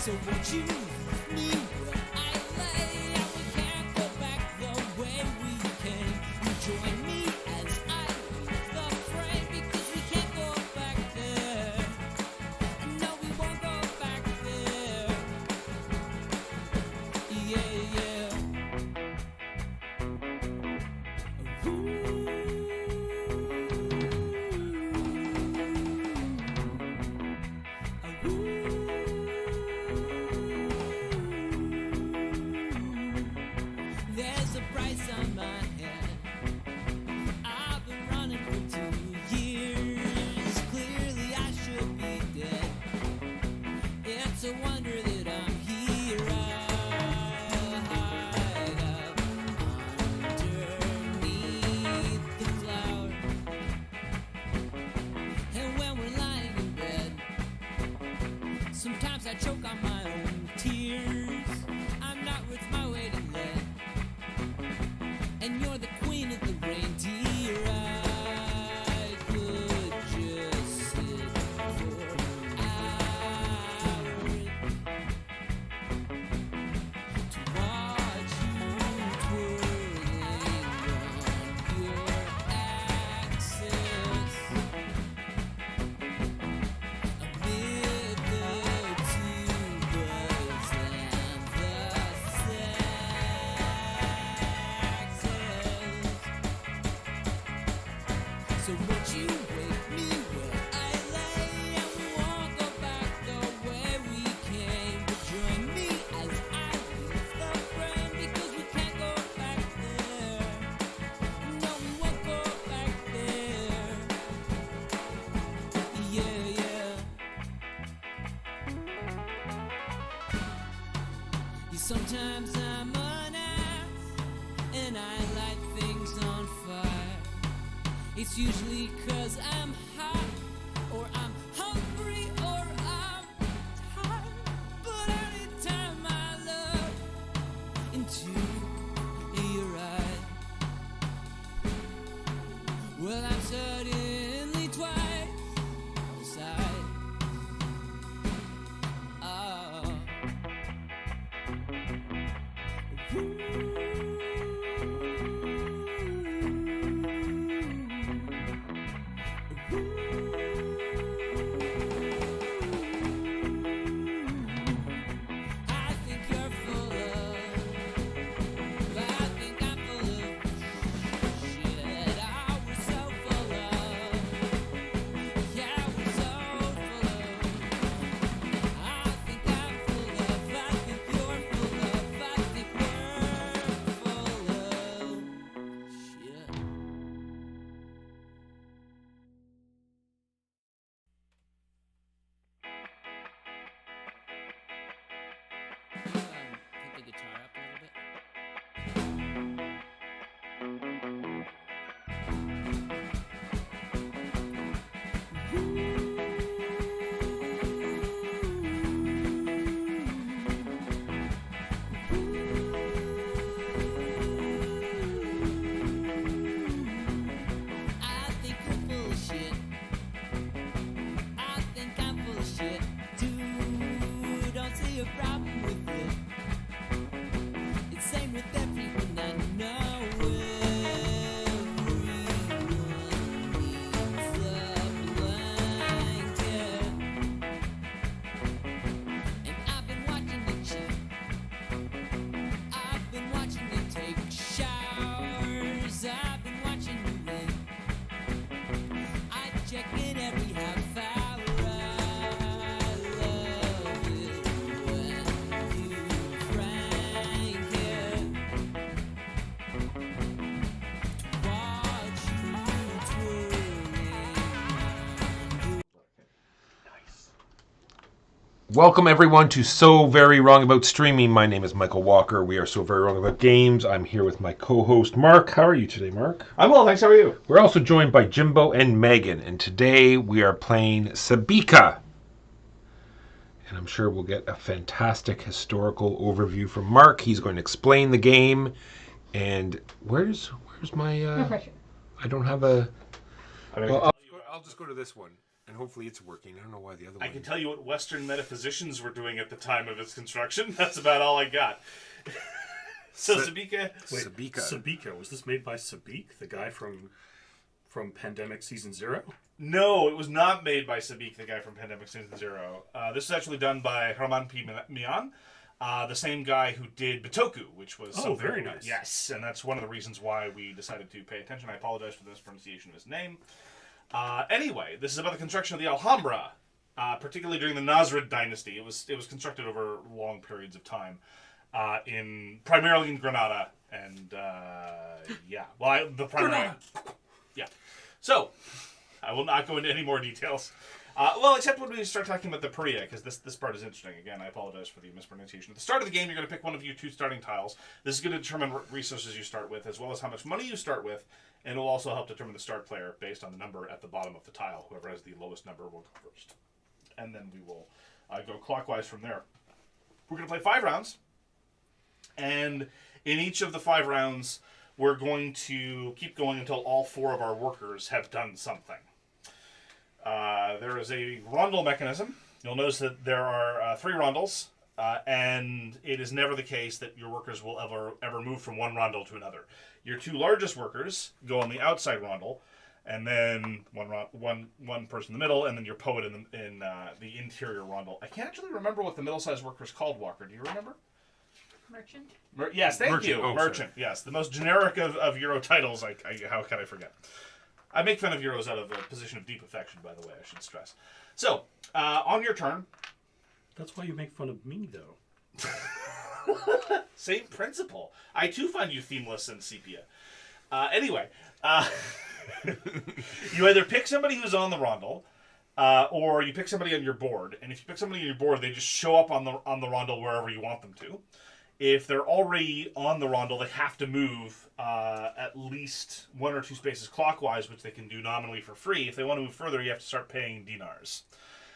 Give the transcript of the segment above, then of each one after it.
So won't you leave me where I lay? And we can't go back the way we came. You join me as I leave the frame, because we can't go back there. No, we won't go back there. Yeah, yeah. There's a price on my head. I've been running for 2 years. Clearly I should be dead. It's a wonder that I'm here. I hide up underneath the cloud. And when we're lying in bed, sometimes I choke on my own tears. I'm not worth my weight in lead, and you're the queen of the reindeer. I could just sit for hours to watch you twirling on your axis amid the tubas and the saxes. So won't you wake me where I lay? And we won't go back the way we came. But join me as I leave the frame, because we can't go back there. No, we won't go back there. Yeah, yeah. Sometimes I'm an ass, and I light things on fire. It's usually 'cause I'm hot, or I'm hungry, or I'm tired. But anytime I look into your eyes, well, I'm suddenly twice outside. Oh. I think you're full of, I think I'm full of shit. I was so full of, yeah, I was so full of. I think I'm full of, I think you're full of, I think we're full of shit. Put the guitar up a little bit. I think you're full of shit. I think I'm full of shit. Dude, don't see a problem with it. It's same with everyone I know. Everyone needs a blanket. And I've been watching the chick. I've been watching you take showers. I've been watching you rain. I check it every half hour. I love it when you frank it. To watch you twirling on your Welcome everyone to So Very Wrong About Streaming. My name is Michael Walker. We are So Very Wrong About Games. I'm here with my co-host Mark. How are you today, Mark? I'm well, thanks. How are you? We're also joined by Jimbo and Megan, and today we are playing Sabika. And I'm sure we'll get a fantastic historical overview from Mark. He's going to explain the game. And where's my No pressure. I don't have a I mean, well, I'll just go to this one. And hopefully it's working. I don't know why the other one... I can tell you what Western metaphysicians were doing at the time of its construction. That's about all I got. So Sabika... Wait, Sabika. Sabika. Was this made by Sabik, the guy from Pandemic Season 0? No, it was not made by Sabik, the guy from Pandemic Season 0. This is actually done by Herman P. Mian, the same guy who did Bitoku, which was very nice. Yes, and that's one of the reasons why we decided to pay attention. I apologize for the mispronunciation of his name. Anyway, this is about the construction of the Alhambra, particularly during the Nasrid dynasty. It was constructed over long periods of time, primarily in Granada, and Granada. Yeah. So, I will not go into any more details. Except when we start talking about the Paria, because this part is interesting. Again, I apologize for the mispronunciation. At the start of the game, you're going to pick one of your 2 starting tiles. This is going to determine what resources you start with, as well as how much money you start with, and it will also help determine the start player based on the number at the bottom of the tile. Whoever has the lowest number will go first. And then we will go clockwise from there. We're going to play 5 rounds, and in each of the 5 rounds, we're going to keep going until all 4 of our workers have done something. There is a rondel mechanism. You'll notice that there are 3 rondels, and it is never the case that your workers will ever move from one rondel to another. Your 2 largest workers go on the outside rondel, and then one person in the middle, and then your poet in the interior rondel. I can't actually remember what the middle-sized worker is called, Walker. Do you remember? Merchant? Yes, thank Merchant. you. Oh, Merchant, sorry. yes. The most generic of Euro titles. How can I forget? I make fun of Euros out of a position of deep affection, by the way, I should stress. So, on your turn... That's why you make fun of me, though. Same principle. I, too, find you themeless and sepia. Anyway, you either pick somebody who's on the rondel, or you pick somebody on your board. And if you pick somebody on your board, they just show up on the rondel wherever you want them to. If they're already on the rondel, they have to move at least 1 or 2 spaces clockwise, which they can do nominally for free. If they want to move further, you have to start paying dinars.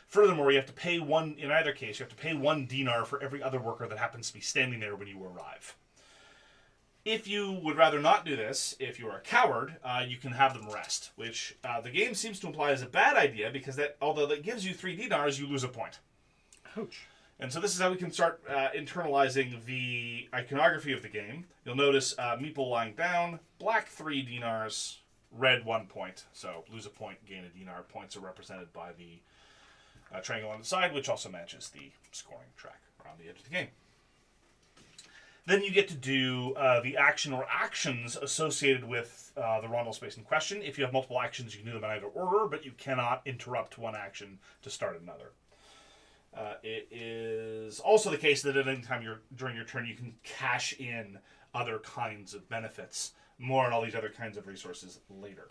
Furthermore, you have to pay in either case, you have to pay 1 dinar for every other worker that happens to be standing there when you arrive. If you would rather not do this, if you are a coward, you can have them rest, which the game seems to imply is a bad idea, because although that gives you 3 dinars, you lose a point. Ouch. And so this is how we can start internalizing the iconography of the game. You'll notice meeple lying down, black 3 dinars, red 1 point. So lose a point, gain a dinar. Points are represented by the triangle on the side, which also matches the scoring track around the edge of the game. Then you get to do the action or actions associated with the rondel space in question. If you have multiple actions, you can do them in either order, but you cannot interrupt one action to start another. It is also the case that at any time during your turn, you can cash in other kinds of benefits. More on all these other kinds of resources later.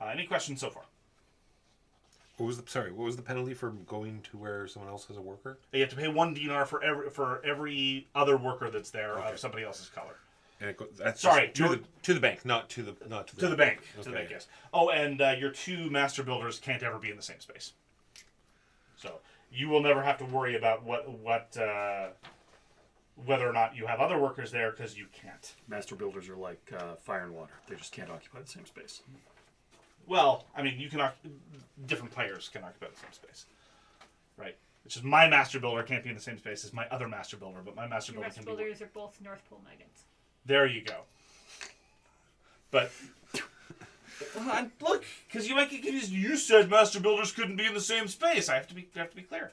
Any questions so far? What was the penalty for going to where someone else has a worker? You have to pay 1 dinar for every other worker that's there of somebody else's color. And that's Sorry, to the bank, not to the To the bank. Okay. To the bank, yes. Oh, and your 2 master builders can't ever be in the same space. So you will never have to worry about whether or not you have other workers there, because you can't. Master builders are like fire and water. They just can't occupy the same space. Well, I mean, different players can occupy the same space, right? It's just my master builder can't be in the same space as my other master builder, but my master Your builder master can be. builders are both North Pole Megans. There you go. But look, because you might get confused. You said master builders couldn't be in the same space. I have to be clear.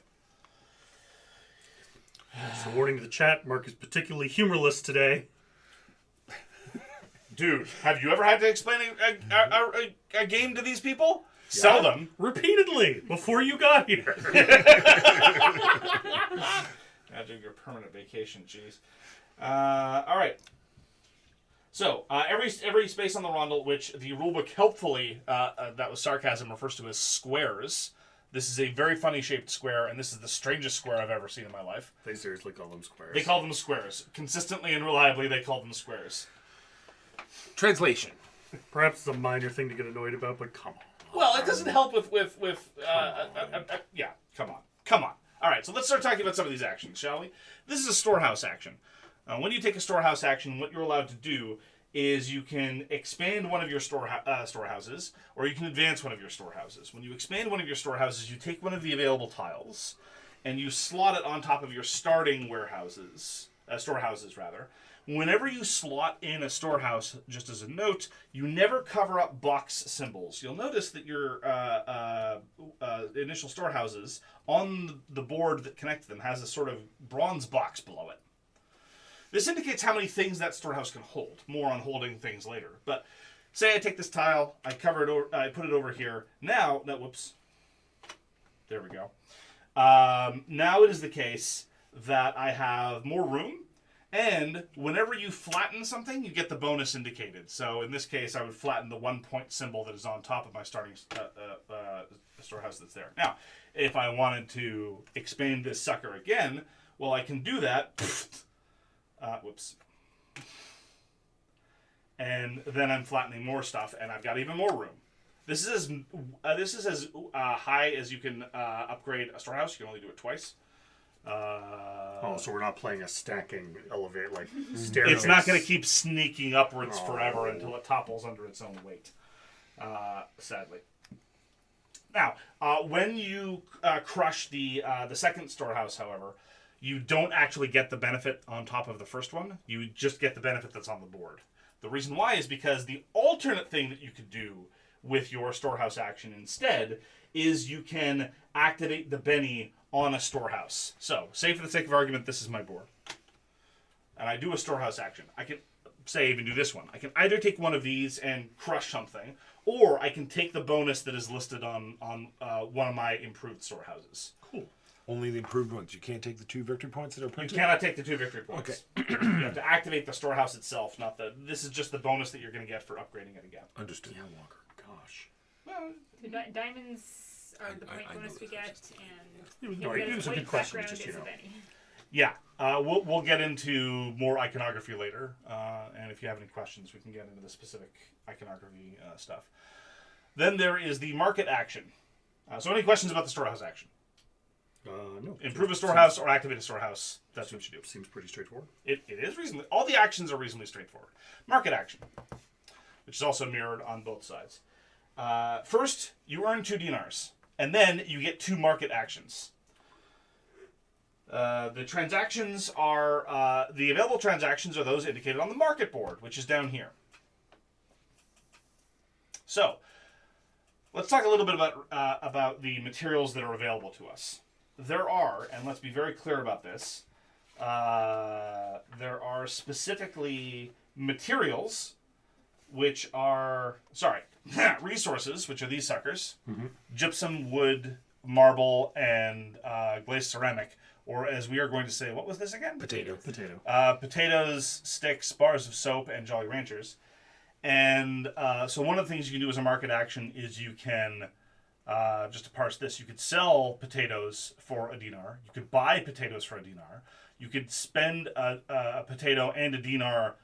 So, warning to the chat, Mark is particularly humorless today. Dude, have you ever had to explain a game to these people? Yeah. Seldom. Repeatedly, before you got here. Imagine your permanent vacation, jeez. All right. So, every space on the rondel, which the rulebook helpfully, that was sarcasm, refers to as squares. This is a very funny shaped square, and this is the strangest square I've ever seen in my life. They seriously call them squares. They call them squares. Consistently and reliably, they call them squares. Translation. Perhaps it's a minor thing to get annoyed about, but come on. Well, it doesn't help with yeah, come on. All right, so let's start talking about some of these actions, shall we? This is a storehouse action. When you take a storehouse action, what you're allowed to do is you can expand one of your storehouses, or you can advance one of your storehouses. When you expand one of your storehouses, you take one of the available tiles, and you slot it on top of your starting storehouses rather. Whenever you slot in a storehouse, just as a note, you never cover up box symbols. You'll notice that your initial storehouses on the board that connects them has a sort of bronze box below it. This indicates how many things that storehouse can hold. More on holding things later. But say I take this tile, I cover it over, I put it over here. Now, whoops. There we go. Now it is the case that I have more room. And whenever you flatten something, you get the bonus indicated. So in this case, I would flatten the 1 point symbol that is on top of my starting storehouse that's there. Now, if I wanted to expand this sucker again, well, I can do that. Whoops. And then I'm flattening more stuff, and I've got even more room. This is as high as you can upgrade a storehouse. You can only do it twice. So we're not playing a stacking elevator like staircase. It's not going to keep sneaking upwards forever until it topples under its own weight. Sadly. Now, when you crush the second storehouse, however, you don't actually get the benefit on top of the first one. You just get the benefit that's on the board. The reason why is because the alternate thing that you could do with your storehouse action instead is you can activate the Benny on a storehouse. So, say for the sake of argument, this is my board. And I do a storehouse action. I can, say, even do this one. I can either take one of these and crush something, or I can take the bonus that is listed on one of my improved storehouses. Cool. Only the improved ones. You can't take the 2 victory points that are You printed? cannot take the 2 victory points. Okay. You have to activate the storehouse itself, not the... This is just the bonus that you're going to get for upgrading it again. Understood. Yeah, Walker. Gosh. Well, The diamonds are the point I bonus know we this get, and No, the it was a white good question. background Just, is a Benny. yeah. We'll get into more iconography later, and if you have any questions, we can get into the specific iconography stuff. Then there is the market action. So any questions about the storehouse action? No. Improve a storehouse or activate a storehouse. That's what you do. Seems pretty straightforward. It is reasonably... All the actions are reasonably straightforward. Market action, which is also mirrored on both sides. First, you earn 2 dinars, and then you get 2 market actions. The transactions are... the available transactions are those indicated on the market board, which is down here. So, let's talk a little bit about the materials that are available to us. There are, and let's be very clear about this, there are specifically materials which are, resources, which are these suckers. Mm-hmm. Gypsum, wood, marble, and glazed ceramic, or as we are going to say, what was this again? Potato. Potatoes, sticks, bars of soap, and Jolly Ranchers. And so one of the things you can do as a market action is you can, just to parse this, you could sell potatoes for a dinar. You could buy potatoes for a dinar. You could spend a potato and a dinar.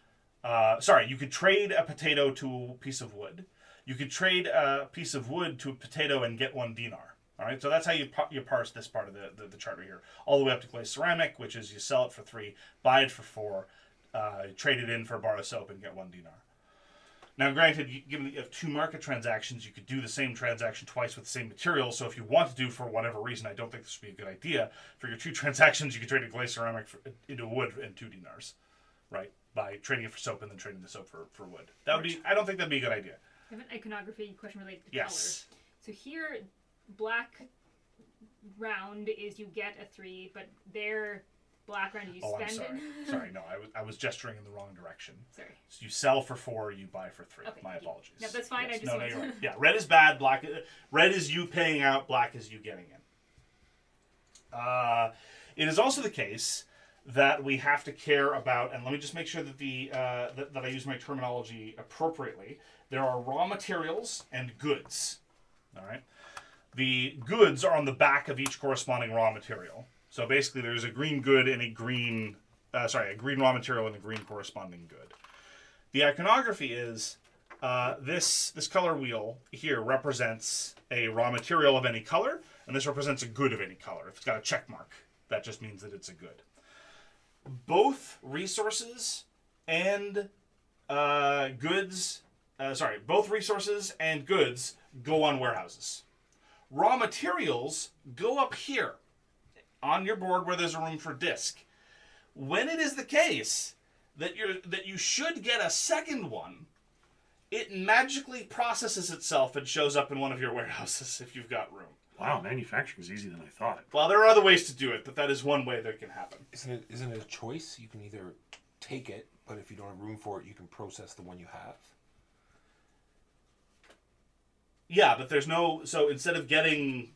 You could trade a potato to a piece of wood. You could trade a piece of wood to a potato and get 1 dinar. All right, so that's how you parse this part of the chart right here. All the way up to glazed ceramic, which is you sell it for 3, buy it for 4, trade it in for a bar of soap and get 1 dinar. Now, granted, given that you have 2 market transactions, you could do the same transaction twice with the same material. So if you want to do, for whatever reason, I don't think this would be a good idea, for your 2 transactions, you could trade a glazed ceramic into wood and 2 dinars, right? By trading it for soap and then trading the soap for wood. That would be. I don't think that'd be a good idea. I have an iconography question related to Yes. color. So here, black round is you get a 3, but there, black round you I'm spend sorry. it. Sorry, no, I was gesturing in the wrong direction. Sorry. So you sell for 4, you buy for 3. Okay, My thank you. apologies. No, that's fine, I just no, wanted you're to- right. Yeah, red is bad. Red is you paying out. Black is you getting in. It is also the case that we have to care about, and let me just make sure that that I use my terminology appropriately. There are raw materials and goods. All right. The goods are on the back of each corresponding raw material. So basically, there's a green good and a green raw material and a green corresponding good. The iconography is this color wheel here represents a raw material of any color, and this represents a good of any color. If it's got a check mark, that just means that it's a good. Both resources and both resources and goods go on warehouses. Raw materials go up here on your board where there's a room for disc. When it is the case that you should get a second one, it magically processes itself and shows up in one of your warehouses if you've got room. Wow, manufacturing is easier than I thought. Well, there are other ways to do it, but that is one way that can happen. Isn't it a choice? You can either take it, but if you don't have room for it, you can process the one you have. Yeah, but there's no... So instead of getting...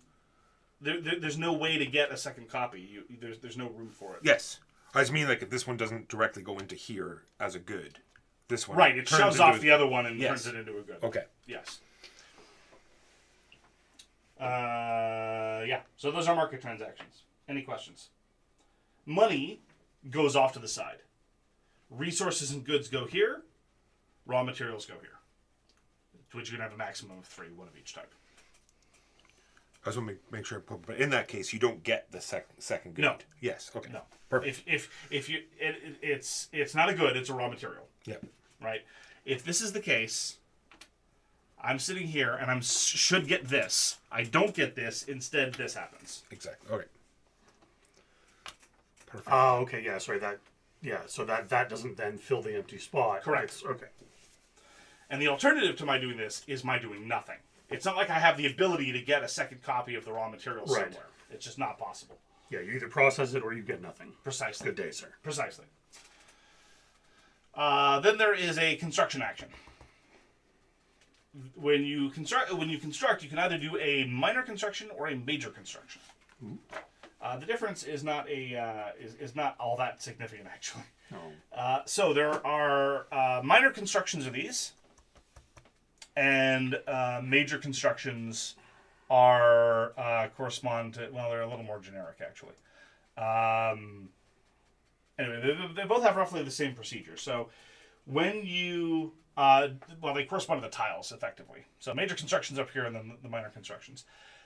There's no way to get a second copy. There's no room for it. Yes. I just mean, like, if this one doesn't directly go into here as a good, this one... Right, it turns shoves into off the other one and Yes. turns it into a good. Okay. Yes. Yeah, so those are market transactions. Any questions? Money goes off to the side. Resources and goods go here. Raw materials go here. To which you can have a maximum of 3, one of each type. I just want to make sure, but in that case, you don't get the second good. No. Yes. Okay. No. Perfect. If you it's not a good, it's a raw material. Yep. Right? If this is the case, I'm sitting here and I should get this. I don't get this. Instead, this happens. Exactly. Okay. Perfect. Oh, okay, yeah, sorry, so that doesn't then fill the empty spot. Correct. Okay. And the alternative to my doing this is my doing nothing. It's not like I have the ability to get a second copy of the raw material Right. somewhere. It's just not possible. Yeah, you either process it or you get nothing. Precisely. Good day, sir. Precisely. Then there is a construction action. When you construct, you can either do a minor construction or a major construction. The difference is not is not all that significant, actually. No. So there are minor constructions are these, and major constructions are correspond to, well, they're a little more generic, actually. Anyway, they both have roughly the same procedure. So when you they correspond to the tiles, effectively. So major constructions up here and then the minor constructions.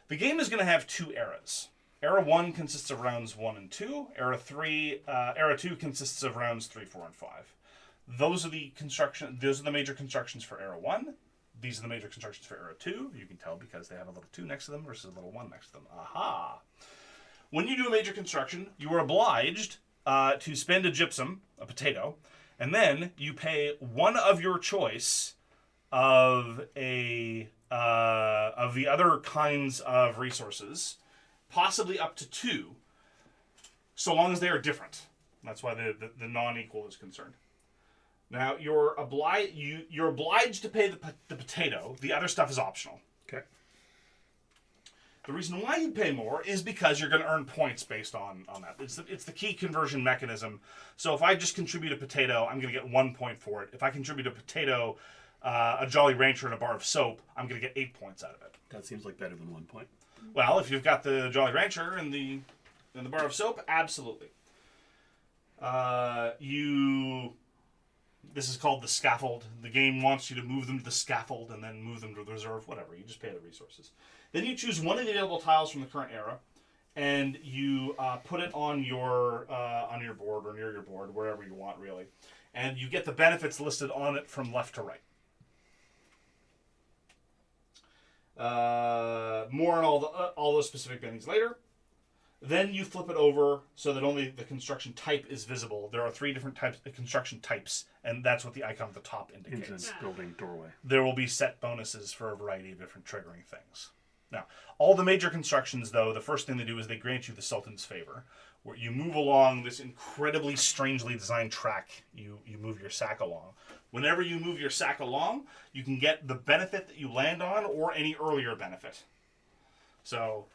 The game is going to have 2 eras. Era 1 consists of rounds 1 and 2. Era 2 consists of rounds 3, 4, and 5. Those are the major constructions for Era 1. These are the major constructions for Era 2. You can tell because they have a little 2 next to them versus a little 1 next to them. Aha! When you do a major construction, you are obliged to spend a gypsum, a potato, and then you pay one of your choice of the other kinds of resources, possibly up to 2, so long as they are different. That's why the non-equal is concerned. Now you're obliged to pay the potato. The other stuff is optional. Okay. The reason why you pay more is because you're going to earn points based on that. It's the key conversion mechanism. So if I just contribute a potato, I'm going to get 1 point for it. If I contribute a potato, a Jolly Rancher, and a bar of soap, I'm going to get 8 points out of it. That seems like better than 1 point. Well, if you've got the Jolly Rancher and the bar of soap, absolutely. This is called the scaffold. The game wants you to move them to the scaffold and then move them to the reserve, whatever. You just pay the resources. Then you choose one of the available tiles from the current era, and you put it on your board or near your board, wherever you want, really. And you get the benefits listed on it from left to right. More on all those specific bendings later. Then you flip it over so that only the construction type is visible. There are 3 different types of construction types, and that's what the icon at the top indicates. Into building doorway. There will be set bonuses for a variety of different triggering things. Now, all the major constructions, though, the first thing they do is they grant you the Sultan's favor, where you move along this incredibly strangely designed track. You move your sack along. Whenever you move your sack along, you can get the benefit that you land on or any earlier benefit. So,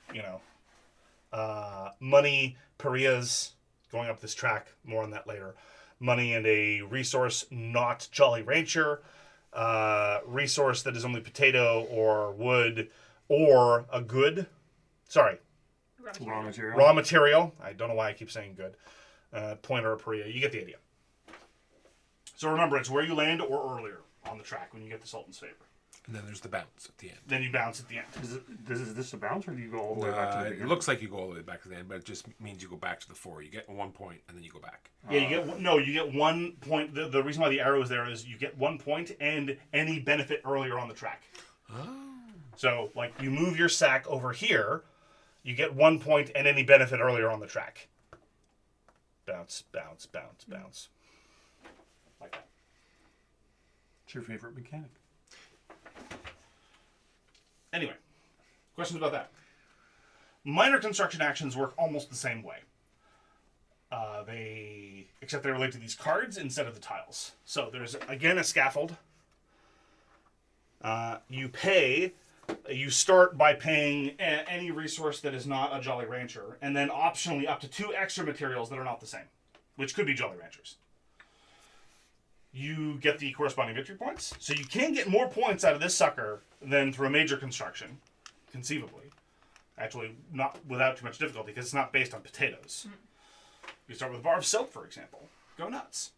money, pariahs, going up this track, more on that later. Money and a resource not Jolly Rancher, resource that is only potato or wood, or a good, raw material. I don't know why I keep saying good. Point or a pariah. You get the idea. So remember, it's where you land or earlier on the track when you get the Sultan's favor. And then there's the bounce at the end. Then you bounce at the end. Is this a bounce, or do you go all the way back to the It beginning? looks like you go all the way back to the end, but it just means you go back to the 4. You get 1 point, and then you go back. Yeah, you get 1 point. The reason why the arrow is there is you get 1 point and any benefit earlier on the track. Oh. So, like, you move your sack over here, you get 1 point and any benefit earlier on the track. Bounce, bounce, bounce, bounce. Like that. What's your favorite mechanic? Anyway, questions about that? Minor construction actions work almost the same way. Except they relate to these cards instead of the tiles. So there's, again, a scaffold. You start by paying any resource that is not a Jolly Rancher, and then optionally up to 2 extra materials that are not the same, which could be Jolly Ranchers. You get the corresponding victory points, so you can get more points out of this sucker than through a major construction, conceivably. Actually, not without too much difficulty, because it's not based on potatoes. You start with a bar of soap, for example. Go nuts.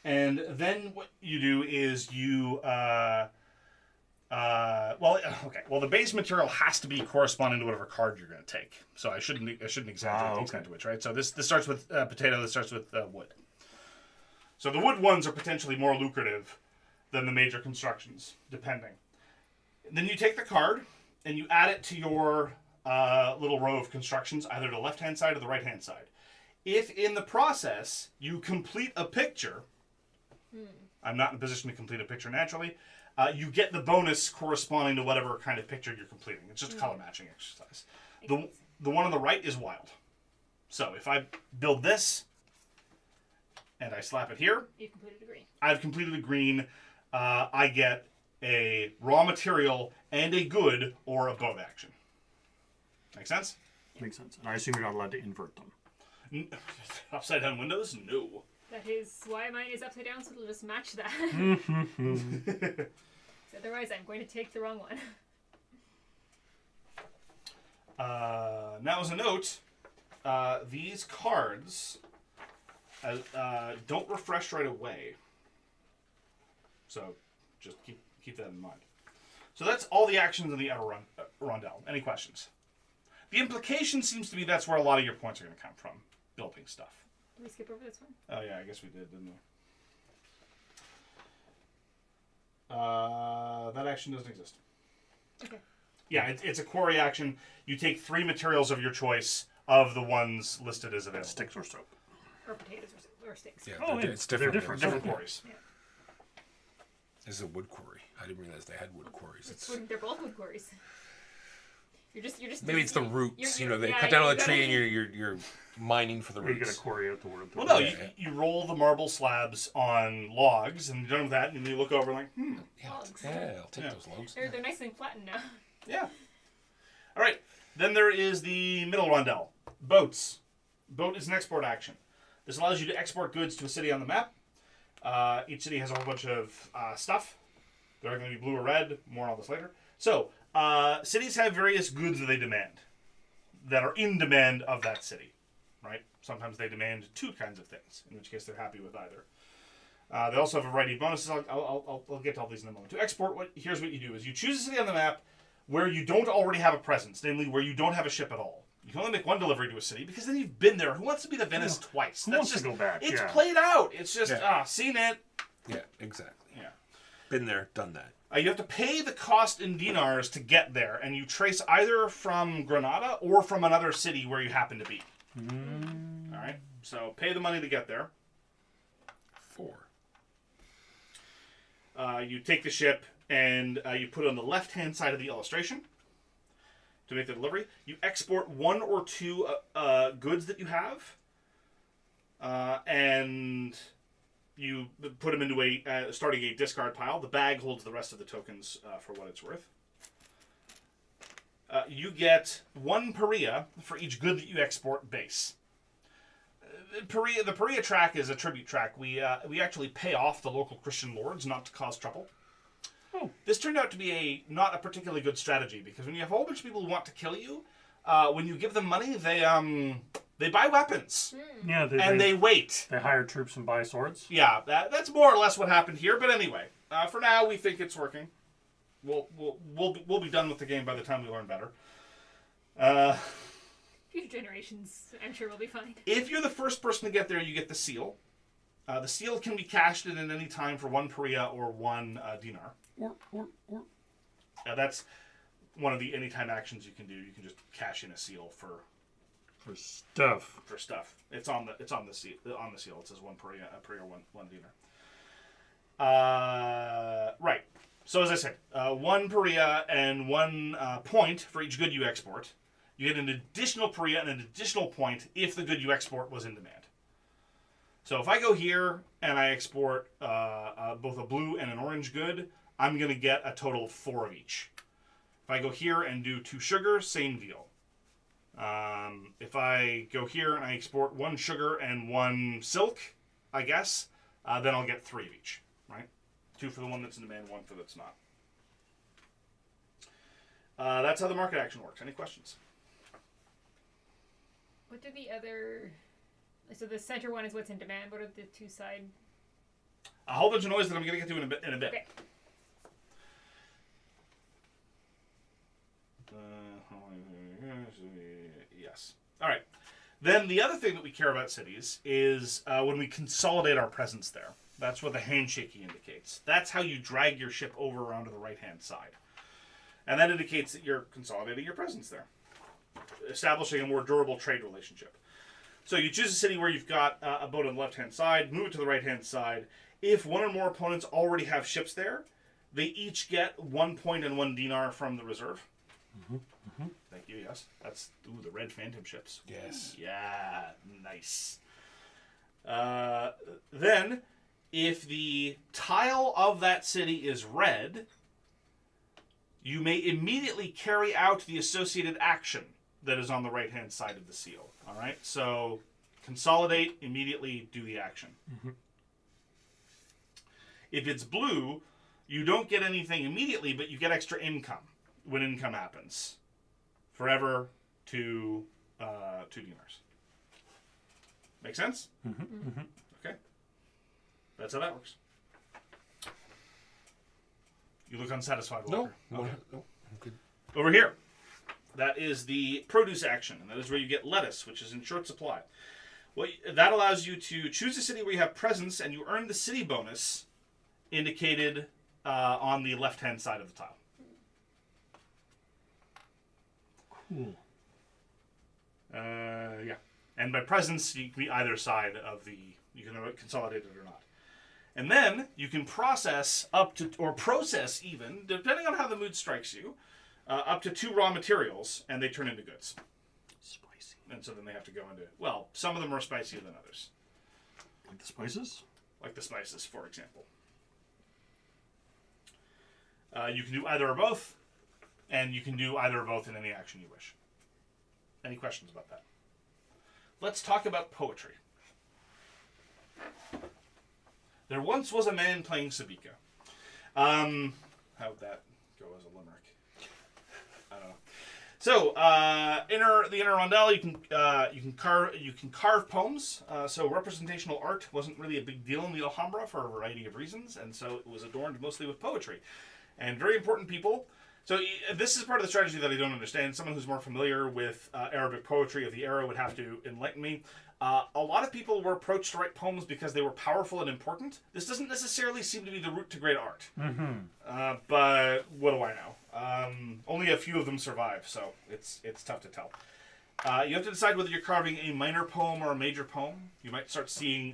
And then what you do is you... the base material has to be corresponding to whatever card you're going to take. So I shouldn't exaggerate the extent to which, right? So this starts with potato, this starts with wood. So the wood ones are potentially more lucrative than the major constructions, depending. Then you take the card and you add it to your little row of constructions, either the left-hand side or the right-hand side. If in the process you complete a picture, I'm not in a position to complete a picture naturally, you get the bonus corresponding to whatever kind of picture you're completing. It's just a color matching exercise. The one on the right is wild. So if I build this and I slap it here, You've completed a green. I've completed a green. I get a raw material and a good or a boat action. Make sense? Makes sense. And I assume you're not allowed to invert them. Upside down windows? No. That is why mine is upside down, so it'll just match that. So otherwise, I'm going to take the wrong one. Now, as a note, these cards don't refresh right away. So just keep that in mind. So that's all the actions in the outer rondel. Any questions? The implication seems to be that's where a lot of your points are going to come from, building stuff. Did we skip over this one? Oh yeah, I guess we did, didn't we? That action doesn't exist. Okay. Yeah, it's a quarry action. You take 3 materials of your choice of the ones listed as available. Sticks or soap. Or potatoes or sticks. Yeah, Oh, it's they're different. different. Different quarries. Yeah. This is a wood quarry. I didn't realize they had wood quarries. They're both wood quarries. You're just. Maybe it's the roots. you're- They yeah, cut down you a gotta- tree and you're mining for the Or you get a roots. quarry out the word. Well, no, Yeah. you roll the marble slabs on logs, and you're done with that, and you look over like, Yeah, Logs. I'll take Yeah. those logs. They're nice and flattened now. yeah. All right. Then there is the middle rondel. Boats. Boat is an export action. This allows you to export goods to a city on the map. Each city has a whole bunch of stuff. They're going to be blue or red. More on this later. So, cities have various goods that they demand, that are in demand of that city, right? Sometimes they demand 2 kinds of things, in which case they're happy with either. They also have a variety of bonuses. I'll get to all these in a moment. To export, here's what you do: is you choose a city on the map where you don't already have a presence, namely where you don't have a ship at all. You can only make 1 delivery to a city because then you've been there. Who wants to be to Venice twice? Who wants to go back? It's Yeah. played out. It's just Yeah. seen it. Yeah, exactly. Yeah. Been there, done that. You have to pay the cost in dinars to get there, and you trace either from Granada or from another city where you happen to be. All right, so pay the money to get there. 4. You take the ship and you put it on the left-hand side of the illustration to make the delivery. You export 1 or 2 goods that you have, and you put them into a starting a discard pile. The bag holds the rest of the tokens for what it's worth. You get 1 Paria for each good that you export base. The Paria track is a tribute track. We actually pay off the local Christian lords not to cause trouble. Oh. This turned out to be not a particularly good strategy, because when you have a whole bunch of people who want to kill you, when you give them money, they buy weapons Yeah, and they wait. they hire troops and buy swords. Yeah, that's more or less what happened here. But anyway, For now, we think it's working. We'll be done with the game by the time we learn better. Future generations, I'm sure, will be fine. If you're the first person to get there, you get the seal. The seal can be cashed in at any time for 1 Perea or 1 dinar. That's one of the anytime actions you can do. You can just cash in a seal for stuff. It's on the seal. It says 1 Perea, one dinar. Right. So as I said, 1 Perea and 1 point for each good you export. You get an additional Perea and an additional point if the good you export was in demand. So if I go here and I export both a blue and an orange good, I'm going to get a total of 4 of each. If I go here and do 2 sugar, same deal. If I go here and I export 1 sugar and 1 silk, I guess, then I'll get 3 of each, right? 2 for the one that's in demand, 1 for that's not. That's how the market action works. Any questions? What do the other... So the center one is what's in demand. What are the 2 side? A whole bunch of noise that I'm going to get to in a bit. Okay. Yes. All right. Then the other thing that we care about cities is when we consolidate our presence there. That's what the handshaking indicates. That's how you drag your ship over around to the right-hand side. And that indicates that you're consolidating your presence there, establishing a more durable trade relationship. So you choose a city where you've got a boat on the left-hand side, move it to the right-hand side. If one or more opponents already have ships there, they each get 1 point and 1 dinar from the reserve. Thank you, yes. That's the red phantom ships. Yes. Yeah, nice. Then, if the tile of that city is red, you may immediately carry out the associated action that is on the right-hand side of the seal. All right? So, consolidate, immediately do the action. If it's blue, you don't get anything immediately, but you get extra income when income happens. Forever 2 dinars. Make sense? Okay. That's how that works. You look unsatisfied, Walker. No, Okay. no, I'm good. Over here. That is the produce action, and that is where you get lettuce, which is in short supply. Well, that allows you to choose a city where you have presence, and you earn the city bonus indicated on the left-hand side of the tile. Cool. Yeah. And by presence, you can be either side of the... You can consolidate it or not. And then you can process up to... Or process even, depending on how the mood strikes you, up to 2 raw materials, and they turn into goods. Spicy. And so then they have to go into... Well, some of them are spicier than others. Like the spices? Like the spices, for example. You can do either or both, and you can do either or both in any action you wish. Any questions about that? Let's talk about poetry. There once was a man playing Sabika. How'd that go as a limerick? I don't know. So, the inner rondel, you can carve poems. So representational art wasn't really a big deal in the Alhambra for a variety of reasons, and so it was adorned mostly with poetry. And very important people. So this is part of the strategy that I don't understand. Someone who's more familiar with Arabic poetry of the era would have to enlighten me. A lot of people were approached to write poems because they were powerful and important. This doesn't necessarily seem to be the route to great art. But what do I know? Only a few of them survive, so it's tough to tell. You have to decide whether you're carving a minor poem or a major poem. You might start seeing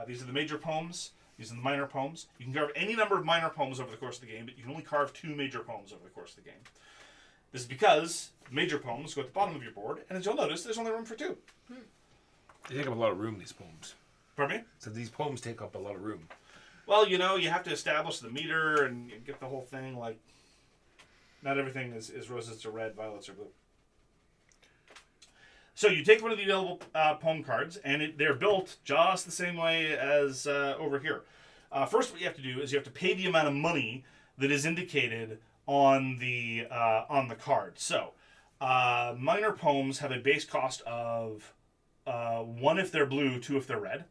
these are the major poems. These are the minor poems. You can carve any number of minor poems over the course of the game, but you can only carve 2 major poems over the course of the game. This is because major poems go at the bottom of your board, and as you'll notice, there's only room for 2. They take up a lot of room, these poems. Pardon me? So these poems take up a lot of room. Well, you have to establish the meter and get the whole thing, like, not everything is roses are red, violets are blue. So you take one of the available poem cards, and they're built just the same way as over here. First, what you have to do is you have to pay the amount of money that is indicated on the card. So, minor poems have a base cost of 1 if they're blue, 2 if they're red.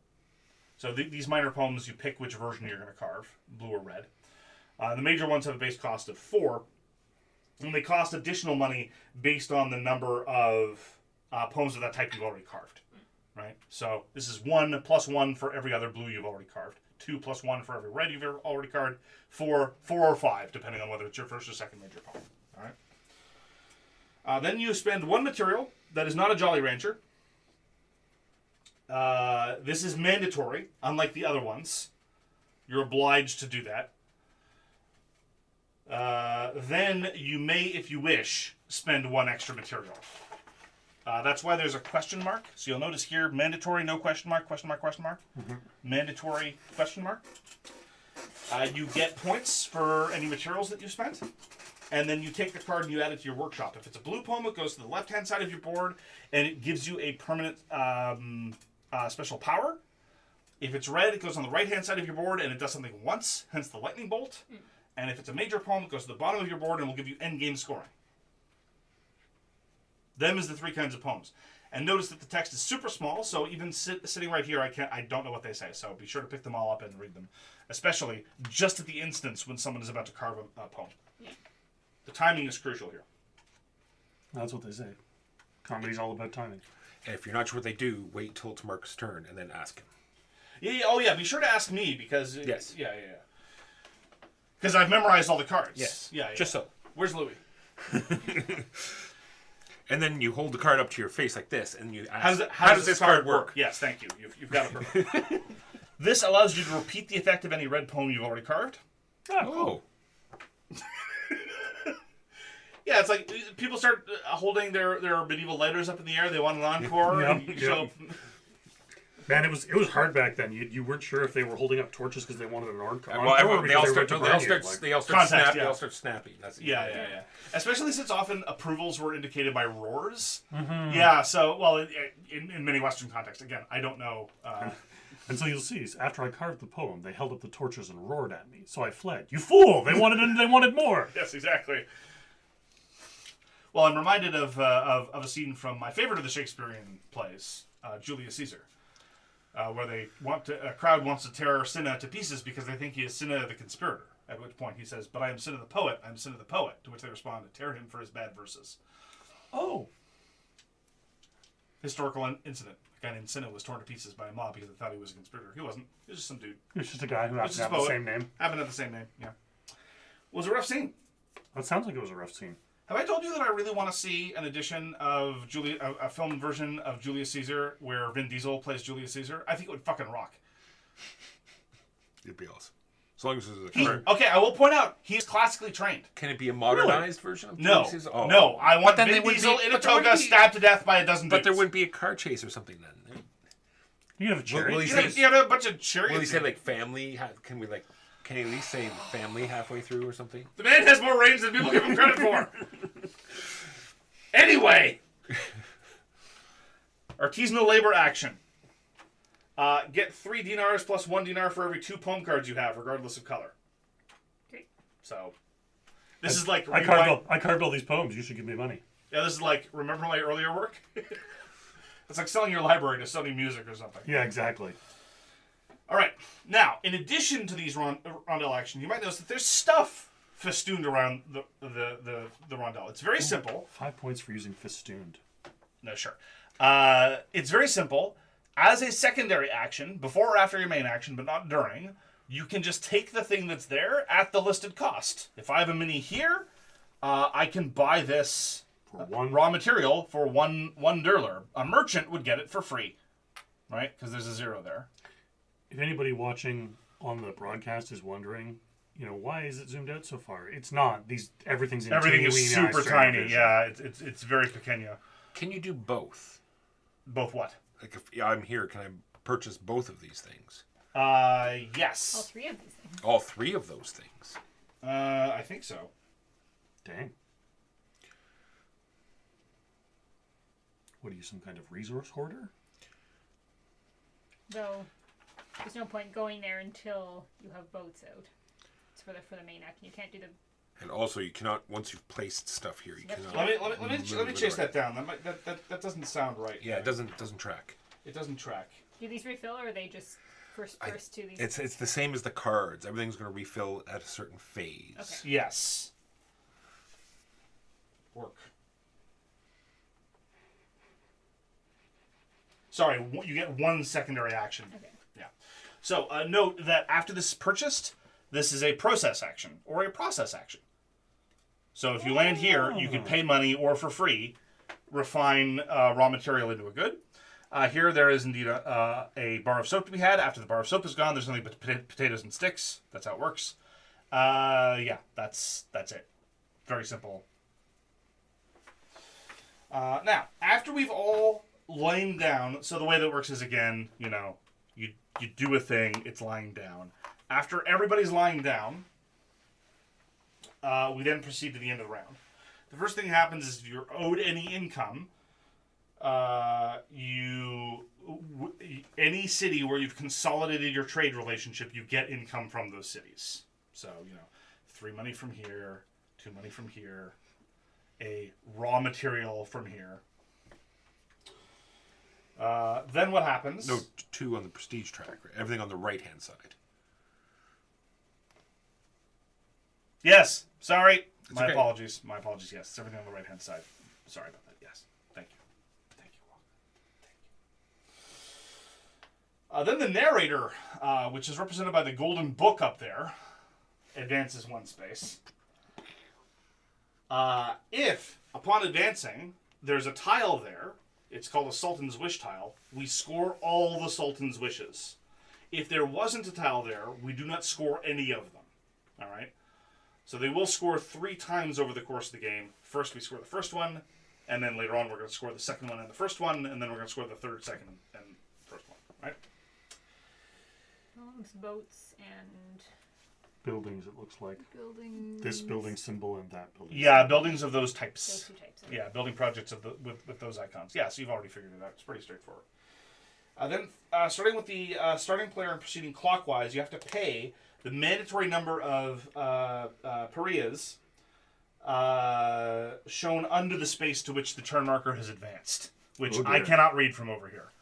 So these minor poems, you pick which version you're going to carve, blue or red. The major ones have a base cost of 4, and they cost additional money based on the number of poems of that type you've already carved. Right? So this is 1 plus 1 for every other blue you've already carved. 2 plus 1 for every red you've already carved. 4 or 5, depending on whether it's your first or second major poem. All right. Then you spend 1 material that is not a Jolly Rancher. This is mandatory, unlike the other ones. You're obliged to do that. Then you may, if you wish, spend 1 extra material. That's why there's a question mark. So you'll notice here, mandatory, no question mark, question mark, question mark. Mm-hmm. Mandatory, question mark. You get points for any materials that you spent. And then you take the card and you add it to your workshop. If it's a blue poem, it goes to the left-hand side of your board, and it gives you a permanent special power. If it's red, it goes on the right-hand side of your board, and it does something once, hence the lightning bolt. And if it's a major poem, it goes to the bottom of your board and will give you endgame scoring. Them is the 3 kinds of poems. And notice that the text is super small, so even sitting right here, I don't know what they say. So be sure to pick them all up and read them, especially just at the instance when someone is about to carve a poem. Yeah. The timing is crucial here. That's what they say. Comedy's all about timing. And if you're not sure what they do, wait till it's Mark's turn and then ask him. Yeah. Oh, yeah. Be sure to ask me because... Yes. Yeah. Because I've memorized all the cards. Yes. Yeah. Just so. Where's Louis? And then you hold the card up to your face like this, and you ask, how does this card work? Yes, thank you. You've got it perfect. This allows you to repeat the effect of any red poem you've already carved. Oh. Yeah, it's like people start holding their medieval lighters up in the air. They want an encore. Yep. Man, it was hard back then. You weren't sure if they were holding up torches because they wanted an encore. Well, they all start Context, snapping. That's yeah. Especially since often approvals were indicated by roars. Mm-hmm. Yeah. So, well, in many Western contexts, again, I don't know. And so you'll see, after I carved the poem, they held up the torches and roared at me. So I fled. You fool! They wanted more. Yes, exactly. Well, I'm reminded of a scene from my favorite of the Shakespearean plays, Julius Caesar. Where a crowd wants to tear Cinna to pieces because they think he is Cinna the conspirator. At which point he says, "But I am Cinna the poet. I am Cinna the poet." To which they respond, "Tear him for his bad verses." Oh. Historical incident. A guy named Cinna was torn to pieces by a mob because they thought he was a conspirator. He wasn't. He was just some dude. He was just a guy who happened to have the same name. Happened to have the same name. Yeah. It was a rough scene. That sounds like it was a rough scene. Have I told you that I really want to see an edition of a film version of Julius Caesar where Vin Diesel plays Julius Caesar? I think it would fucking rock. It'd be awesome. As long as it's a current. Okay, I will point out, he's classically trained. Can it be a modernized version of No. Julius Caesar? Oh. No, I want then Vin Diesel in a toga stabbed to death by a dozen But dudes. there wouldn't be a car chase or something then. You have a chariot. Will he You have a bunch of chariots. Will he say, like, family? Can he at least say family halfway through or something? The man has more range than people give him credit for. Anyway. Artisanal labor action. Get 3 dinars plus 1 dinar for every 2 poem cards you have, regardless of color. Okay. So, this is like... I carved all these poems. You should give me money. Yeah, this is like, remember my earlier work? It's like selling your library to Sony Music or something. Yeah, exactly. All right. Now, in addition to these rondel action, you might notice that there's stuff festooned around the rondel. It's very simple. 5 points for using festooned. No, sure. It's very simple. As a secondary action, before or after your main action, but not during, you can just take the thing that's there at the listed cost. If I have a mini here, I can buy this For one raw material for one derler. A merchant would get it for free, right? Because there's a 0 there. If anybody watching on the broadcast is wondering, why is it zoomed out so far? It's not. Everything is super tiny. Yeah, it's very pequeño. Can you do both? Both what? Like if I'm here, can I purchase both of these things? Yes. All 3 of these things. All 3 of those things. I think so. Dang. What are you, some kind of resource hoarder? Though, there's no point going there until you have boats out. It's for the main action. You can't do the... And also, you cannot, once you've placed stuff here, you cannot... Let me chase that down. That doesn't sound right. Yeah, it doesn't track. It doesn't track. Do these refill, or are they just first to these? It's the same as the cards. Everything's going to refill at a certain phase. Okay. Yes. Work. Sorry, you get one secondary action. Okay. Yeah. So note that after this is purchased, this is a process action or a process action. So if you land here, you can pay money or for free refine raw material into a good. Here there is indeed a bar of soap to be had. After the bar of soap is gone, there's nothing but potatoes and sticks. That's how it works. Yeah, that's it. Very simple. Now, after we've all lain down, so the way that works is, again, you do a thing, it's lying down. After everybody's lying down, we then proceed to the end of the round. The first thing that happens is if you're owed any income, any city where you've consolidated your trade relationship, you get income from those cities. So, 3 money from here, 2 money from here, a raw material from here. Then what happens? No, 2 on the prestige track. Right? Everything on the right-hand side. Yes. Sorry. My okay. apologies. Yes, it's everything on the right-hand side. Sorry about that. Yes. Thank you. Then the narrator, which is represented by the golden book up there, advances 1 space. If, upon advancing, there's a tile there, it's called a Sultan's Wish tile, we score all the Sultan's wishes. If there wasn't a tile there, we do not score any of them. All right? So they will score 3 times over the course of the game. First we score the first one, and then later on we're going to score the second one and the first one, and then we're going to score the third, second, and first one. Right? Homes, boats, and Buildings, it looks like. buildings. This building symbol and that building Yeah, symbol. buildings of those types. Those 2 types. Okay. Yeah, building projects with those icons. Yeah, so you've already figured it out. It's pretty straightforward. Then, starting with the starting player and proceeding clockwise, you have to pay the mandatory number of pariahs shown under the space to which the turn marker has advanced, which Oh, I dear. cannot read from over here.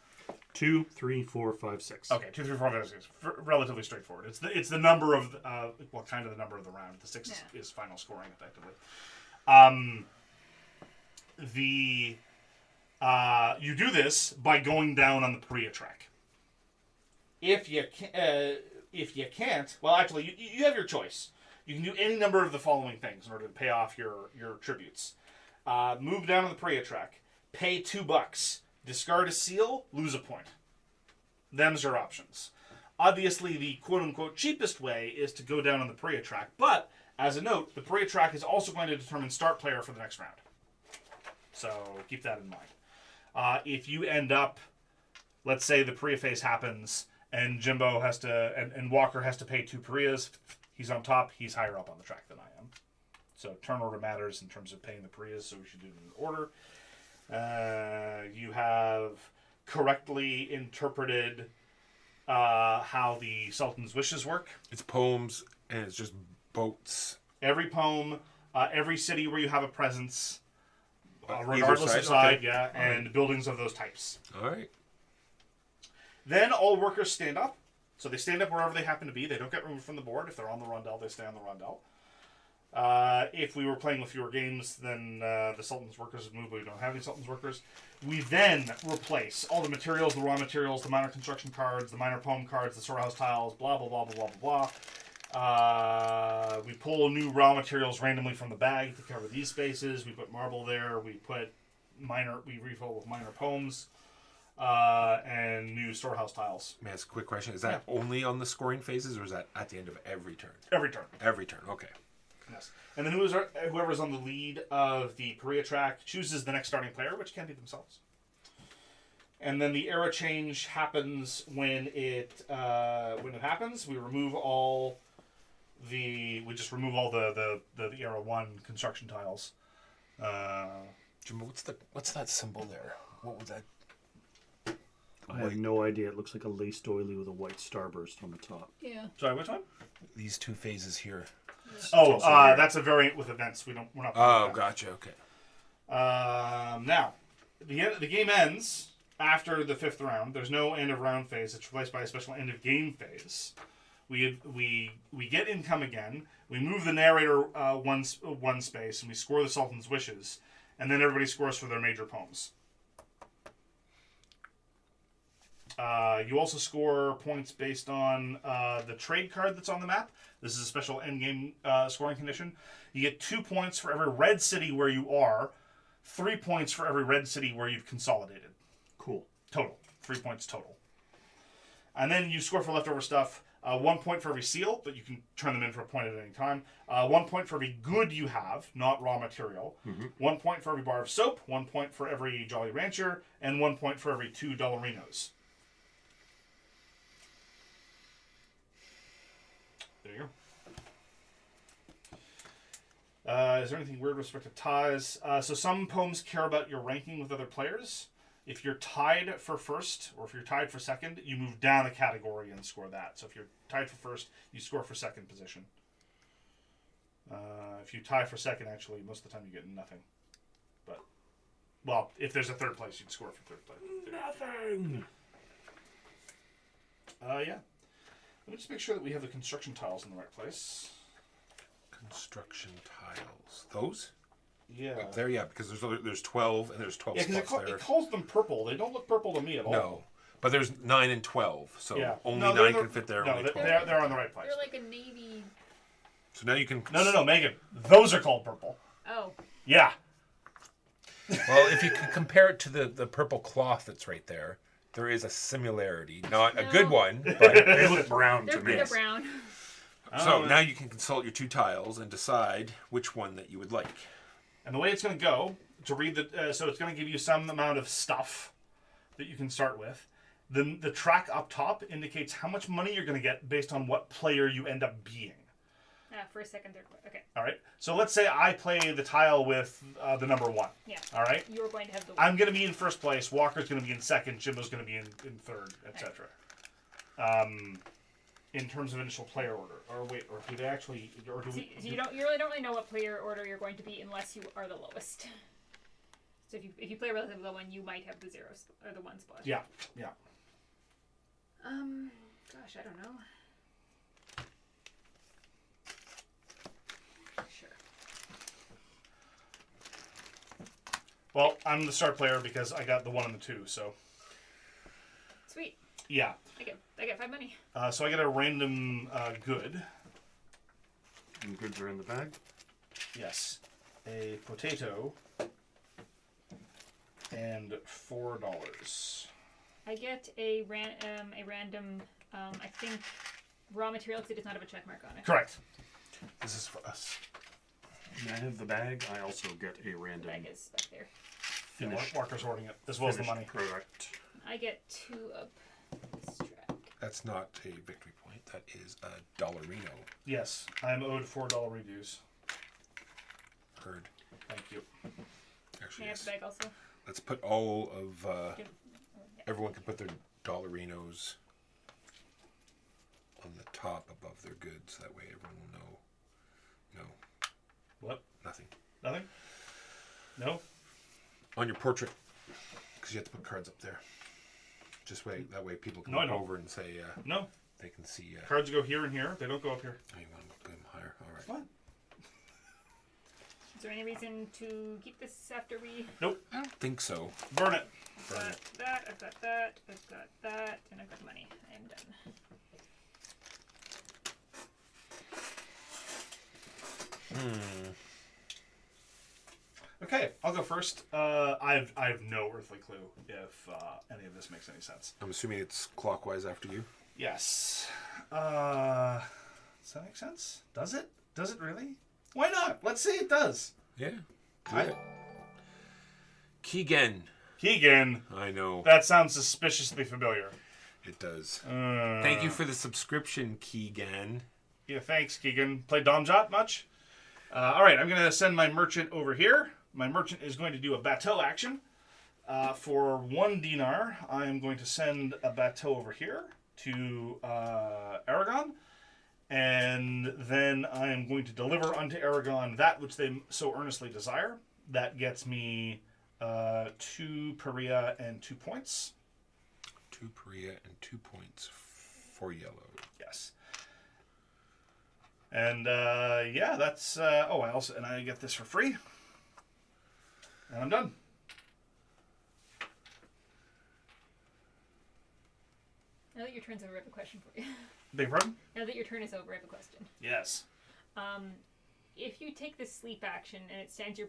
2, 3, 4, 5, 6. Okay, 2, 3, 4, 5, 6. Relatively straightforward. It's the number of kind of the number of the round. The 6 is final scoring effectively. You do this by going down on the Pariah track. If you can't, well, actually, you have your choice. You can do any number of the following things in order to pay off your tributes. Move down on the Pariah track. Pay $2. Discard a seal, lose a point. Them's your options. Obviously, the quote-unquote cheapest way is to go down on the Pariah track, but, as a note, the Pariah track is also going to determine start player for the next round. So, keep that in mind. If you end up, let's say the Pariah phase happens, and Jimbo has to, and Walker has to pay 2 Pariahs, he's on top, he's higher up on the track than I am. So, turn order matters in terms of paying the Pariahs, so we should do it in order. You have correctly interpreted how the Sultan's wishes work. It's poems, and it's just boats. Every poem, every city where you have a presence, Either regardless of side, okay. yeah, and buildings of those types. All right. Then all workers stand up. So they stand up wherever they happen to be. They don't get removed from the board. If they're on the rondel, they stay on the rondel. If we were playing with fewer games, then the Sultan's workers would move, but we don't have any Sultan's workers. We then replace all the materials, the raw materials, the minor construction cards, the minor poem cards, the storehouse tiles, blah, blah, blah, blah, blah, blah. We pull new raw materials randomly from the bag to cover these spaces. We put marble there. We refill with minor poems and new storehouse tiles. May I ask a quick question? Is that only on the scoring phases, or is that at the end of every turn? Every turn. Every turn, okay. Yes. And then whoever's on the lead of the Pariah track chooses the next starting player, which can be themselves. And then the era change happens when it happens. We remove all the era 1 construction tiles. Jimbo, what's that symbol there? What was that? I have no idea. It looks like a lace doily with a white starburst on the top. Yeah. Sorry, which one? These 2 phases here. Oh, that's a variant with events. We're not. Oh, gotcha. Okay. Now, the game ends after the 5th round, there's no end of round phase. It's replaced by a special end of game phase. We get income again. We move the narrator one space, and we score the Sultan's wishes, and then everybody scores for their major poems. You also score points based on the trade card that's on the map. This is a special endgame scoring condition. You get 2 points for every red city where you are, 3 points for every red city where you've consolidated. Cool. Total. 3 points total. And then you score for leftover stuff. 1 point for every seal, but you can turn them in for a point at any time. 1 point for every good you have, not raw material. 1 point for every bar of soap. 1 point for every Jolly Rancher. And 1 point for every 2 Dollarinos. There you go. Is there anything weird with respect to ties? So some poems care about your ranking with other players. If you're tied for first, or if you're tied for second, you move down a category and score that. So if you're tied for first, you score for second position. If you tie for second, actually, most of the time you get nothing. But, well, if there's a third place, you can score for third place. Nothing. Yeah. Let me just make sure that we have the construction tiles in the right place. Construction tiles. Those? Yeah. Up there, yeah, because there's 12 and there's 12 Yeah, because spots there. it calls them purple. They don't look purple to me at all. No, but there's 9 and 12, so Yeah. only No, 9 they're- can fit there. No, only 12. they're on the right place. They're like a navy. So now you can. No, Megan. Those are called purple. Oh. Yeah. Well, if you can compare it to the purple cloth that's right there, there is a similarity. Not a good No. one, but. They look brown They're to me. they're brown. So now you can consult your 2 tiles and decide which one that you would like. And the way it's going to go, to read the... so it's going to give you some amount of stuff that you can start with. The track up top indicates how much money you're going to get based on what player you end up being. First, second, third, fourth. Okay. All right? So let's say I play the tile with the number 1. Yeah. All right? You're going to have the. I'm going to be in first place. Walker's going to be in second. Jimbo's going to be in third, etc. In terms of initial player order, or wait, or do they actually, or do we? So you really don't really know what player order you're going to be unless you are the lowest. So if you play a relatively low one, you might have the 0 or the 1 spot. Yeah. Gosh, I don't know. Sure. Well, I'm the star player because I got the 1 and the 2. So Sweet. yeah. I get 5 money. So I get a random good. And goods are in the bag. Yes, a potato and $4. I get a random. I think raw material because it does not have a check mark on it. Correct. This is for us. And I have the bag. I also get a random Bag is back there. Yeah, finished, Walker's hoarding it as well as the finished money. product. I get 2 up this track. That's not a victory point. That is a Dollarino. Yes, I'm owed $4 reduce. Heard. Thank you. Actually, May I have yes. the bag also? Let's put all of. Yeah. Everyone can put their Dollarinos on the top above their goods. That way everyone will know. No. What? Nothing. Nothing? No? On your portrait. Because you have to put cards up there. Just wait. That way people can No, I look don't. over and say No. they can see. Cards go here and here. They don't go up here. Oh, you want to put them higher? All right. What? Is there any reason to keep this after we Nope. I don't think so. Burn it. I've got that, I've got that, I've got that, and I've got the money. I am done. Okay, I'll go first. I have no earthly clue if any of this makes any sense. I'm assuming it's clockwise after you. Yes. Does that make sense? Does it? Does it really? Why not? Let's see it does. Yeah. Do I- it. Keegan. Keegan. I know. That sounds suspiciously familiar. It does. Uh, Thank you for the subscription, Keegan. Yeah, thanks, Keegan. Play Domjot much? All right, I'm going to send my merchant over here. My merchant is going to do a bateau action. For 1 dinar, I am going to send a bateau over here to Aragon. And then I am going to deliver unto Aragon that which they so earnestly desire. That gets me 2 Perea and 2 points. 2 Perea and 2 points for yellow. Yes. And yeah, that's I get this for free. And I'm done. Now that your turn's over, I have a question for you. Big pardon? Now that your turn is over, I have a question. Yes. If you take the sleep action and it stands your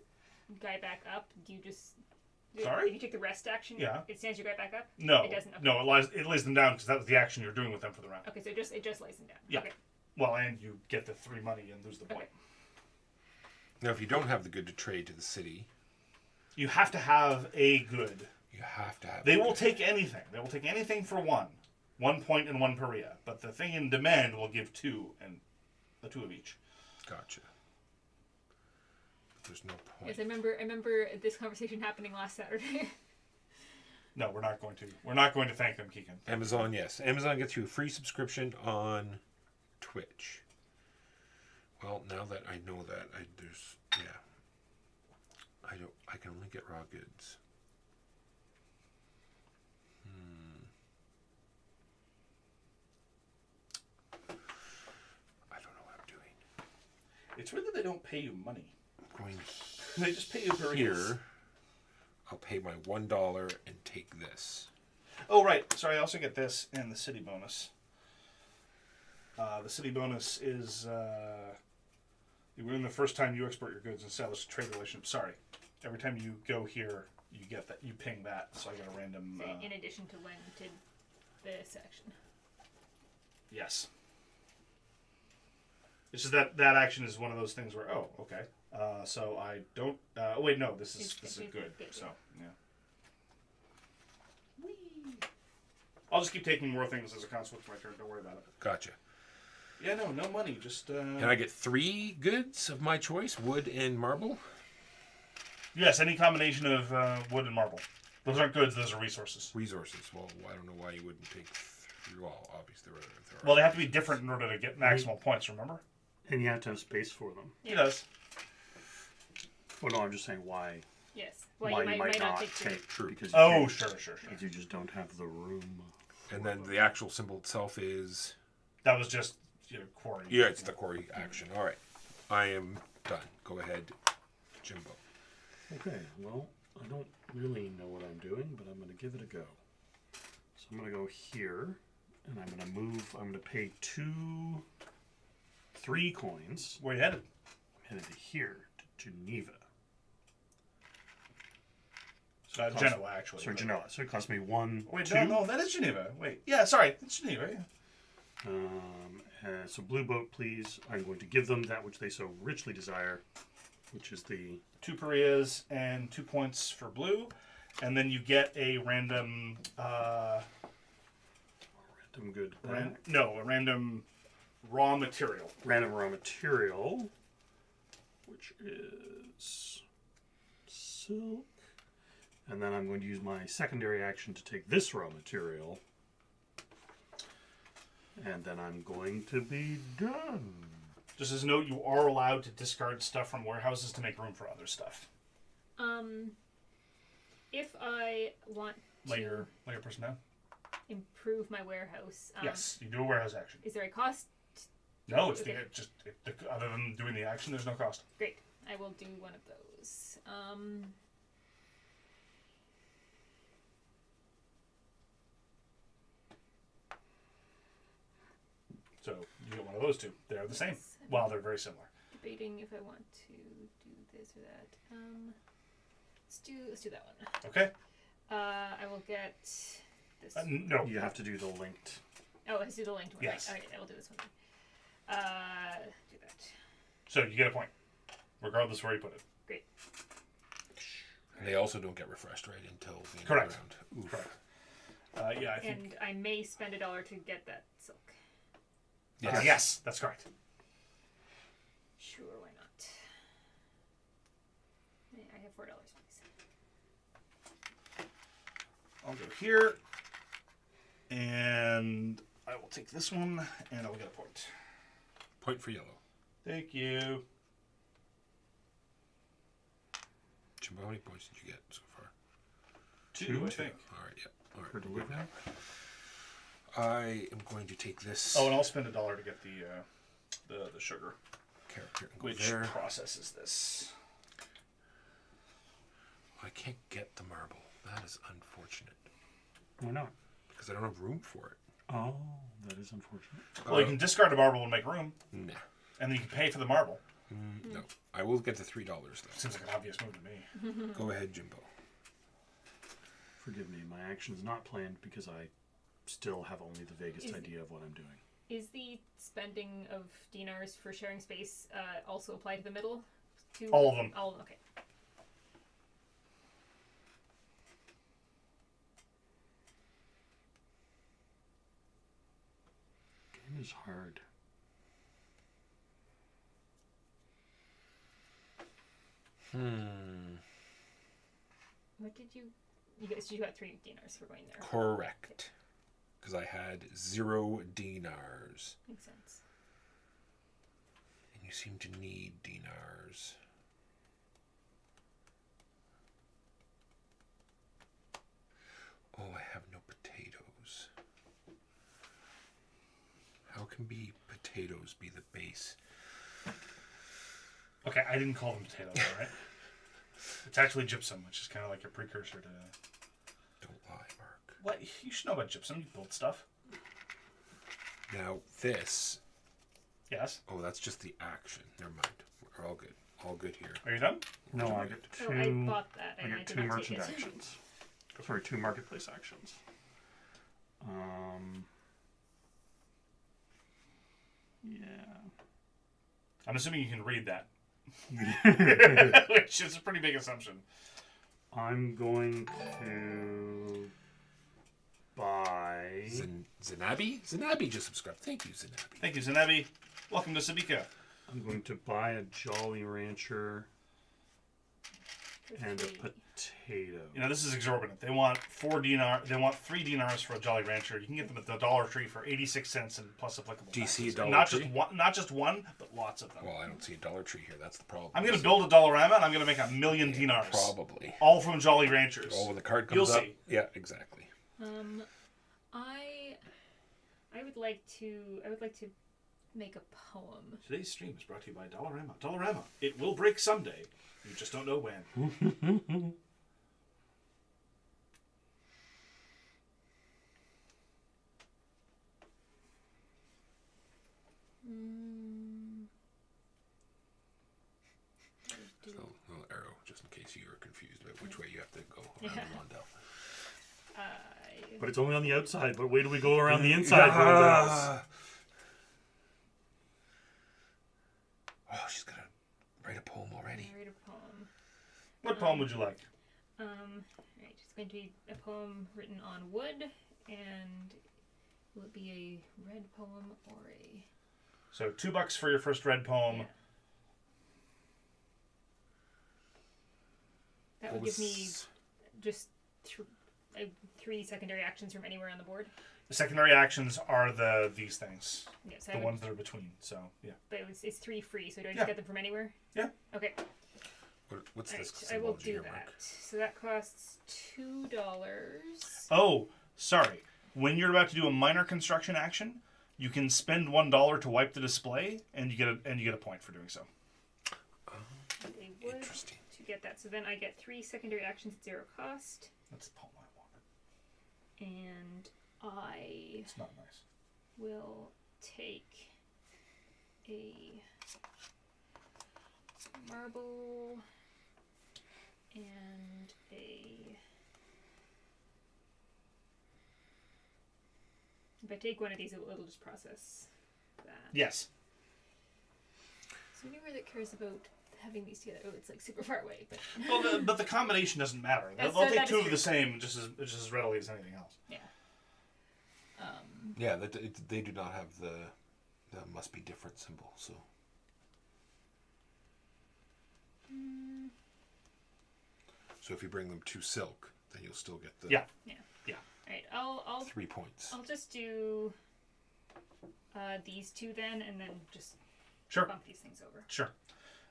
guy back up, do you just... Sorry? If you take the rest action, Yeah. it stands your guy back up? No. It doesn't? Okay. No, it lays them down because that was the action you're doing with them for the round. Okay, so it just lays them down. Yeah. Okay. Well, and you get the 3 money and lose the point. Okay. Now, if you don't have the good to trade to the city, You have to have a good. you have to have. They the will good. take anything. They will take anything for 1. 1 point and 1 Perea. But the thing in demand will give 2 and the 2 of each. Gotcha. But there's no point. Yes, I remember this conversation happening last Saturday. No, we're not going to. We're not going to thank them, Keegan. Amazon, yes. Amazon gets you a free subscription on Twitch. Well, now that I know that, I can only get raw goods. I don't know what I'm doing. It's weird that they don't pay you money. I'm going They just pay you per here. I'll pay my $1 and take this. Oh, right. Sorry, I also get this and the city bonus. The city bonus is you win the first time you export your goods and establish a trade relationship. Sorry. Every time you go here, you get that. You ping that. So I get a random... In addition to when did this action. Yes. It's just that action is one of those things where, oh, okay. So I don't... oh, wait, no. This is good. So, yeah. Whee! I'll just keep taking more things as a consequence of my turn. Don't worry about it. Gotcha. Yeah, no money. Just... Can I get 3 goods of my choice? Wood and marble? Yes, any combination of wood and marble. Those aren't goods, those are resources. Resources. Well, I don't know why you wouldn't take 3. Well, obviously there are. Well, they have to be different in order to get maximal points, remember? And you have to have space for them. He does. Well, no, I'm just saying why. Yes. Well, Why you might not take take True. because Oh, can't- sure. because you just don't have the room. And then the actual symbol itself is... That was just, quarry. Yeah, it's the quarry action. All right. I am done. Go ahead, Jimbo. Okay, well, I don't really know what I'm doing, but I'm going to give it a go. So I'm going to go here, and I'm going to move. I'm going to pay 3 coins. Where you headed? I'm headed to here, to Geneva. Genoa, actually. Sorry, Genoa. So it cost me 1, Wait, 2. no, that is Geneva. Wait. Yeah, sorry. It's Geneva, yeah. So blue boat, please. I'm going to give them that which they so richly desire, which is the 2 Pereas and 2 points for blue. And then you get a random... random good. a random raw material. Random raw material, which is silk. And then I'm going to use my secondary action to take this raw material. And then I'm going to be done. Just as a note, you are allowed to discard stuff from warehouses to make room for other stuff. If I want Lay to your person down. improve my warehouse, Yes, you do a warehouse action. is there a cost? No, it's Okay. other than doing the action, there's no cost. Great. I will do one of those. So you get one of those two. They're the same. Well, they're very similar. Debating if I want to do this or that. Let's do that one. Okay. I will get this. No. You have to do the linked. Oh, let's do the linked one. Yes. Right. Okay, I will do this one. Do that. So you get a point, regardless where you put it. Great. And they also don't get refreshed, right, until the end Correct. of the round. Oof. Correct. Yeah, I think. And I may spend $1 to get that silk. Yes. Yes, that's correct. Sure, why not? Yeah, I have $4, please. I'll go here, and I will take this one, and I will get a point. Point for yellow. Thank you. Jimbo, how many points did you get so far? 2, I think. All right, yeah. All right, For we're good delivery. now. I am going to take this Oh, and I'll spend $1 to get the sugar, character and go which there. processes this. I can't get the marble. That is unfortunate Why not? because I don't have room for it. Oh, that is unfortunate. Well, you can discard a marble and make room, Nah. and then you can pay for the marble. No. I will get the $3 though. Seems like an obvious move to me. Go ahead, Jimbo. Forgive me, my action is not planned because I still have only the vaguest Is- idea of what I'm doing. Is the spending of dinars for sharing space also apply to the middle? To All of them. All of them. Okay. Game is hard. What did you? You got 3 dinars for going there. Correct. Because I had 0 dinars. Makes sense. And you seem to need dinars. Oh, I have no potatoes. How can potatoes be the base? Okay, I didn't call them potatoes, all right? It's actually gypsum, which is kind of like a precursor to... Don't lie, Mark. What? You should know about gypsum. You build stuff. Now, this... Yes. Oh, that's just the action. Never mind. We're all good. All good here. Are you done? No, I get So two. I bought that I and I, get did 2 not merchant take it. actions. Sorry, 2 marketplace actions. Yeah. I'm assuming you can read that. Which is a pretty big assumption. I'm going to buy. Zanabi? Zanabi just subscribed. Thank you, Zanabi. Thank you, Zanabi. Welcome to Sabika. I'm going to buy a Jolly Rancher and a Three. potato. You know, this is exorbitant. They want 3 dinars for a Jolly Rancher. You can get them at the Dollar Tree for 86 cents and plus applicable Do you see a taxes. Dollar And not Tree? not just one, but lots of them. Well, I don't see a Dollar Tree here. That's the problem. I'm going to build a Dollarama and I'm going to make 1,000,000 dinars. Probably. All from Jolly Ranchers. Oh, when the card You'll comes up. see. Yeah, exactly. I would like to make a poem. Today's stream is brought to you by Dollarama. Dollarama. It will break someday. You just don't know when. So, a little arrow, just in case you are confused about which way you have to go around Yeah. the Londell. But it's only on the outside. But wait till we go around the inside. Rondels. Oh, she's gonna write a poem already. Read a poem. What poem would you like? Right, it's going to be a poem written on wood, and will it be a red poem or a? So $2 for your first red poem. Yeah. That What would give me was- just 3 secondary actions from anywhere on the board. The secondary actions are these things. Yeah, so The I would, ones that are between. So, yeah. but it's 3 free. So do I just Yeah. get them from anywhere? Yeah. Okay. What's this Right, I will symbology do here, that. Mark? So that costs $2. Oh, sorry. When you're about to do a minor construction action, you can spend $1 to wipe the display, and you get a point for doing so. They would Interesting. to get that. So then I get 3 secondary actions at 0 cost, That's the poem I wanted. and I It's not nice. will take a marble and a. If I take one of these, it'll just process that. Yes. So anywhere that cares about having these together, oh, it's like super far away, but Well, but the combination doesn't matter. They'll That take is 2 of true. the same just as readily as anything else. yeah. Yeah, they do not have the must be different symbol. So. So if you bring them to silk, then you'll still get the Yeah. All right, I'll 3 points. I'll just do these 2 then, and then just Sure. bump these things over. Sure.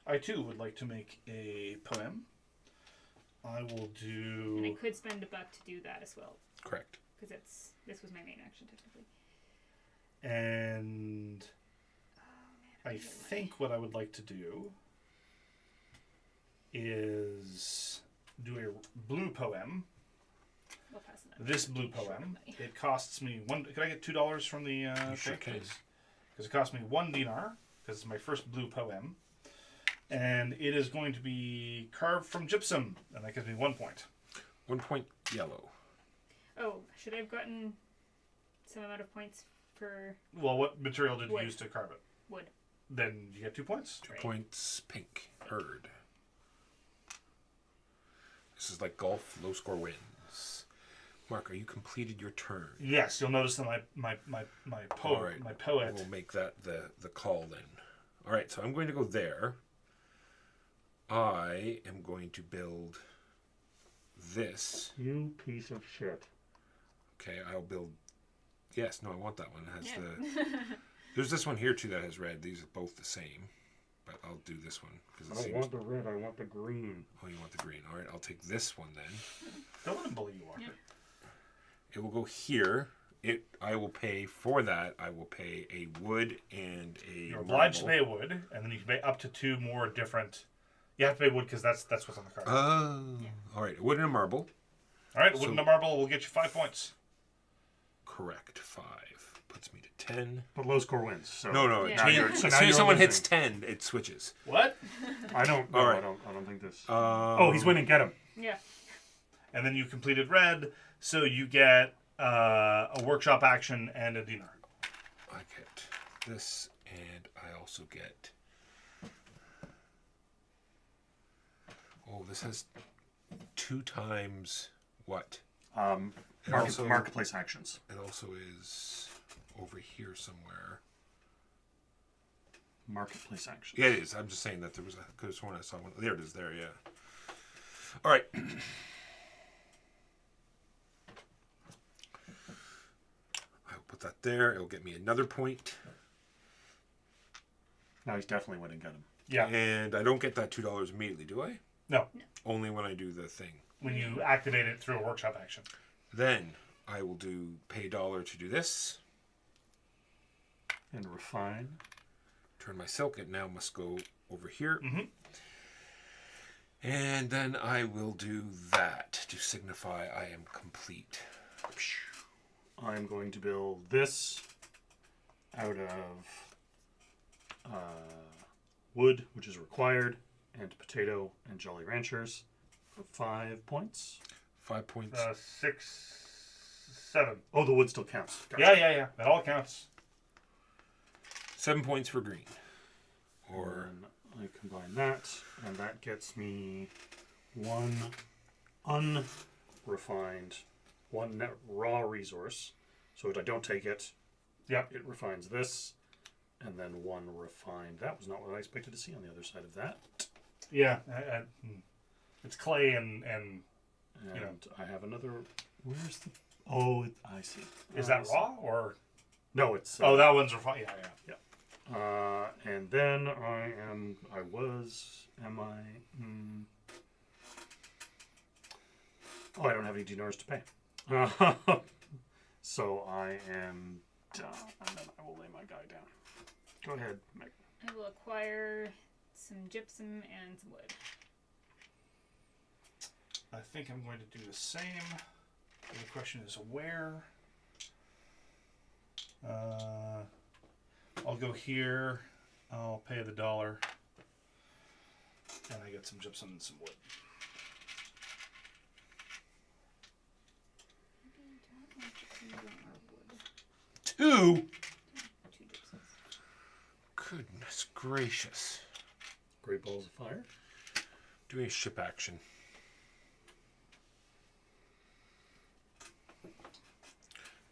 I too would like to make a poem. I will And I do. could spend $1 to do that as well, Correct. because this was my main action technically. And I forget think what I would like to do is do a blue poem. We'll pass it on. This blue Short of poem. money. It costs me one. Can I get $2 from the You sure thing, can. please? Because it costs me 1 dinar. Because it's my first blue poem, and it is going to be carved from gypsum, and that gives me 1 point. 1 point yellow. Oh, should I have gotten some amount of points for Well, what material did you Wood. use to carve it? wood? Then you get 2 points. 2 Right. points pink. Herd. This is like golf. Low score wins. Mark, are you completed your turn? Yes, you'll notice that my All right. poet. We'll make that the call then. All right, so I'm going to go there. I am going to build this. You piece of shit. Okay, I'll build. Yes, no, I want that one. It has Yeah. the. There's this one here too that has red. These are both the same, but I'll do this one because I it don't seems. want the red, I want the green. Oh, you want the green? All right, I'll take this one then. Don't let him bully you, Walker. Yeah. It will go here. I will pay for that. I will pay a wood and a. You're obliged to marble. pay wood, and then you can pay up to 2 more different. You have to pay wood because that's what's on the card. Oh, all right. A wood and a marble. All right, wood and a marble will get you 5 points. Correct. 5 puts me to 10. But low score wins. So No. Yeah. Now Change, you're- so as now soon as you're someone hits losing. 10, it switches. What? I don't. No, All right. I don't think this. Oh, He's winning. Get him. Yeah. And then you completed red, so you get a workshop action and a dinar. I get this, and I also get. Oh, this has 2 times what? Market, marketplace actions. It also is over here somewhere. Marketplace actions. Yeah, it is. I'm just saying that there was a. Could have sworn I saw one. There it is. There, yeah. All right. I'll put that there. It'll get me another point. Now he's definitely winning. Get him. Yeah. And I don't get that $2 immediately, do I? No. Only when I do the thing. When you activate it through a workshop action. Then I will pay $1 to do this. And refine. Turn my silk. It now must go over here. Mhm. And then I will do that to signify I am complete. I'm going to build this out of wood, which is required, and potato and Jolly Ranchers for 5 points. 5 points. 6, 7. Oh, the wood still counts. Gotcha. Yeah. That all counts. 7 points for green. Or And I combine that, and that gets me 1 unrefined, 1 net raw resource. So if I don't take it, Yep. it refines this, and then 1 refined. That was not what I expected to see on the other side of that. Yeah. It's clay and And Yeah. I have another. Where's the? Oh, I see. is I that see. raw or? No, it's. Oh, that one's refined. Yeah. And then am I? Oh, I don't have any dinars to pay. So I am done, and then I will lay my guy down. Go ahead, Meg. I will acquire some gypsum and some wood. I think I'm going to do the same. The question is where. I'll go here. I'll pay the $1, and I get some gypsum and some wood. two. 2 gypsums. Goodness gracious. Great balls of fire. Doing a ship action.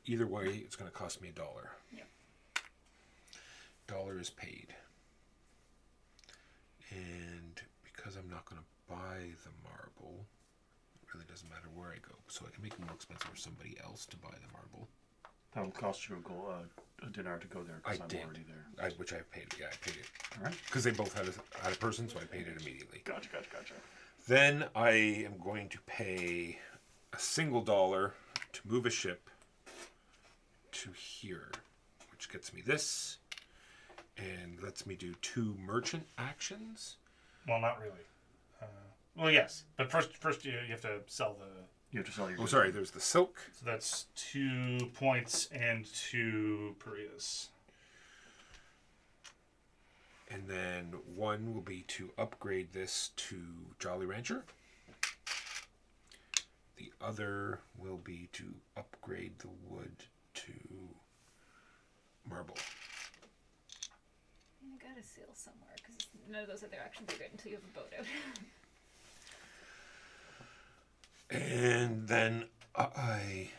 Either way, it's going to cost me $1. Yep. $1 is paid. And because I'm not going to buy the marble, it really doesn't matter where I go. So I can make it more expensive for somebody else to buy the marble. That will cost you a dinar to go there I because I'm did. already there. Which I paid. Yeah, I paid it. All right. Because they both had a person, so I paid it immediately. Gotcha. Then I am going to pay a single dollar to move a ship to here, which gets me this and lets me do 2 merchant actions. Well, not really. Well, yes, but first you have to sell the. You have to sell your. Oh, sorry, there's the silk. So that's 2 points and 2 Parias. And then 1 will be to upgrade this to Jolly Rancher. The other will be to upgrade the wood to marble. You gotta sail somewhere because none of those other actions are good until you have a boat out. And then I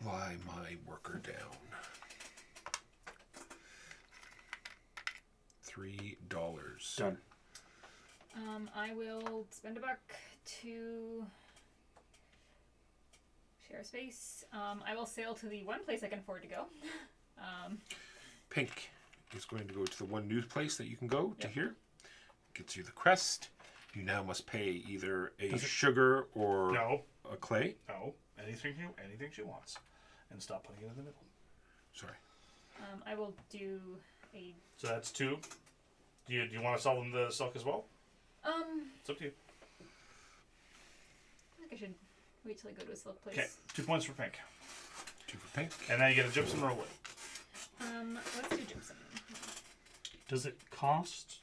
lie my worker down. $3. Done. I will spend $1 to share space. I will sail to the one place I can afford to go. Pink is going to go to the one new place that you can go to here. Gets you the crest. You now must pay either a sugar or No. a clay. No. Anything she wants. And stop putting it in the middle. Sorry. I will do a. So that's 2. Do you want to sell them the silk as well? It's up to you. I think I should wait till I go to a silk place. Okay. 2 points for pink. 2 for pink. And now you get a gypsum or a wood. Let's do gypsum. Does it cost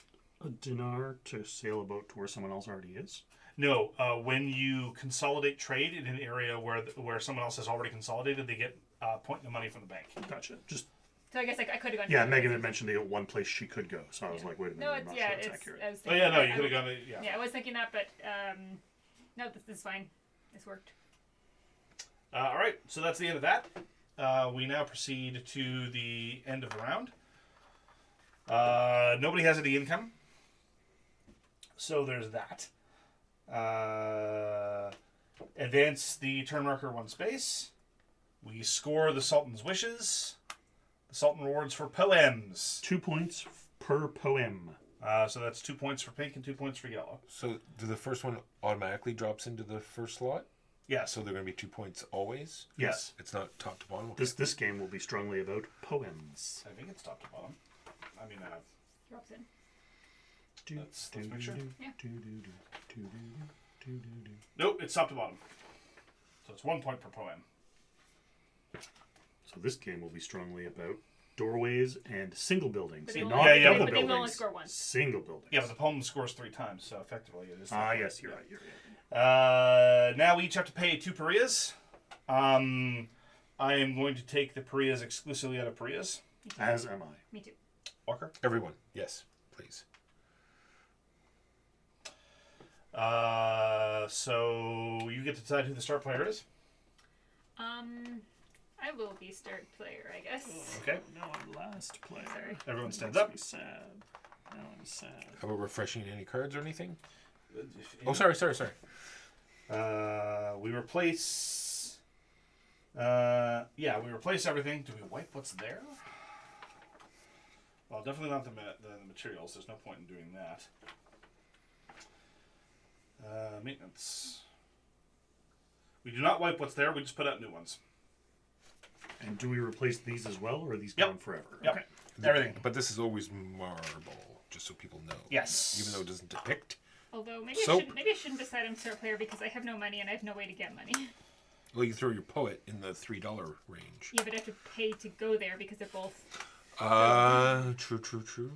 a dinar to sail a boat to where someone else already is? No, when you consolidate trade in an area where someone else has already consolidated, they get a point in the money from the bank. Gotcha. Just So I guess I could have gone. yeah. Megan had mentioned the one place she could go, so I was like, wait a minute. No, I'm it's not yeah, sure it's it's. accurate. I was Oh thinking, yeah, no, I- you I could have would- gone. Yeah. Yeah, I was thinking that, but no, this is fine. This worked. All right, so that's the end of that. We now proceed to the end of the round. Nobody has any income, so there's that. Advance the turn marker 1 space. We score the Sultan's wishes. The Sultan rewards for poems. 2 points per poem. So that's 2 points for pink and 2 points for yellow. So do the first one automatically drops into the first slot? Yes. So they're going to be 2 points always? Yes. It's not top to bottom? Okay. This game will be strongly about poems. I think it's top to bottom. I mean, Drops in. let's make sure. Yeah. Nope, it's top to bottom. So it's 1 point per poem. So this game will be strongly about doorways and single buildings, But they not only- Yeah, yeah, double but they will only buildings. score once. Single buildings. Yeah, but the poem scores 3 times, so effectively it is. Yes, you're right. You're right. Now we each have to pay 2 parias. I am going to take the parias exclusively out of parias. As am I. Me too. Walker. Everyone, yes, please. So you get to decide who the start player is. I will be start player, I guess. Okay. Now I'm last player. Sorry. Everyone stands Makes up. me sad. Now I'm sad. How about refreshing any cards or anything? Oh, sorry. We replace. We replace everything. Do we wipe what's there? Well, definitely not the materials. There's no point in doing that. Maintenance. We do not wipe what's there. We just put out new ones. And do we replace these as well, or are these Yep. gone forever? Yep. Okay. Everything. But this is always marble, just so people know. Yes. Even though it doesn't depict. Although maybe Soap. I shouldn't decide I'm start player because I have no money and I have no way to get money. Well, you throw your poet in the $3 range. Yeah, but I have to pay to go there because they're both. True.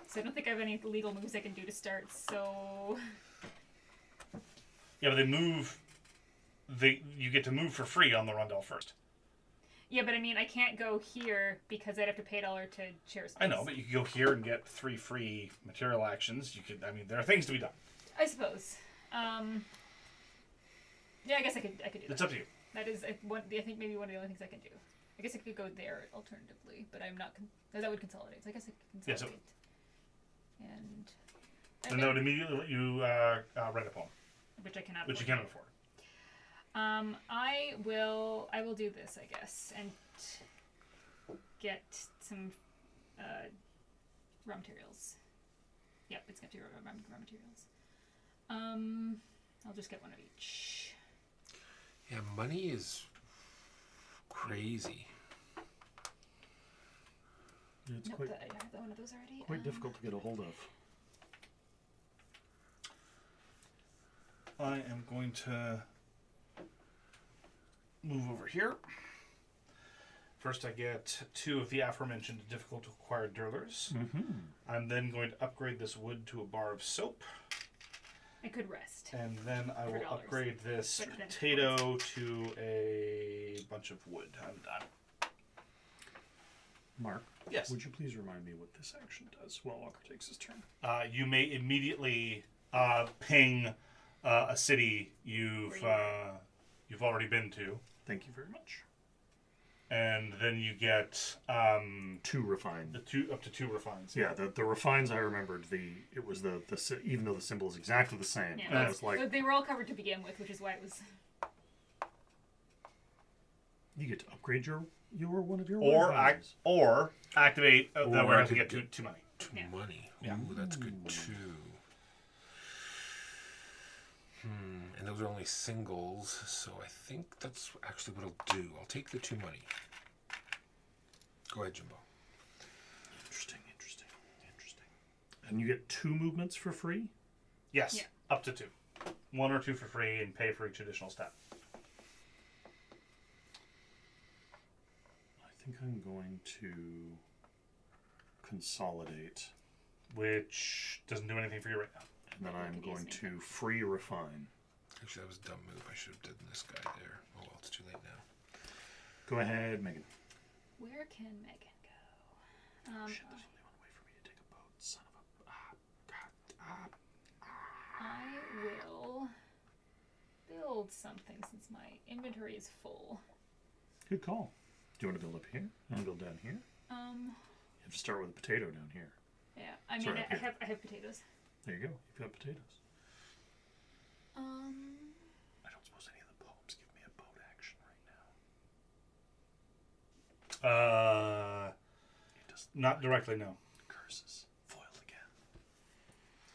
So I don't think I have any legal moves I can do to start. So Yeah, but they move. You get to move for free on the rondel first. yeah, but I mean I can't go here because I'd have to pay $1 to share space. I know, but you could go here and get 3 free material actions. You could. I mean, there are things to be done. I suppose. Yeah, I guess I could do that. It's up to you. That is, I think maybe one of the only things I can do. I guess I could go there alternatively, but I'm not. That would consolidate. So I guess I could Yes, it consolidate. And And that would immediately let you write a poem, which I cannot. which you afford. cannot afford. I will do this, I guess, and get some raw materials. Yep, it's got to be raw materials. I'll just get one of each. Yeah, money is crazy. It's Nope, quite I have one of those already. quite difficult to get a hold of. I am going to move over here. First, I get 2 of the aforementioned difficult to acquire dirlers. Mm-hmm. I'm then going to upgrade this wood to a bar of soap. I could rest. And then I will $100. upgrade this But then potato to a bunch of wood. I'm done. Mark, Yes. would you please remind me what this action does while Walker takes his turn? You may immediately ping a city you've already been to, Thank you very much. and then you get 2 refined. up to 2 refines. Yeah, the refines I remembered. It was the even though the symbol is exactly the same. Yeah, It was like they were all covered to begin with, which is why it was. you get to upgrade your one of your Or warehouses. activate that Or warehouse to I get could two money. Two Yeah. money. Yeah. Ooh, that's good too. And those are only singles, so I think that's actually what I'll do. I'll take the 2 money. Go ahead, Jimbo. Interesting. And you get 2 movements for free. Yes, Yeah. up to 2. 1 or 2 for free, and pay for each additional step. I think I'm going to consolidate, Which doesn't do anything for you right now. and then Maybe we I'm could use going makeup. to free refine. Actually, that was a dumb move. I should have done this guy there. Oh well, it's too late now. Go ahead, Megan. Where can Megan go? Shit, there's only one way for me to take a boat. Son of a... I will build something since my inventory is full. Good call. Do you want to build up here? You want to build down here? You have to start with a potato down here. Yeah. I mean, Sorry, I here. have potatoes. There you go. You've got potatoes. Um. I don't suppose any of the poems give me a boat action right now. It does Not directly, no. curses. Foiled again.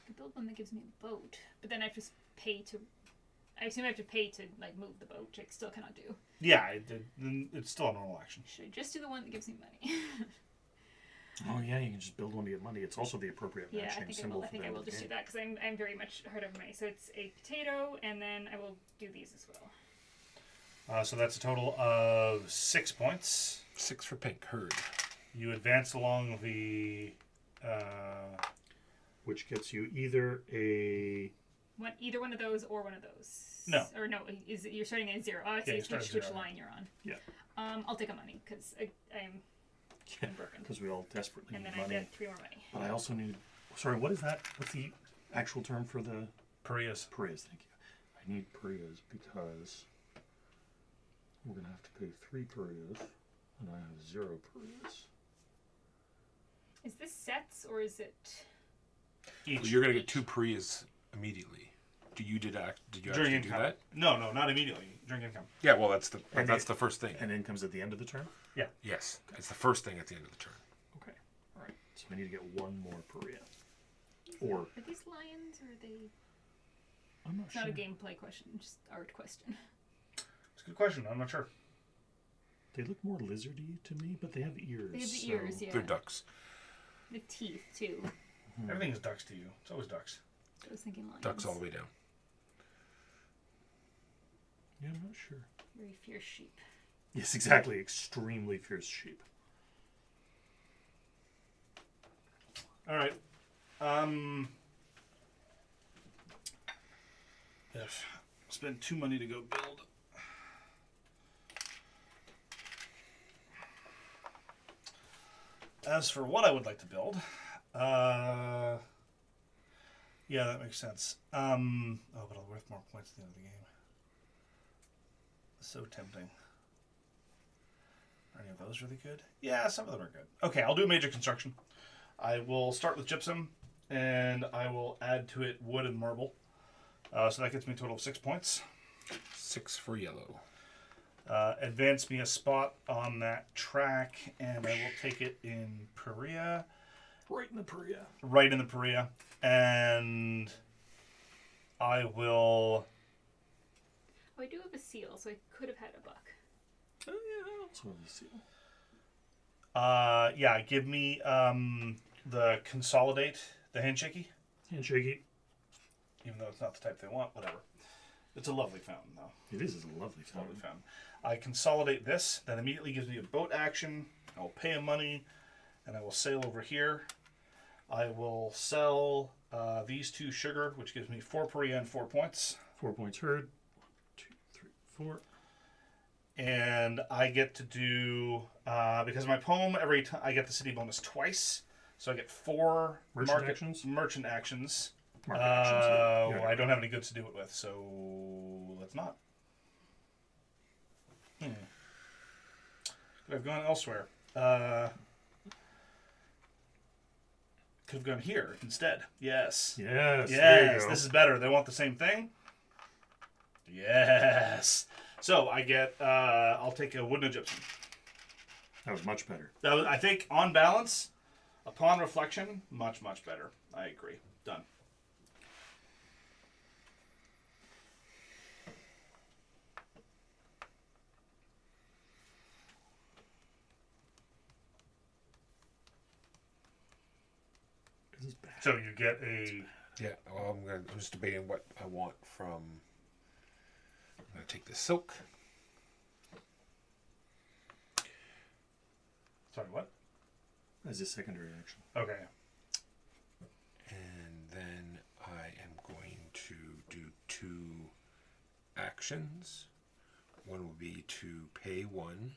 I could build one that gives me a boat, but then I have to pay to. I assume I have to pay to like move the boat, which I still cannot do. Yeah, it's still a normal action. Should I just do the one that gives me money? Oh yeah, you can just build one to get money. It's also the appropriate Yeah, I matching think I symbol will. I for think the I end will of the just do game. that because I'm very much hard of money. So it's a potato, and then I will do these as well. So that's a total of 6 points. 6 for pink. Heard. You advance along the. Which gets you either a Either one of those or one of those. No. Or no, is it, you're starting at 0. Oh, I see. you It's start which at 0. line you're on. Yeah. I'll take a money because I'm broken. because we all desperately And need then I money. get 3 more money. But I also need. Sorry, what is that? What's the actual term for the Parias. parias? Thank you. I need parias because we're gonna have to pay 3 parias, and I have 0 parias. Is this sets or is it? Each. Well, you're gonna get 2 Prias immediately. Did you During actually do income. that? No, not immediately. During income. Yeah. Well, that's the And that's it- the first thing. And income's at the end of the turn. Yes, it's the first thing at the end of the turn. Okay. All right. So I need to get 1 more paria. Or Are these lions or are they? I'm not It's sure. not a gameplay question, just art question. It's a good question. I'm not sure. They look more lizardy to me, but they have ears. They have the so- ears, yeah. They're ducks. The teeth too. Everything is ducks to you. It's always ducks. I was thinking lions. Ducks all the way down. Yeah, I'm not sure. Very fierce sheep. Yes, exactly. Extremely fierce sheep. All right. If spend 2 money to go build. As for what I would like to build, yeah, that makes sense. Oh, but I'll worth more points at the end of the game. So tempting. Are any of those really good? Yeah, some of them are good. Okay, I'll do major construction. I will start with gypsum, and I will add to it wood and marble. So that gets me a total of 6 points. 6 for yellow. Advance me a spot on that track, and I will take it in Perea. Right in the paria. Right in the Perea. And I will. Oh, I do have a seal, so I could have had a buck. Oh yeah, I also have a seal. Yeah, give me the consolidate, the handshakey. Handshakey. Even though it's not the type they want, whatever. It's a lovely fountain, though. It is a lovely It's a lovely fountain. fountain. I consolidate this, that immediately gives me a boat action. I will pay him money, and I will sail over here. I will sell these 2 sugar, which gives me 4 Paria and 4 points. 4 points heard. 1, 2, 3, 4. And I get to do, because my poem, every time I get the city bonus twice. So I get 4 Merchant actions? Merchant actions. Market actions. Yeah. Well, I don't have any goods to do it with, so let's not. Could have gone elsewhere. Could have gone here instead. Yes. Yes. There you Yes. go. This is better. They want the same thing. Yes. So I get. I'll take a wooden gypsum. That was much better. That was, I think, on balance, upon reflection, much better. I agree. Done. This is bad. So you get a. Yeah, well, I'm just debating what I want from. I'm gonna take the silk. Sorry, what? As a secondary action. Okay. And then I am going to do 2 actions. One will be to pay 1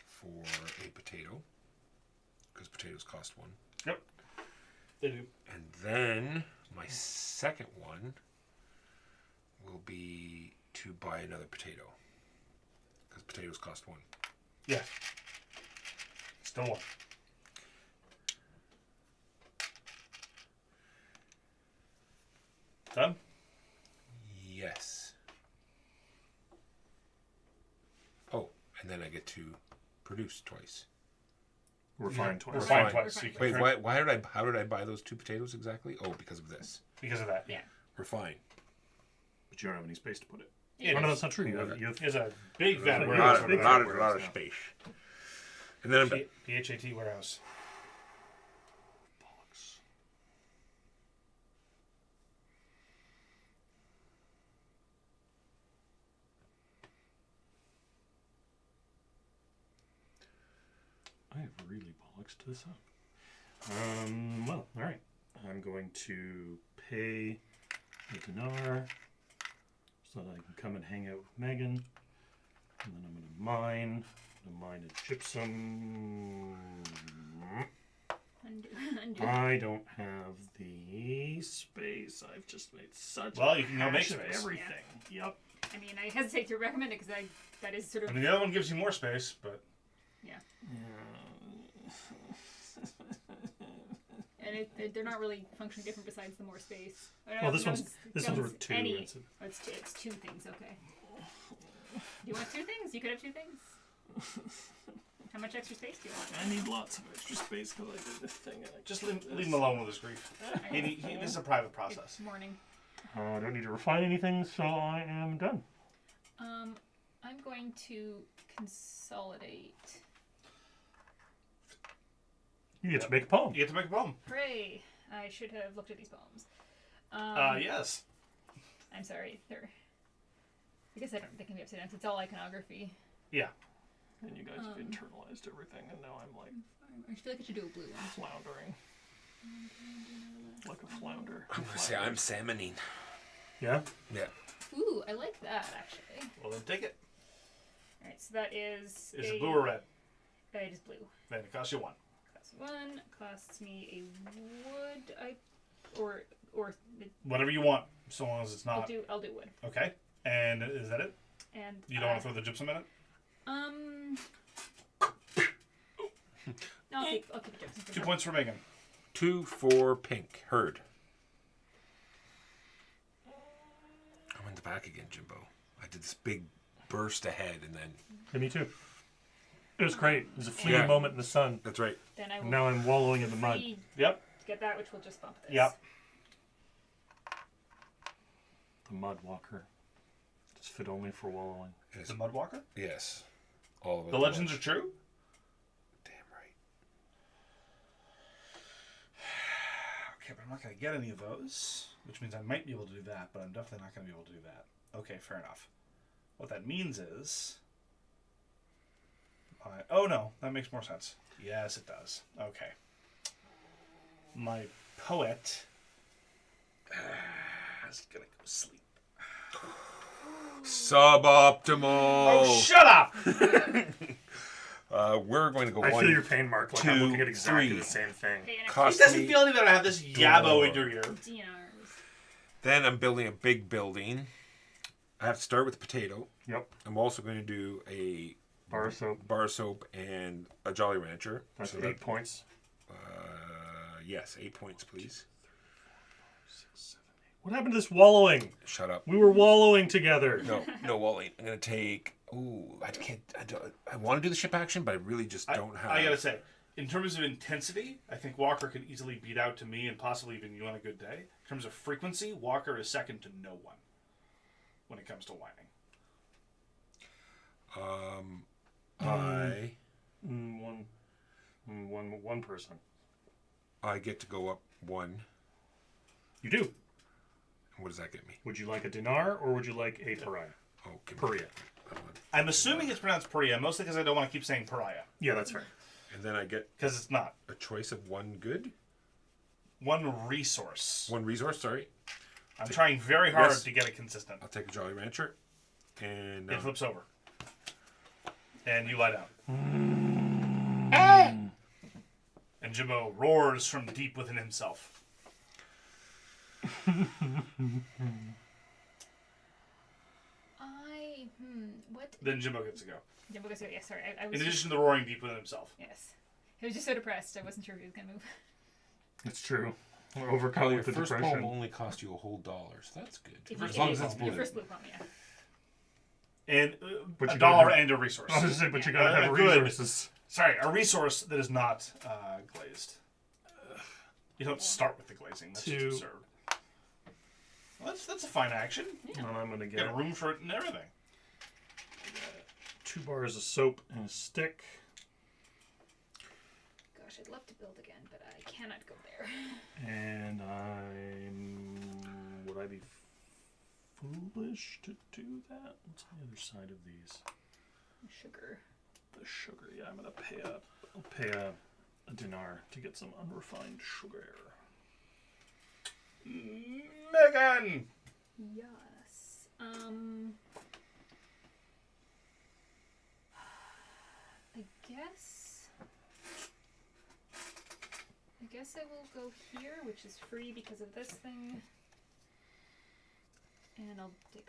for a potato, because potatoes cost 1. Yep. They do. And then my second one will be to buy another potato, because potatoes cost 1. Yeah. Still one. Done? Yes. Oh, and then I get to produce twice. Refine twice. Refine Refine. twice. So you can Wait, turn- how did I buy those 2 potatoes exactly? Oh, because of this. Because of that. Yeah. Refine. But you don't have any space to put it. It Oh, no, is. that's not true. You have There's a big vat There's a warehouse. lot- over lot there. of- lot of now. space. And then I'm PHAT warehouse. bollocks. I have really bollocks to this up. Well, all right. I'm going to pay a dinar so that I can come and hang out with Megan. And then I'm going to mine. I'm going to mine a gypsum. Undo. I don't have the space. I've just made such Well, a you can go make hash of space. everything. Yep. I mean, I hesitate to recommend it because that is sort of I mean, the other one gives you more space, but yeah. And they're not really functioning different besides the more space. Well, this one's worth 2. Any. It's Oh, it's 2 things. Okay. Do you want 2 things? You could have 2 things. How much extra space do you want? I need lots of extra space because I did this thing. And I just leave him alone with his grief. This is a private process. It's morning. I don't need to refine anything, so I am done. I'm going to consolidate. You get to make a poem. You get to make a poem. Hooray! I should have looked at these poems. Yes. I'm sorry. I guess they can be upside down. 'Cause it's all iconography. Yeah. And you guys have internalized everything, and now I'm like I feel like I should do a blue one. floundering. Like a flounder. I'm gonna say I'm salmoning. Yeah? Yeah. Ooh, I like that actually. Well, then take it. All right, so that is. Is it blue or red? It is blue. Then it costs you 1. Costs 1. Costs me a wood. Or Whatever you want, so long as it's not. I'll do wood. Okay. And is that it? And You don't want to throw the gypsum in it? No, I'll keep the gypsum for 2 now. points for Megan. 2 for pink. Heard. I'm in the back again, Jimbo. I did this big burst ahead, and then Yeah, me too. It was great. It was a fleeting Yeah. moment in the sun. that's right. Then I will And now I'm wallowing in the mud. free Yep. get that, which will just bump this. Yep. mud walker. It's fit only for wallowing. Yes. The Mudwalker? Yes. All of it. The legends are true? Damn right. Okay, but I'm not going to get any of those, which means I might be able to do that, but I'm definitely not going to be able to do that. Okay, fair enough. What that means is... oh, no, that makes more sense. Yes, it does. Okay. My poet is going to go sleep. Suboptimal. Oh, shut up! We're going to go I one. feel your pain, Mark. Like I'm two, looking at exactly three. the same thing. Okay, and Cost It doesn't me feel any better to have this yabbo in your ear. DNRs. Then I'm building a big building. I have to start with the potato. Yep. I'm also going to do a Bar of soap. bar soap and a Jolly Rancher. That's So 8 that- points. Yes, 8 points, please. What happened to this wallowing? Shut up. We were wallowing together. No, Wally. I'm going to take... Ooh, I want to do the ship action, but I really just don't have... I gotta say, in terms of intensity, I think Walker could easily beat out to me and possibly even you on a good day. In terms of frequency, Walker is second to no one when it comes to whining. One person. I get to go up 1. You do. What does that get me? Would you like a dinar or would you like a pariah? Oh, give me Pariah. that one. I'm assuming it's pronounced pariah, mostly because I don't want to keep saying pariah. Yeah, that's fair. And then I get Because it's not. a choice of 1 good? One resource. 1 resource, sorry. I'm trying very hard Yes. to get it consistent. I'll take a Jolly Rancher. And It flips over. And you lie down. And Jimbo roars from deep within himself. What? Then Jimbo gets to go. Jimbo goes, yeah, sorry. I In was addition to the roaring deep within himself. yes. He was just so depressed. I wasn't sure if he was going to move. It's true. We're overcome your with the first depression. poem only cost you a whole $1. So that's good. If First you, long if as you- it's your blue. first blue poem, yeah. And But a you dollar gotta- and a resource. I was just saying, but you gotta have Good. resources. Sorry, a resource that is not glazed. You don't start with the glazing. That's Two. just absurd. Well, that's a fine action. And I'm gonna You get got room for it and everything. 2 bars of soap and a stick. Gosh, I'd love to build again, but I cannot go there. And would I be foolish to do that? What's on the other side of these? Sugar. The sugar. Yeah, I'm gonna I'll pay a dinar to get some unrefined sugar. Megan! Yes. I guess I will go here, which is free because of this thing. And I'll take.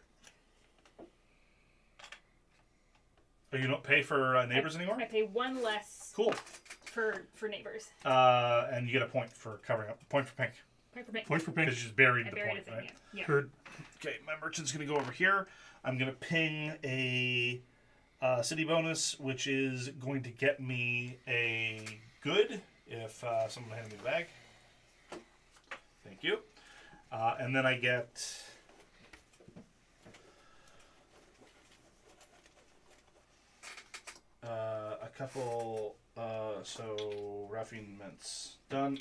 Oh, you don't pay for neighbors anymore? I pay 1 less Cool. for neighbors. And you get a point for covering up. Point for pink. Point for pink. Point for pink. Because you just buried I the buried point, a thing, right? yeah. Heard. Okay, my merchant's going to go over here. I'm going to ping a city bonus, which is going to get me a good if someone handed me the bag. Thank you. And then I get... a couple, so raffinements done.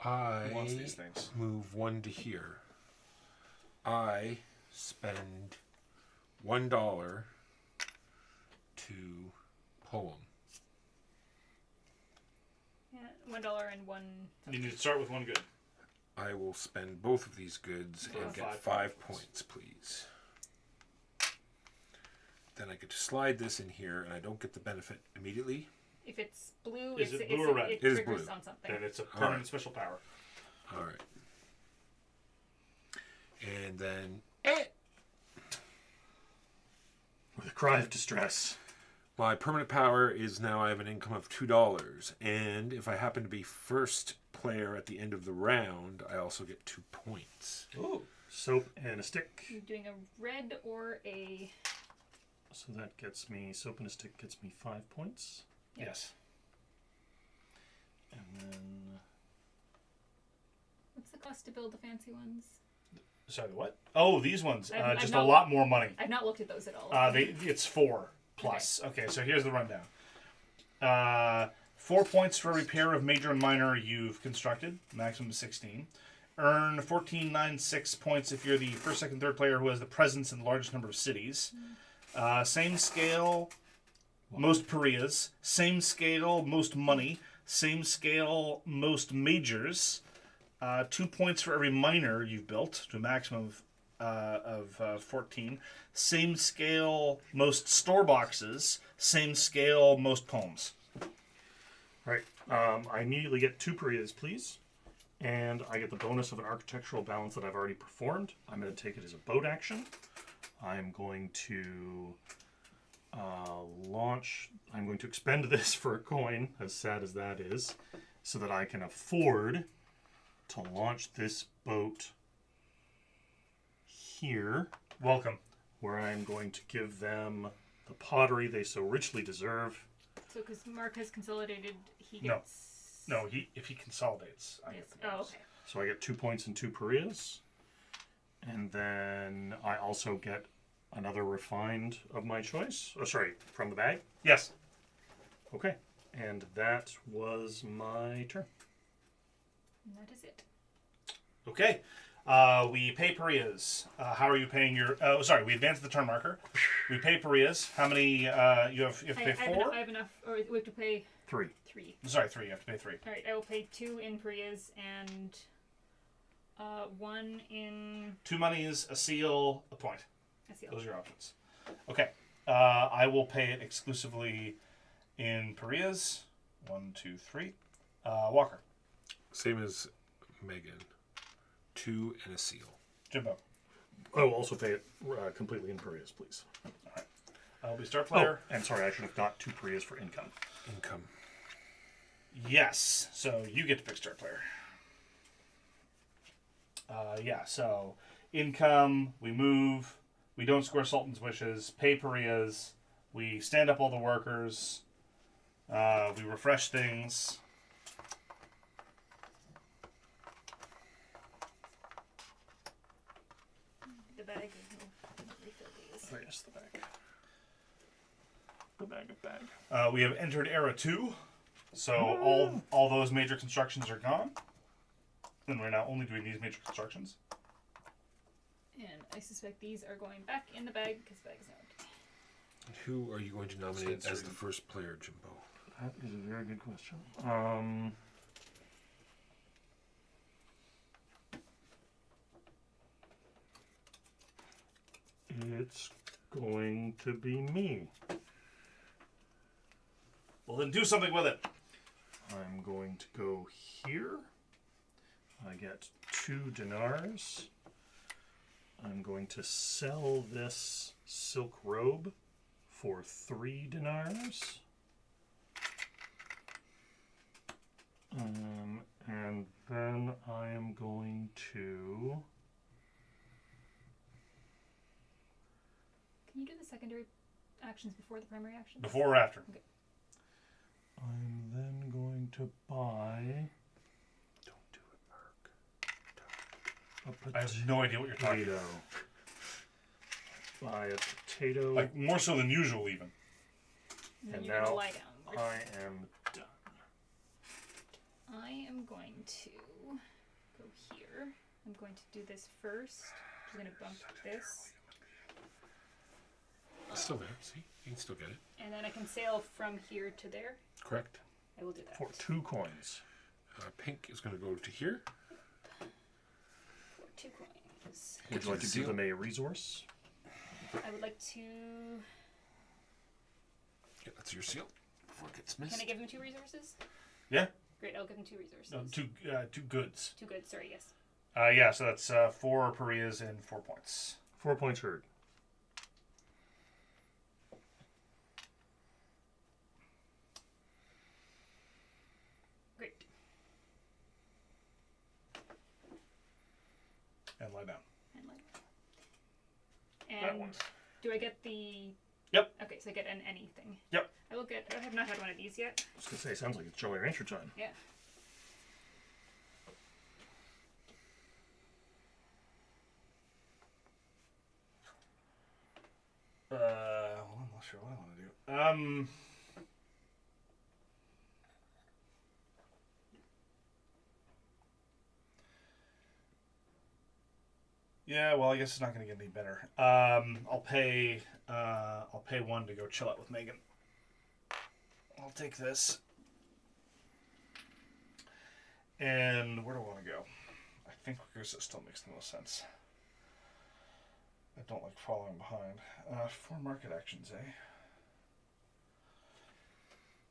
Who wants I these things? move 1 to here. I spend $1 to poem. Yeah, $1 and 1. You need to start with 1 good. I will spend both of these goods and For get 5 5 points. points, please. Then I get to slide this in here, and I don't get the benefit immediately. If it's blue, Is it's, it blue or red? it It is triggers blue. on something. Then it's a permanent Alright. special power. All right. And then With a cry of distress. my permanent power is now I have an income of $2. And if I happen to be first player at the end of the round, I also get 2 points. Ooh. Soap and a stick. You're doing a red or a. So that gets me, soap and a stick gets me 5 points. Yeah. Yes. And then What's the cost to build the fancy ones? Sorry, what? Oh, these ones. I've Just not a lot more money. I've not looked at those at all. It's 4 plus. Okay, so here's the rundown. 4 points for every pair of major and minor you've constructed, maximum 16. Earn 1496 points if you're the first, second, third player who has the presence in the largest number of cities. Same scale, most pariahs. Same scale, most money. Same scale, most majors. 2 points for every minor you've built to a maximum of 14. Same scale, most store boxes. Same scale, most poems. Right. I immediately get 2 pariahs, please. And I get the bonus of an architectural balance that I've already performed. I'm going to take it as a boat action. I'm going to launch. I'm going to expend this for a coin, as sad as that is, so that I can afford to launch this boat here, Welcome. where I'm going to give them the pottery they so richly deserve. So because Mark has consolidated, he No. gets... No, if he consolidates, I Yes. get the Oh, bonus. okay. So I get 2 points and 2 pariahs. And then I also get another refined of my choice. Oh, sorry, from the bag. Yes. Okay. And that was my turn. And that is it. Okay. We pay pariahs. How are you paying your... sorry, we advance the turn marker. We pay pariahs. How many... you have to pay 4? I have enough, or we have to pay 3. 3. Sorry, 3. You have to pay 3. All right, I will pay 2 in pariahs and 1 in 2 monies, a seal, a point. a seal. Those are your options. Okay. I will pay it exclusively in pariahs. 1, 2, 3. Walker. Same as Megan. 2 and a seal. Jimbo. I will also pay it completely in pariahs, please. I'll be star Oh, player. and sorry, I should have got 2 pariahs for income. Income. Yes. So you get to pick star player. Yeah, so income, we move, we don't score Sultan's wishes, pay pariahs, we stand up all the workers, we refresh things. The bag is no refill these. Oh, yes, the bag. The bag of bag. We have entered era 2, so all those major constructions are gone. And we're now only doing these major constructions. And I suspect these are going back in the bag because the bag is now empty. And who are you going to nominate Spencer. as the first player, Jimbo? That is a very good question. It's going to be me. Well, then do something with it. I'm going to go here. I get 2 dinars. I'm going to sell this silk robe for 3 dinars. And then I am going to... Can you do the secondary actions before the primary actions? Before or after? I'm then going to buy Don't do it, Mark. a I have no idea what you're talking potato. Buy a potato. Like, more so than usual, even. And then And you're going to now lie down. I am done. I am going to go here. I'm going to do this first. I'm going to bump this. It's still there. See? You can still get it. And then I can sail from here to there. Correct. I will do that. For 2 coins. Pink is going to go to here. For 2 coins. Would you like to give them a resource? I would like to... Yeah, that's your seal before it gets missed. Can I give them 2 resources? Yeah? Great, I'll give them 2 resources. No, two goods. 2 good, sorry, yes. Yeah, so that's 4 pariahs and 4 points. 4 points heard. Great. And lie down. And like That And one. do I get the... Yep. Okay, so I get an anything. Yep. I will get... I have not had one of these yet. I was going to say, sounds like it's Jolly Rancher time. Yeah. Well, I'm not sure what I want to do. Yeah, well, I guess it's not going to get any better. I'll pay 1 to go chill out with Megan. I'll take this. And where do I want to go? I think Recursive still makes the most sense. I don't like following behind. 4 market actions, eh?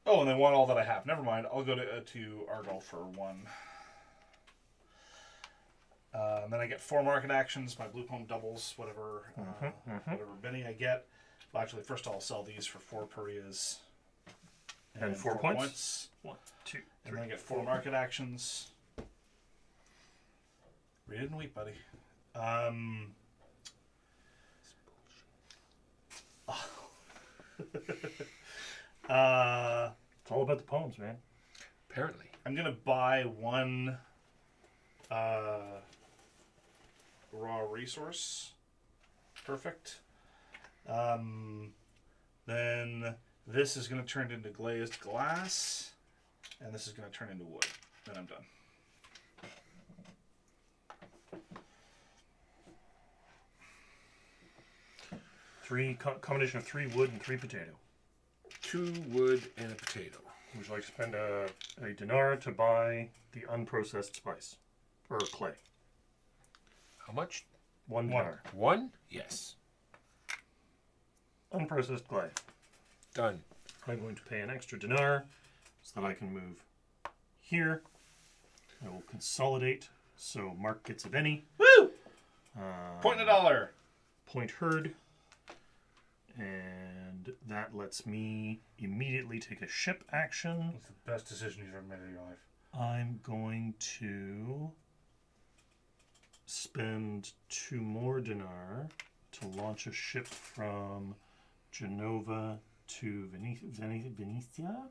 Oh, and they want all that I have. Never mind. I'll go to Argyle for 1. And then I get 4 market actions. My blue poem doubles whatever whatever Benny I get. Well, actually, first I'll sell these for 4 Parias. And 4 points. 1, 2, 3. And then I get 4 market actions. Read it and weep, buddy. It's all about the poems, man. Apparently. I'm gonna buy 1 raw resource. Perfect. Then this is gonna turn into glazed glass, and this is gonna turn into wood. Then I'm done. Combination of 3 wood and 3 potato. 2 wood and a potato. Would you like to spend a dinar to buy the unprocessed spice? Or clay? How much? 1 dinar. 1? Yes. Unprocessed clay. Done. I'm going to pay an extra dinar so that I can move here. I will consolidate so Mark gets a penny. Woo! Point $1. Point heard. And that lets me immediately take a ship action. It's the best decision you've ever made in your life. I'm going to spend 2 more dinar to launch a ship from Genova to Venetia,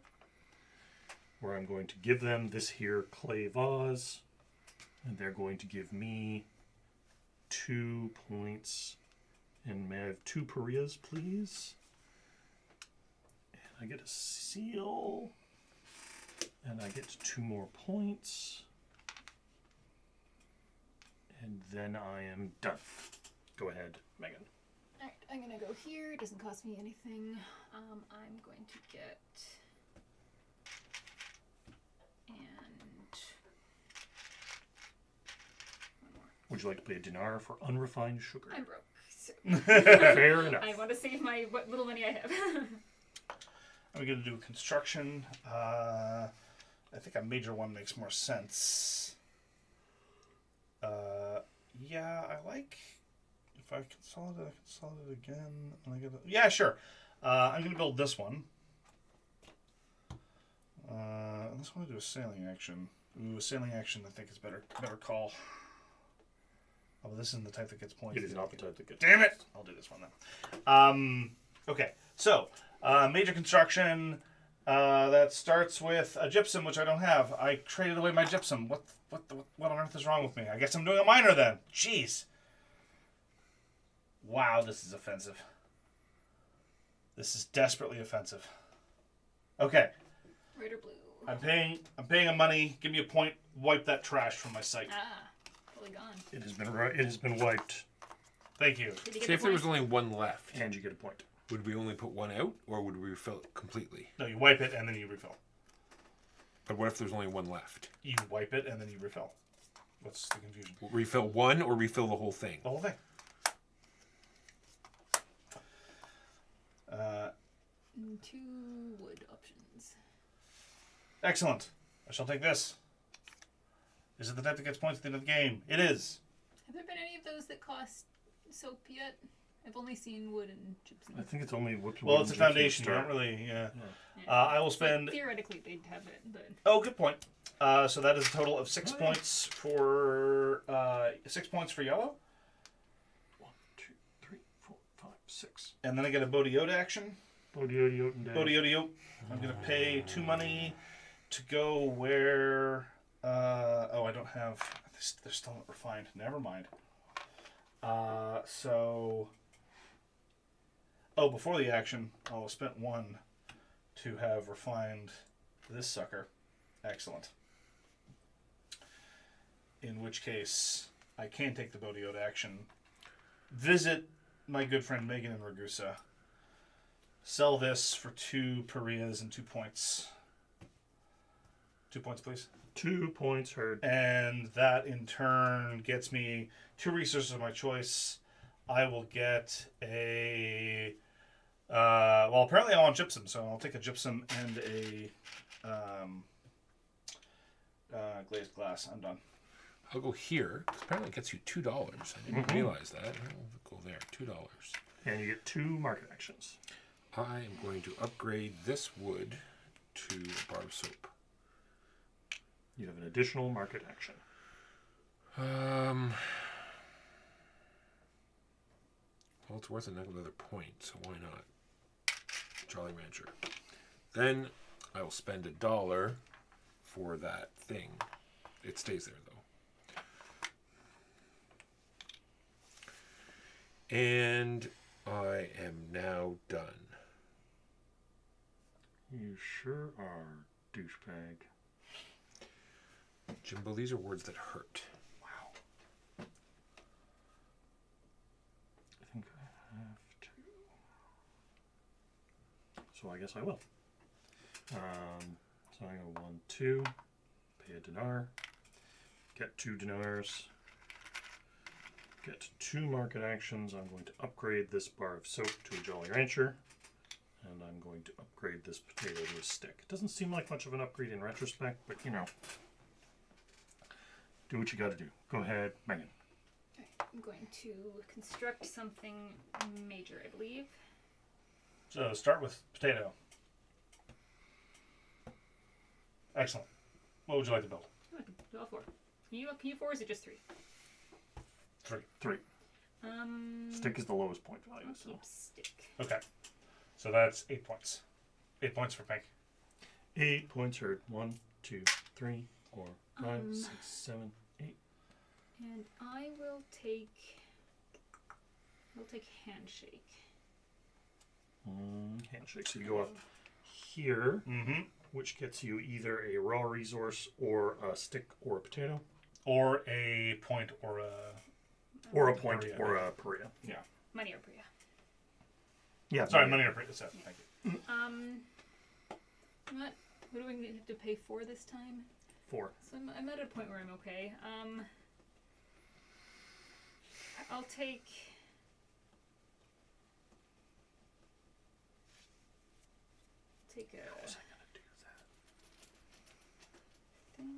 where I'm going to give them this here clay vase, and they're going to give me 2 points. And may I have 2 Parias, please? And I get a seal. And I get 2 more points. And then I am done. Go ahead, Megan. Alright, I'm gonna go here. It doesn't cost me anything. I'm going to get... And... 1 more. Would you like to pay a dinar for unrefined sugar? I'm broke. So Fair enough. I want to save what little money I have. I'm going to do construction. I think a major one makes more sense. Yeah, I like... If I consolidate again. And I get yeah, sure. I'm going to build this one. Unless I want to do a sailing action. Ooh, a sailing action I think is better call. Oh, but this isn't the type that gets points. It is not the type that gets Damn it! I'll do this one then. Okay, so major construction that starts with a gypsum, which I don't have. I traded away my gypsum. What on earth is wrong with me? I guess I'm doing a minor then. Jeez. Wow, this is offensive. This is desperately offensive. Okay. Red or blue? I'm paying a money. Give me a point. Wipe that trash from my site. Ah, fully gone. It has been wiped, Thank you. Did you Say get if the there was point? only 1 left, and you get a point. would we only put 1 out, or would we refill it completely? No, you wipe it and then you refill. But what if there's only 1 left? You wipe it and then you refill. What's the confusion? Refill 1 or refill the whole thing? The whole thing. 2 wood options. Excellent. I shall take this. Is it the type that gets points at the end of the game? It is. Have there been any of those that cost soap yet? I've only seen wood and gypsum. I think it's only what's Well, it's a foundation. You don't really, yeah. Yeah. I will spend... Theoretically, they'd have it, but... Oh, good point. So that is a total of 6 points for... 6 points for yellow. 1, 2, 3, 4, 5, 6. And then I get a Bodiote action. Bodiote. I'm going to pay 2 money to go where... oh, I don't have... They're still not refined. Never mind. So... Oh, before the action, I'll have spent 1 to have refined this sucker. Excellent. In which case, I can take the Bodhi to action. Visit my good friend Megan in Ragusa. Sell this for 2 parias and 2 points. 2 points, please. 2 points heard. And that in turn gets me 2 resources of my choice. I will get a. Well, apparently I want gypsum, so I'll take a gypsum and a glazed glass. I'm done. I'll go here. 'Cause apparently it gets you $2. I didn't realize that. I'll go there. $2. And you get 2 market actions. I am going to upgrade this wood to a bar of soap. You have an additional market action. Well, it's worth another point, so why not? Jolly Rancher. Then I will spend $1 for that thing. It stays there, though. And I am now done. You sure are, douchebag. Jimbo, these are words that hurt. Wow. I think I have to. So I guess I will. So I go 1, 2, pay a dinar, get 2 dinars, get 2 market actions. I'm going to upgrade this bar of soap to a Jolly Rancher, and I'm going to upgrade this potato to a stick. It doesn't seem like much of an upgrade in retrospect, but you know, do what you got to do. Go ahead, Megan. Okay, I'm going to construct something major, I believe. So start with potato. Excellent. What would you like to build? Oh, I can do all 4. Can you 4 or is it just 3? 3. 3. Stick is the lowest point value. I'll So keep stick. Okay. So that's 8 points. 8 points for pink. 8 points heard. 1, 2, 3, 4, 5, 6, 7, 8. And I will take. I'll take handshake. Handshake. So you go up here, Mm-hmm. which gets you either a raw resource or a stick or a potato, Or a point or a... or a point Paria. or a paria. Yeah. Money or Priya. Yeah. Sorry, money or print. That's it. Thank you. What do we have to pay for this time? 4. So I'm at a point where I'm okay. I'll take. Take a. How was I gonna do that? Thing.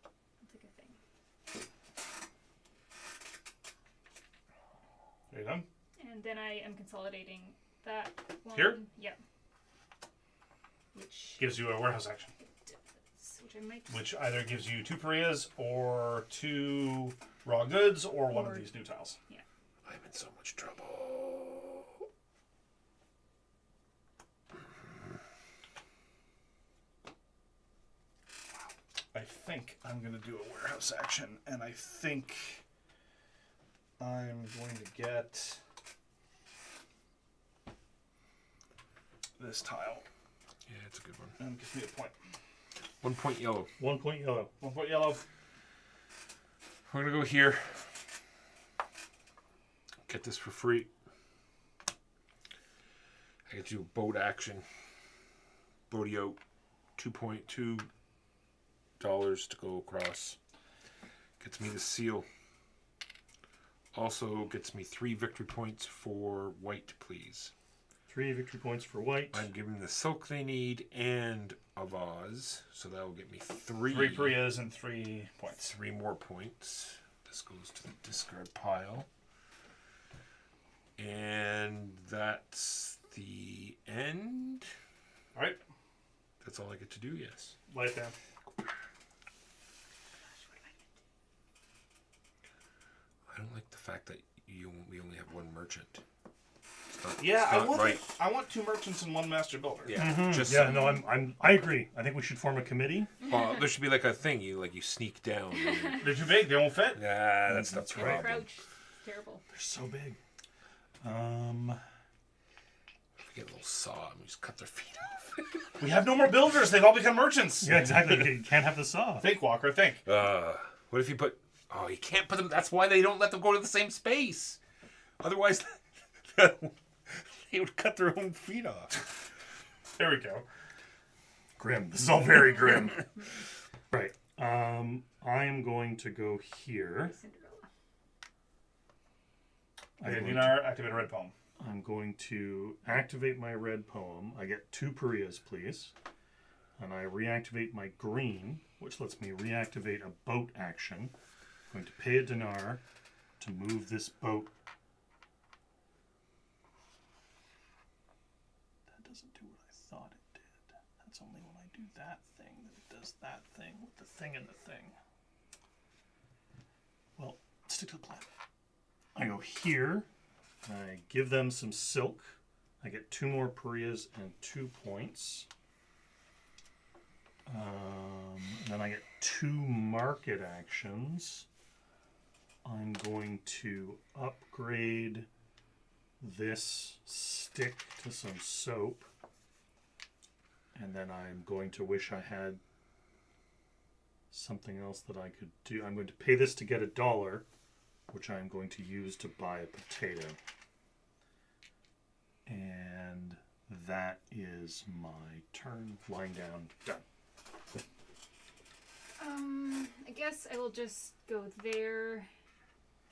I'll take a thing. There you go. And then I am consolidating that one. Here? Yep. Which Gives you a warehouse action. does, which I might. Which either gives you 2 parias or 2 raw goods or one of Or- these new tiles. I'm in so much trouble. I think I'm going to do a warehouse action, and I think I'm going to get this tile, Yeah, it's a good one. and it gives me a point. 1 point yellow. 1 point yellow. 1 point yellow. We're going to go here. Get this for free. I get to do a boat action. Boaty out. $2.2 to go across. Gets me the seal. Also gets me 3 victory points for white, please. 3 victory points for white. I'm giving the silk they need and a vase, so that will get me 3. 3 parias and 3 points. 3 more points. This goes to the discard pile. And that's the end. All right. That's all I get to do, yes. Lay it down. I don't like the fact that we only have 1 merchant. It's not, Yeah, it's not right. I want 2 merchants and 1 master builder. Yeah, just Yeah, no, I agree. I think we should form a committee. well, there should be like a thing you sneak down. And, They're too big. They won't fit. yeah, that's the That's right. problem. Crouch. Terrible. They're so big. We get a little saw and we just cut their feet off. We have no more builders. They've all become merchants. Yeah, exactly. You can't have the saw. Think, Walker, think. What if you put... Oh, you can't put them... That's why they don't let them go to the same space. Otherwise, they would cut their own feet off. There we go. Grim. This is all very grim. Right. I am going to go here. Cinderella. Okay, I'm Dinar, activate a red poem. I'm going to activate my red poem. I get 2 Parias, please. And I reactivate my green, which lets me reactivate a boat action. I'm going to pay a dinar to move this boat. That doesn't do what I thought it did. That's only when I do that thing that it does that thing with the thing and the thing. Well, let's stick to the plan. I go here. I give them some silk. I get 2 more Parias and 2 points. And then I get 2 market actions. I'm going to upgrade this stick to some soap. And then I'm going to wish I had something else that I could do. I'm going to pay this to get $1, which I'm going to use to buy a potato. And that is my turn. Lying down, done. I guess I will just go there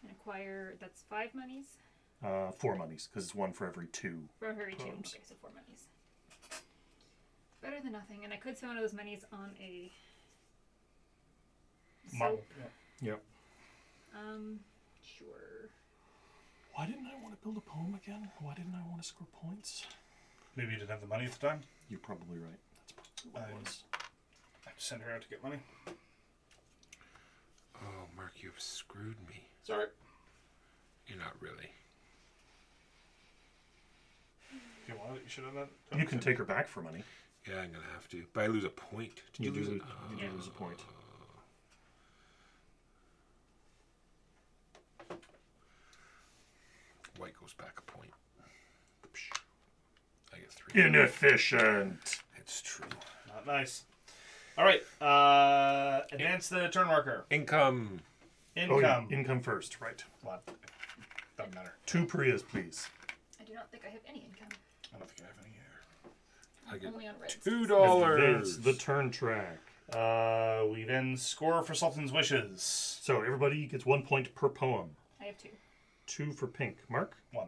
and acquire. That's 5 monies. 4 monies, because it's 1 for every 2. For every 2. Poems. Okay, so 4 monies. Better than nothing. And I could spend one of those monies on a soap. Yep. Sure. Why didn't I want to build a poem again? Why didn't I want to score points? Maybe you didn't have the money at the time. You're probably right. That's probably what it was. I have to send her out to get money. Oh, Mark, you've screwed me. Sorry. You're not really. If you want it, you should have done it. You can take her back for money. Yeah, I'm going to have to. But I lose a point. Did you, lose it? You do lose a point. White goes back a point. I get 3. Inefficient. It's true. Not nice. All right. Advance the turn marker. Income. Income. Oh, yeah. Income first, right. What? Doesn't matter. 2 Parias, please. I do not think I have any income. I don't think I have any either. I get Only on reds. Advance $2. the turn track. We then score for Sultan's Wishes. So everybody gets 1 point per poem. I have 2. 2 for pink. Mark? 1.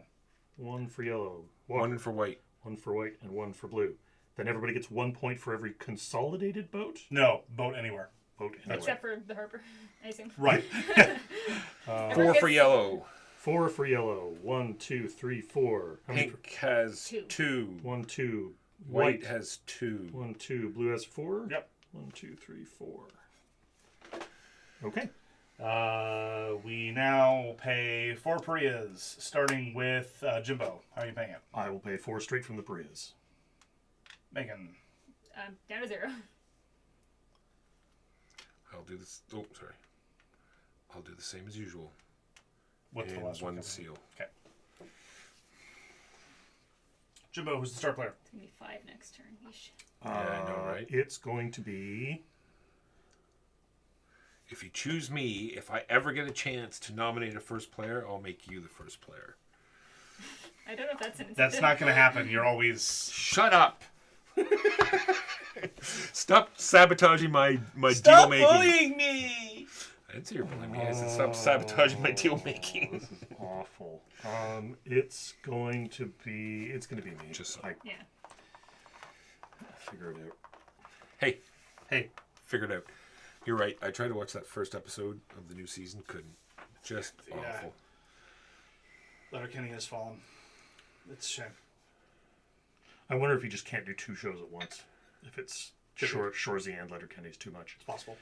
1 for yellow. 1 for white. 1 for white and 1 for blue. Then everybody gets 1 point for every consolidated boat. No, boat anywhere. Boat anyway. Except for the harbor, I assume. Right. 4 for yellow. 4 for yellow. 1, 2, 3, 4. How many Pink has 2. 2. 1, 2. White has 2. 1, 2. Blue has 4. Yep. 1, 2, 3, 4. Okay. We now pay 4 Parias, starting with Jimbo. How are you paying it? I will pay 4 straight from the Parias. Megan. Down to 0. I'll do this. Oh, sorry. I'll do the same as usual. What's the And last 1 one? seal. Okay. Jimbo, who's the star player? It's going to be 5 next turn. Yeesh. Yeah, I know, right? It's going to be... If you choose me, if I ever get a chance to nominate a first player, I'll make you the first player. I don't know if that's an incentive. That's not going to happen. You're always... Shut up! Stop sabotaging my Stop deal making. bullying me! I didn't say you're bullying me. I said stop sabotaging my deal making. This is awful. It's going to be me. Just so. I Yeah. figure it out. Hey, figured out. You're right. I tried to watch that first episode of the new season. Couldn't. Just Yeah. awful. Letterkenny has fallen. It's a shame. I wonder if you just can't do 2 shows at once. If it's Could be. Shoresy and Letterkenny's too much. It's possible.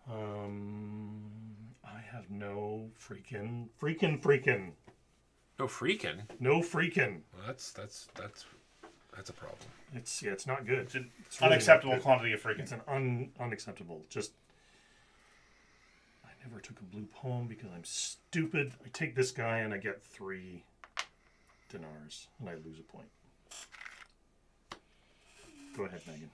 I have no freaking. No freaking. No freaking. Well, that's a problem. It's not good. It's an It's really unacceptable not good. quantity of freaking. It's an unacceptable. Just I never took a blue poem because I'm stupid. I take this guy and I get 3 dinars, and I lose a point. Go ahead, Megan.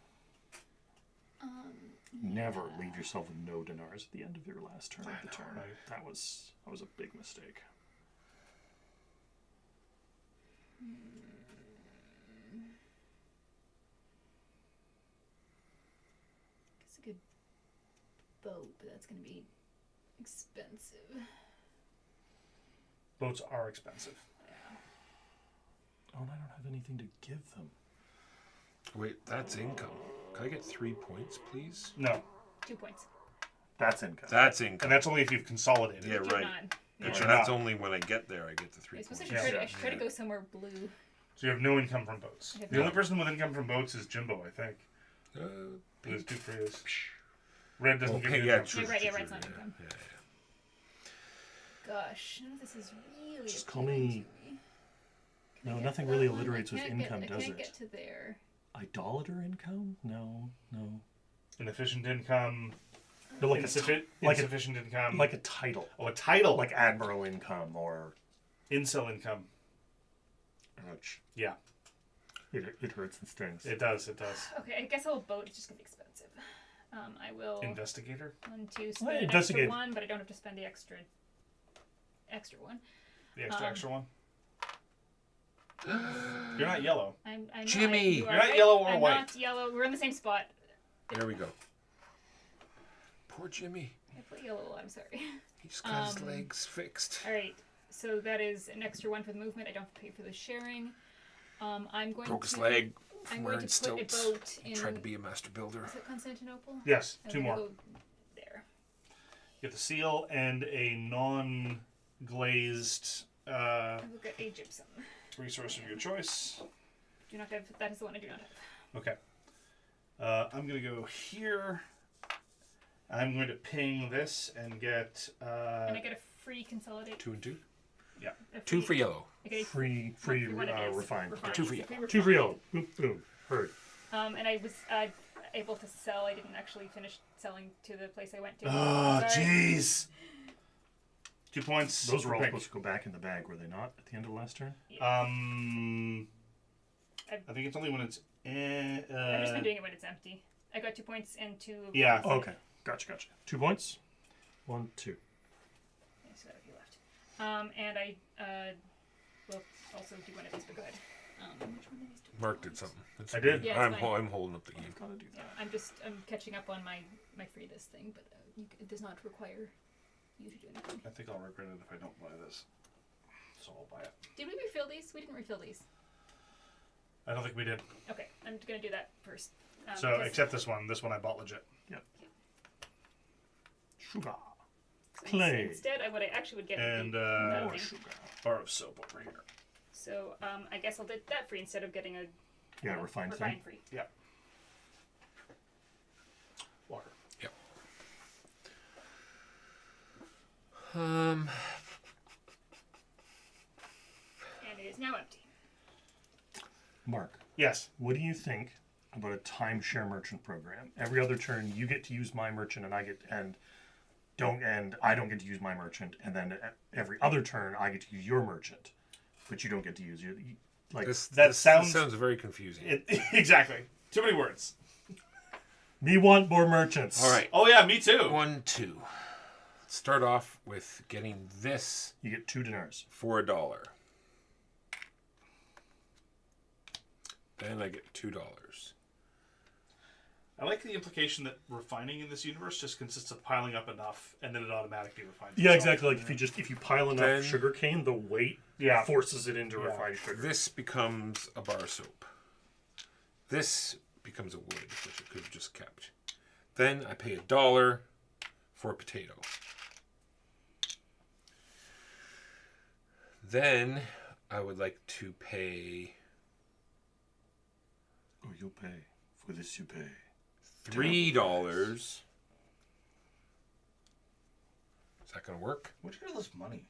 Never leave yourself with no dinars at the end of your last turn of the turn. right? That was a big mistake. It's a good boat, but that's going to be expensive. Boats are expensive. Oh, and I don't have anything to give them. Wait, that's income. Can I get 3 points, please? No, 2 points. That's income. That's and income. that's only if you've consolidated. Yeah, Do right. not. And Yeah. so You're that's not. only when I get there I get the 3 I suppose I points. should, Yeah. I should try to go somewhere blue. So you have no income from boats. I have The no- only person with income from boats is Jimbo, I think. There's 2 Prius. Red doesn't give you yeah, income. true, Yeah, right, true, yeah, red's true, not yeah, income. yeah, Gosh, none of this is really. Just call appealing me- to me. No, Can I nothing get really that one? alliterates with I can't income, get, does I can't it? get to there. Idolater income? No. Inefficient income. No, like Insufficient income. like a title, a title. like admiral income or. Incel income. Ouch. Yeah, It hurts and stings. it does. It does. Okay, I guess a whole boat is just gonna be expensive. I will Investigator. 1, 2 Well, spend an extra investigate. 1, but I don't have to spend the extra one. The extra one. yeah. You're not yellow. I'm Jimmy! you are You're not right. yellow or I'm white. not yellow. We're in the same spot. There we go. Poor Jimmy. I put yellow. I'm sorry. He just got his legs fixed. All right. So that is an extra 1 for the movement. I don't have to pay for the sharing. I'm going Broke to. his leg I'm from going wearing to put stilts. a boat in. Tried to be a master builder. Is it Constantinople? Yes, I'm 2 gonna more. Go there. You get the seal and a non-glazed I will get a gypsum. resource of your choice. Do not have. That is the one I do not have. Okay. I'm going to go here. I'm going to ping this and get... And I get a free consolidate. 2 and 2. yeah. A 2 for yellow. I get a Free what it is. refined. Two for It's a you. free 2 for refined. yellow. Boom, boom. Heard. And I was able to sell. I didn't actually finish selling to the place I went to. Oh, Sorry. jeez. 2 points. Those were all for ping. supposed to go back in the bag, were they not, at the end of the last turn? I think it's only when it's... I've just been doing it when it's empty. I got 2 points and 2. Yeah. Oh, okay. Gotcha. 2 points. 1, 2. Yeah, so that would be left. And I will also do one of these, but go ahead. Which one of these do I Mark want? did something. It's I did? fine. Yeah, it's fine. I'm holding up the game. Gotta do Yeah, that. I'm catching up on my free this thing, but it does not require you to do anything. I think I'll regret it if I don't buy this. So I'll buy it. Did we refill these? We didn't refill these. I don't think we did. Okay, I'm gonna do that first. So, because- except this one. This one I bought legit. Sugar. so clay. Instead, what I actually would get And would be more nothing. Sugar. bar of soap over here. So I guess I'll do that free instead of getting a Yeah, refined thing. free. Yeah. Water. Yep. Um, And it is now empty. Mark, Yes. what do you think about a timeshare merchant program? Every other turn, you get to use my merchant, and I don't get to use my merchant, and then every other turn, I get to use your merchant, but you don't get to use your like. this This sounds- sounds very confusing. Exactly. Too many words. Me want more merchants. All right. Oh yeah, me too. 1, 2. Start off with getting this You get 2 dinars. for $1. Then I get $2. I like the implication that refining in this universe just consists of piling up enough, and then it automatically refines. Yeah, itself. exactly. Like if you pile enough Then- sugar cane, the weight Yeah. forces it into Yeah. refined sugar. This becomes a bar of soap. This becomes a wood, which I could have just kept. Then I pay $1 for a potato. Then I would like to pay Oh, you'll pay. For this you pay. $3. Is that going to work? Where'd you get all this money?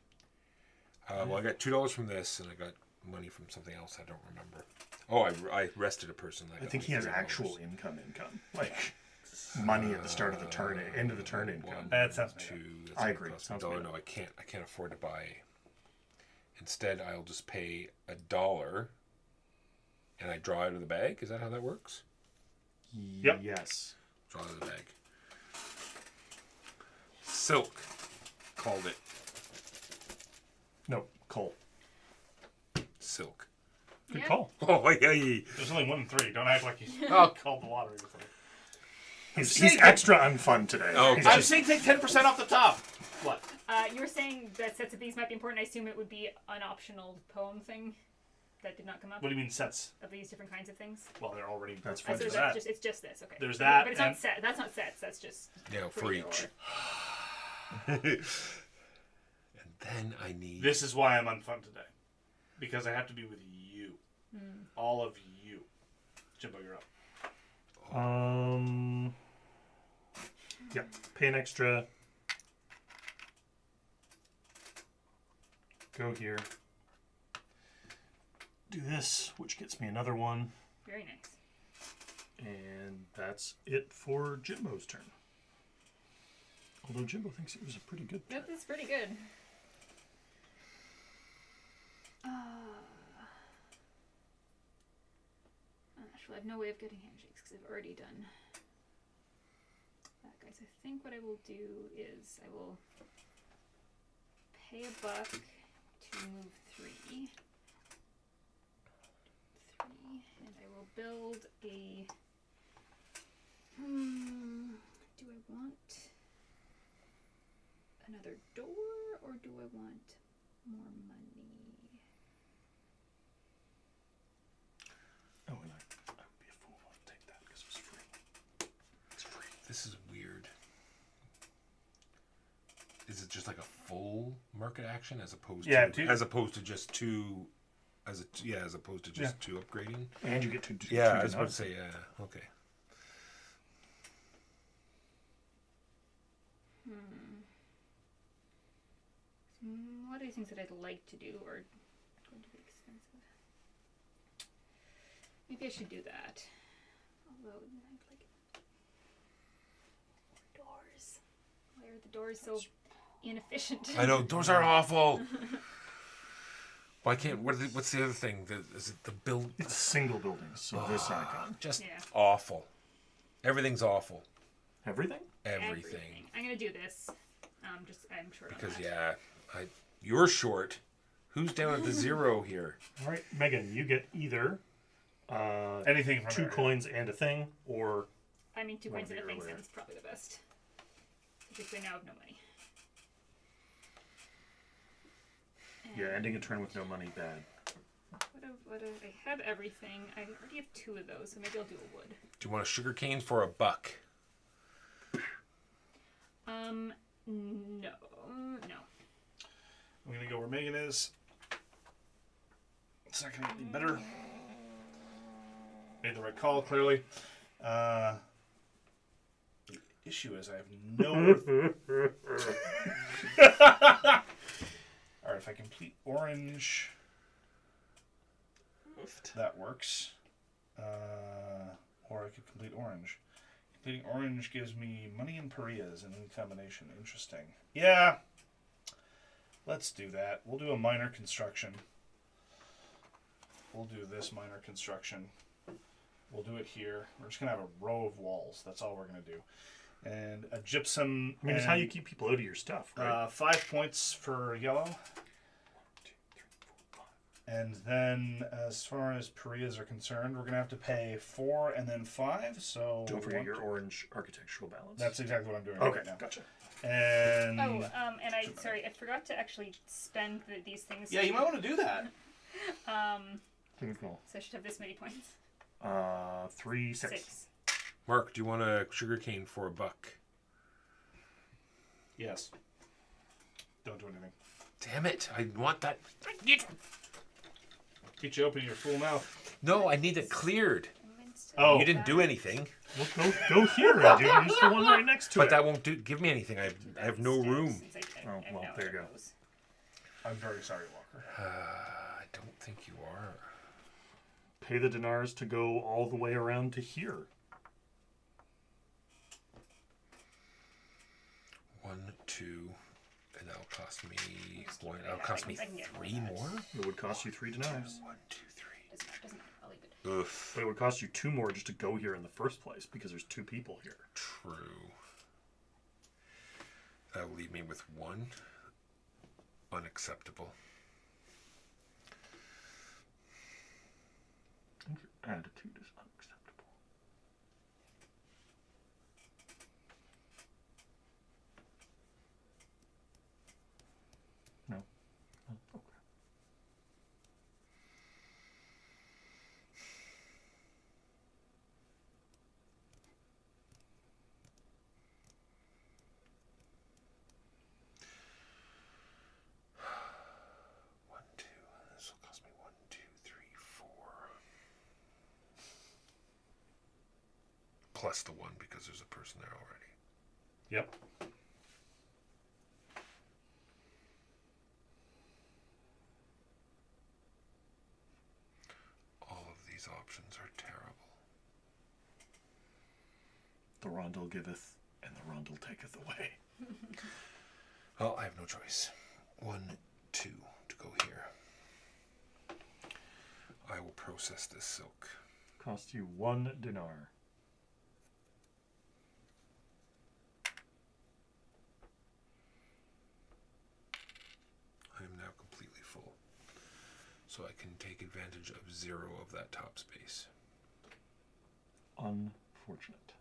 Well, I got $2 from this, and I got money from something else I don't remember. Oh, I arrested a person. I think he has actual income. Like, money at the start of the turn, end of the turn income. That sounds Two. two. That's I gonna agree. cost me Sounds $1. good. No, I can't. I can't afford to buy. Instead, I'll just pay $1, and I draw out of the bag. Is that how that works? Yep. Yes. Draw out of the bag. Silk. Called it No, Cole. silk. Good Yeah. call. Oh, yeah. There's only 1 and 3. Don't act like you Oh, called the lottery. He's extra unfun today. Oh, He's okay. I'm just- saying take 10% off the top. What? You were saying that sets of these might be important. I assume it would be an optional poem thing that did not come up What do you mean sets? of these different kinds of things. Well, they're already. That's Oh, fine. so There's that's that. just, it's just this, okay. There's that, but it's and- not set. That's not sets. That's just Yeah, for free each. or- And then I need. This is why I'm unfun today, because I have to be with you, all of you. Jimbo, you're up. Yeah. Pay an extra. Go here. Do this, which gets me another one. Very nice. And that's it for Jimbo's turn. Although Jimbo thinks it was a pretty good turn. Yep, that's pretty good. Actually, I have no way of getting handshakes because I've already done that, guys. I think what I will do is I will pay $1 to move 3. And I will build a. Do I want another door or do I want more money? Oh, and I would be a fool not to take that because it was free. It's free. This is weird. Is it just like a full market action as opposed Yeah, to two- as opposed to just two as opposed to just two upgrading? And you get to do Yeah, I was about to say okay. What are these things that I'd like to do are going to be expensive? Maybe I should do that. Although I'd like doors. Why are the doors so inefficient? I know doors are awful. Why can't? What's the other thing? Is it the build? It's single buildings, so this icon. Just Yeah. awful. Everything's awful. Everything? Everything. I'm gonna do this. I'm short on Because that. you're short. Who's down at the 0 here? All right, Megan, you get either Anything from 2 there. coins and a thing, or I mean, 2 One coins and a of the thing earlier. sounds probably the best. Particularly now I have no money. yeah, ending a turn with no money, bad. I have everything. I already have 2 of those, so maybe I'll do a wood. Do you want a sugar cane for $1? No. I'm gonna go where Megan is. It's not gonna get any better. Made the right call, clearly. The issue is I have no. Alright, if I complete orange, that works. Or I could complete orange. Completing orange gives me money and pariahs in combination. Interesting. Yeah. Let's do that. We'll do a minor construction. We'll do this minor construction. We'll do it here. We're just going to have a row of walls. That's all we're going to do. And a gypsum. I mean, it's how you keep people out of your stuff, right? 5 points for yellow. 1, 2, 3, 4, 5. And then as far as pariahs are concerned, we're going to have to pay 4 and then 5. So Don't forget 1, your 2. orange architectural balance. That's exactly what I'm doing okay. right now. Gotcha. And And I forgot to actually spend these things. yeah, you might want to do that. Good call. So I should have this many points. 3, 6. 6. Mark, do you want a sugar cane for $1? Yes. Don't do anything. Damn it! I want that. Get you open your full mouth. No, I need it cleared. Oh. You didn't do anything. Well, go here and use the one right next to But it. that won't give me anything. I have no room. Oh, well, there you go. I'm very sorry, Walker. I don't think you are. Pay the dinars to go all the way around to here. 2, and that'll cost me Just one. keep it That'll like cost that. me I can get more 3 than that. more. It would cost you 3 dinars. 1, 2, 3. Doesn't matter. I'll leave it. Oof. But it would cost you 2 more just to go here in the first place because there's 2 people here. True. That'll leave me with 1. Unacceptable. I think your attitude is unacceptable. No. Oh, okay. One, two. This will cost me 1, 2, 3, 4. Plus the 1 because there's a person there already. Yep. All of these options are terrible. The rondel giveth, and the rondel taketh away. Well, I have no choice. 1, 2 to go here. I will process this silk. Cost you 1 dinar. I am now completely full. So I can take advantage of 0 of that top space. Unfortunate.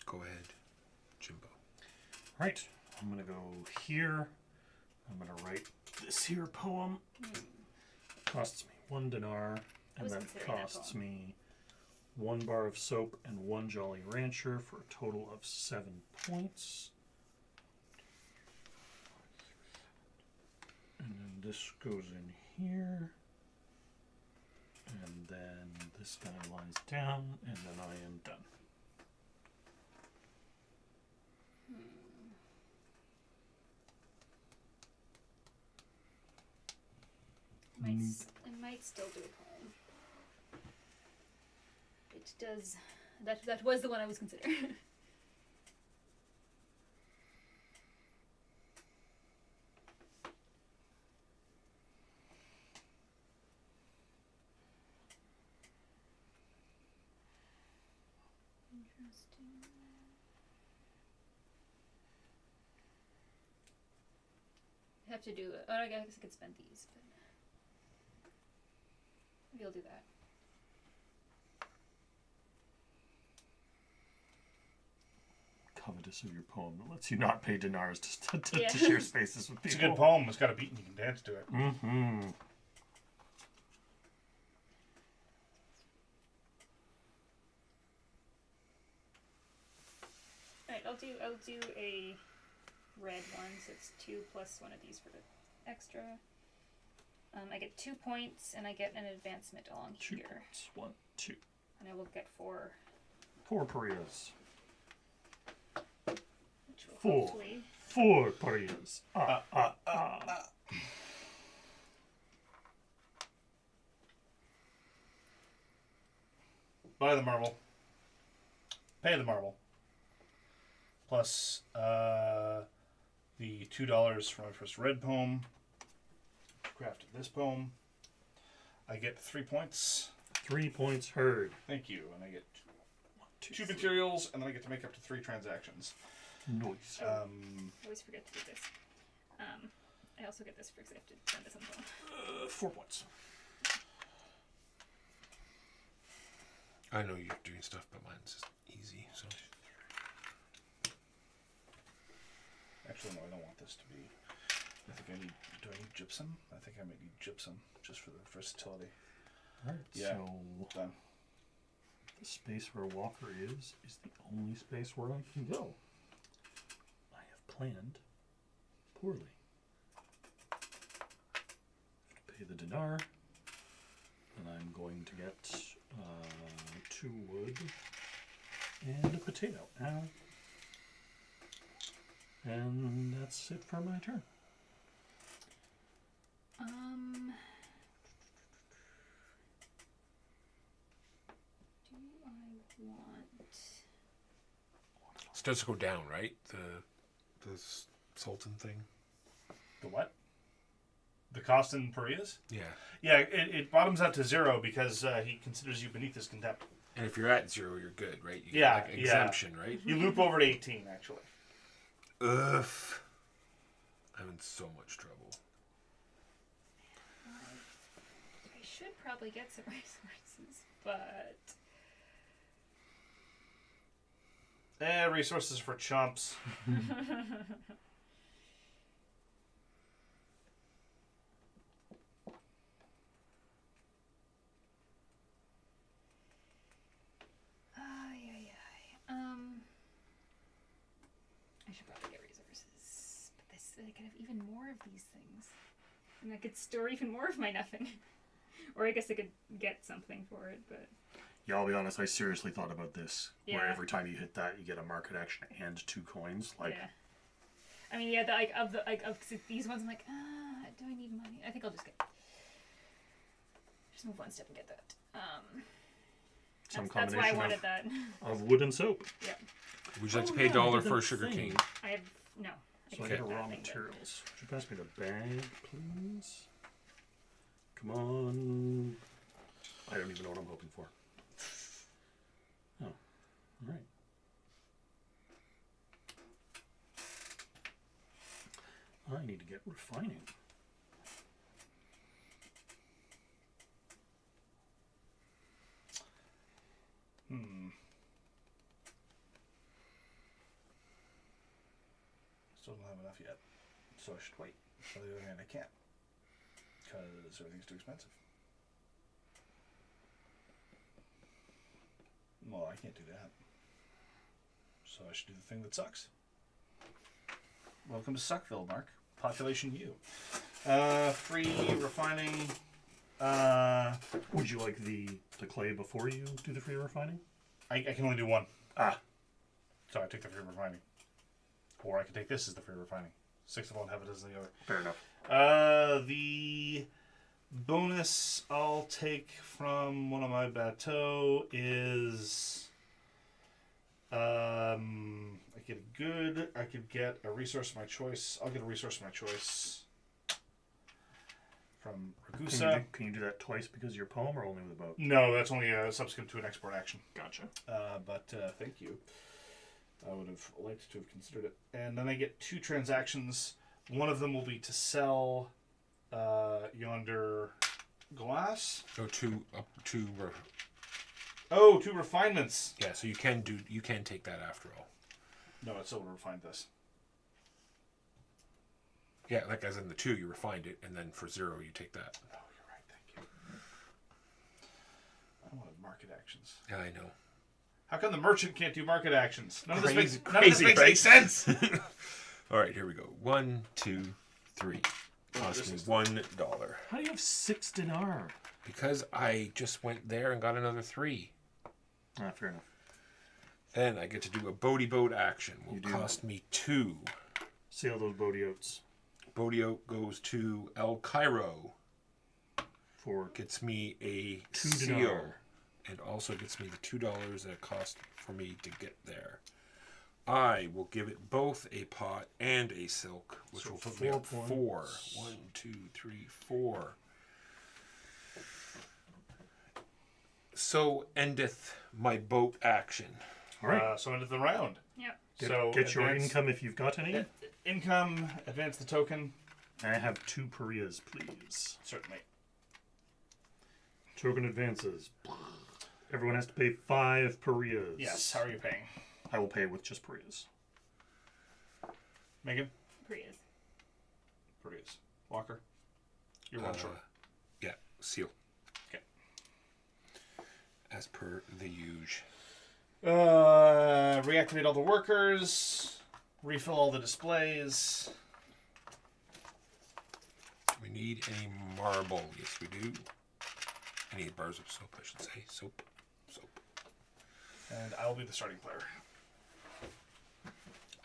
Go ahead, Jimbo. Right. I'm going to go here. I'm going to write this here poem. Costs me 1 dinar. I And was that considering that costs poem. me 1 bar of soap and 1 Jolly Rancher for a total of 7 points. And then this goes in here. And then this guy lies down, and then I am done. I might still do a poem. It does. That was the one I was considering. Interesting. I have to do it. Oh, I guess I could spend these, but maybe I'll do that. Covetous of your poem that lets you not pay dinars to Yeah. share spaces with people. It's a good poem. It's got a beat and you can dance to it. Mm-hmm. Alright, I'll do a red one, so it's 2 plus 1 of these for the extra. I get 2 points and I get an advancement along 2 here. points. 1, 2. And I will get 4, 4 parias. which will 4. hopefully 4 parias. Buy the marble. Pay the marble. Plus the $2 for my first red poem. Crafted this poem. I get 3 points. 3 points heard. Thank you. And I get 2 2 materials, and then I get to make up to 3 transactions. Nice. I always forget to do this. I also get this because I have to send this on the phone. 4 points. I know you're doing stuff, but mine's just easy, so. Actually, no, I don't want this to be. I think I need. Do I need gypsum? I think I might need gypsum just for the versatility. Alright, Yeah. so Done. the space where Walker is the only space where I can go. I have planned poorly. I have to pay the dinar, and I'm going to get 2 wood and a potato. And that's it for my turn. Do I want It does go down, right? The Sultan thing. The what? The cost in Parias? Yeah. Yeah, it bottoms out to 0 because he considers you beneath his contempt. And if you're at 0, you're good, right? You Yeah, get like exemption, right? You loop over to 18, actually. Ugh. I'm in so much trouble. I should probably get some resources, but Resources for chumps. I should probably get resources. But this, I could have even more of these things, and I could store even more of my nothing. Or I guess I could get something for it, but Yeah, I'll be honest. I seriously thought about this. Where Yeah. every time you hit that, you get a market action and 2 coins. Like, yeah. I mean, yeah, of these ones, I'm like, do I need money? I think I'll just move one step and get that. some That's why I combination wanted that. of wood and soap. Yeah, Would you like Oh, to pay yeah, $1 I did for a that sugar thing. cane? I have no. So I can get get raw that thing, but- materials. Would you pass me the bag, please? Come on. I don't even know what I'm hoping for. Oh, all right. I need to get refining. Still don't have enough yet. So I should wait. On the other hand, I can't. Because everything's too expensive. Well, I can't do that. So I should do the thing that sucks. Welcome to Suckville, Mark. Population U. Free refining. Would you like the clay before you do the free refining? I can only do one. Ah, So I take the free refining. Or I can take this as the free refining. 6 of one, have it as the other. fair enough. The bonus I'll take from one of my bateaux is I could get a resource of my choice. I'll get a resource of my choice from Ragusa. Can you do that twice because of your poem or only with a boat? No, that's only subsequent to an export action. Gotcha. But thank you. I would have liked to have considered it. And then I get 2 transactions. One of them will be to sell yonder glass. Oh, two Oh, 2 refinements. yeah. So you can take that after all. No, it's still refined this. Yeah, like as in the 2, you refined it, and then for 0, you take that. Oh, you're right. Thank you. I wanted market actions. Yeah, I know. How come the merchant can't do market actions? None of this Crazy, makes right? any sense. All right, here we go. 1, 2, 3. Cost this me is- $1 How do you have 6 dinar? because I just went there and got another 3. Ah, fair enough. Then I get to do a boaty boat action. Will You do. cost me 2. Sail those boaty oats Boaty oat goes to El Cairo. for Gets me a 2 seal. dinar. And also gets me the $2 that it cost for me to get there. I will give it both a pot and a silk, which So will put me up 4 4. points. 1, 2, 3, 4. So endeth my boat action. All right. So into the round. Yep. Get your advance- income if you've got any. Income, advance the token. I have 2 parias, please. Certainly. Token advances. Everyone has to pay 5 parias. Yes. How are you paying? I will pay with just parias. Megan? Prius. Prius. Walker? You're one short. Yeah, seal. Okay. As per the usual. Reactivate all the workers. Refill all the displays. Do we need any marble? Yes, we do. I need bars of soap, I should say. Soap. And I'll be the starting player.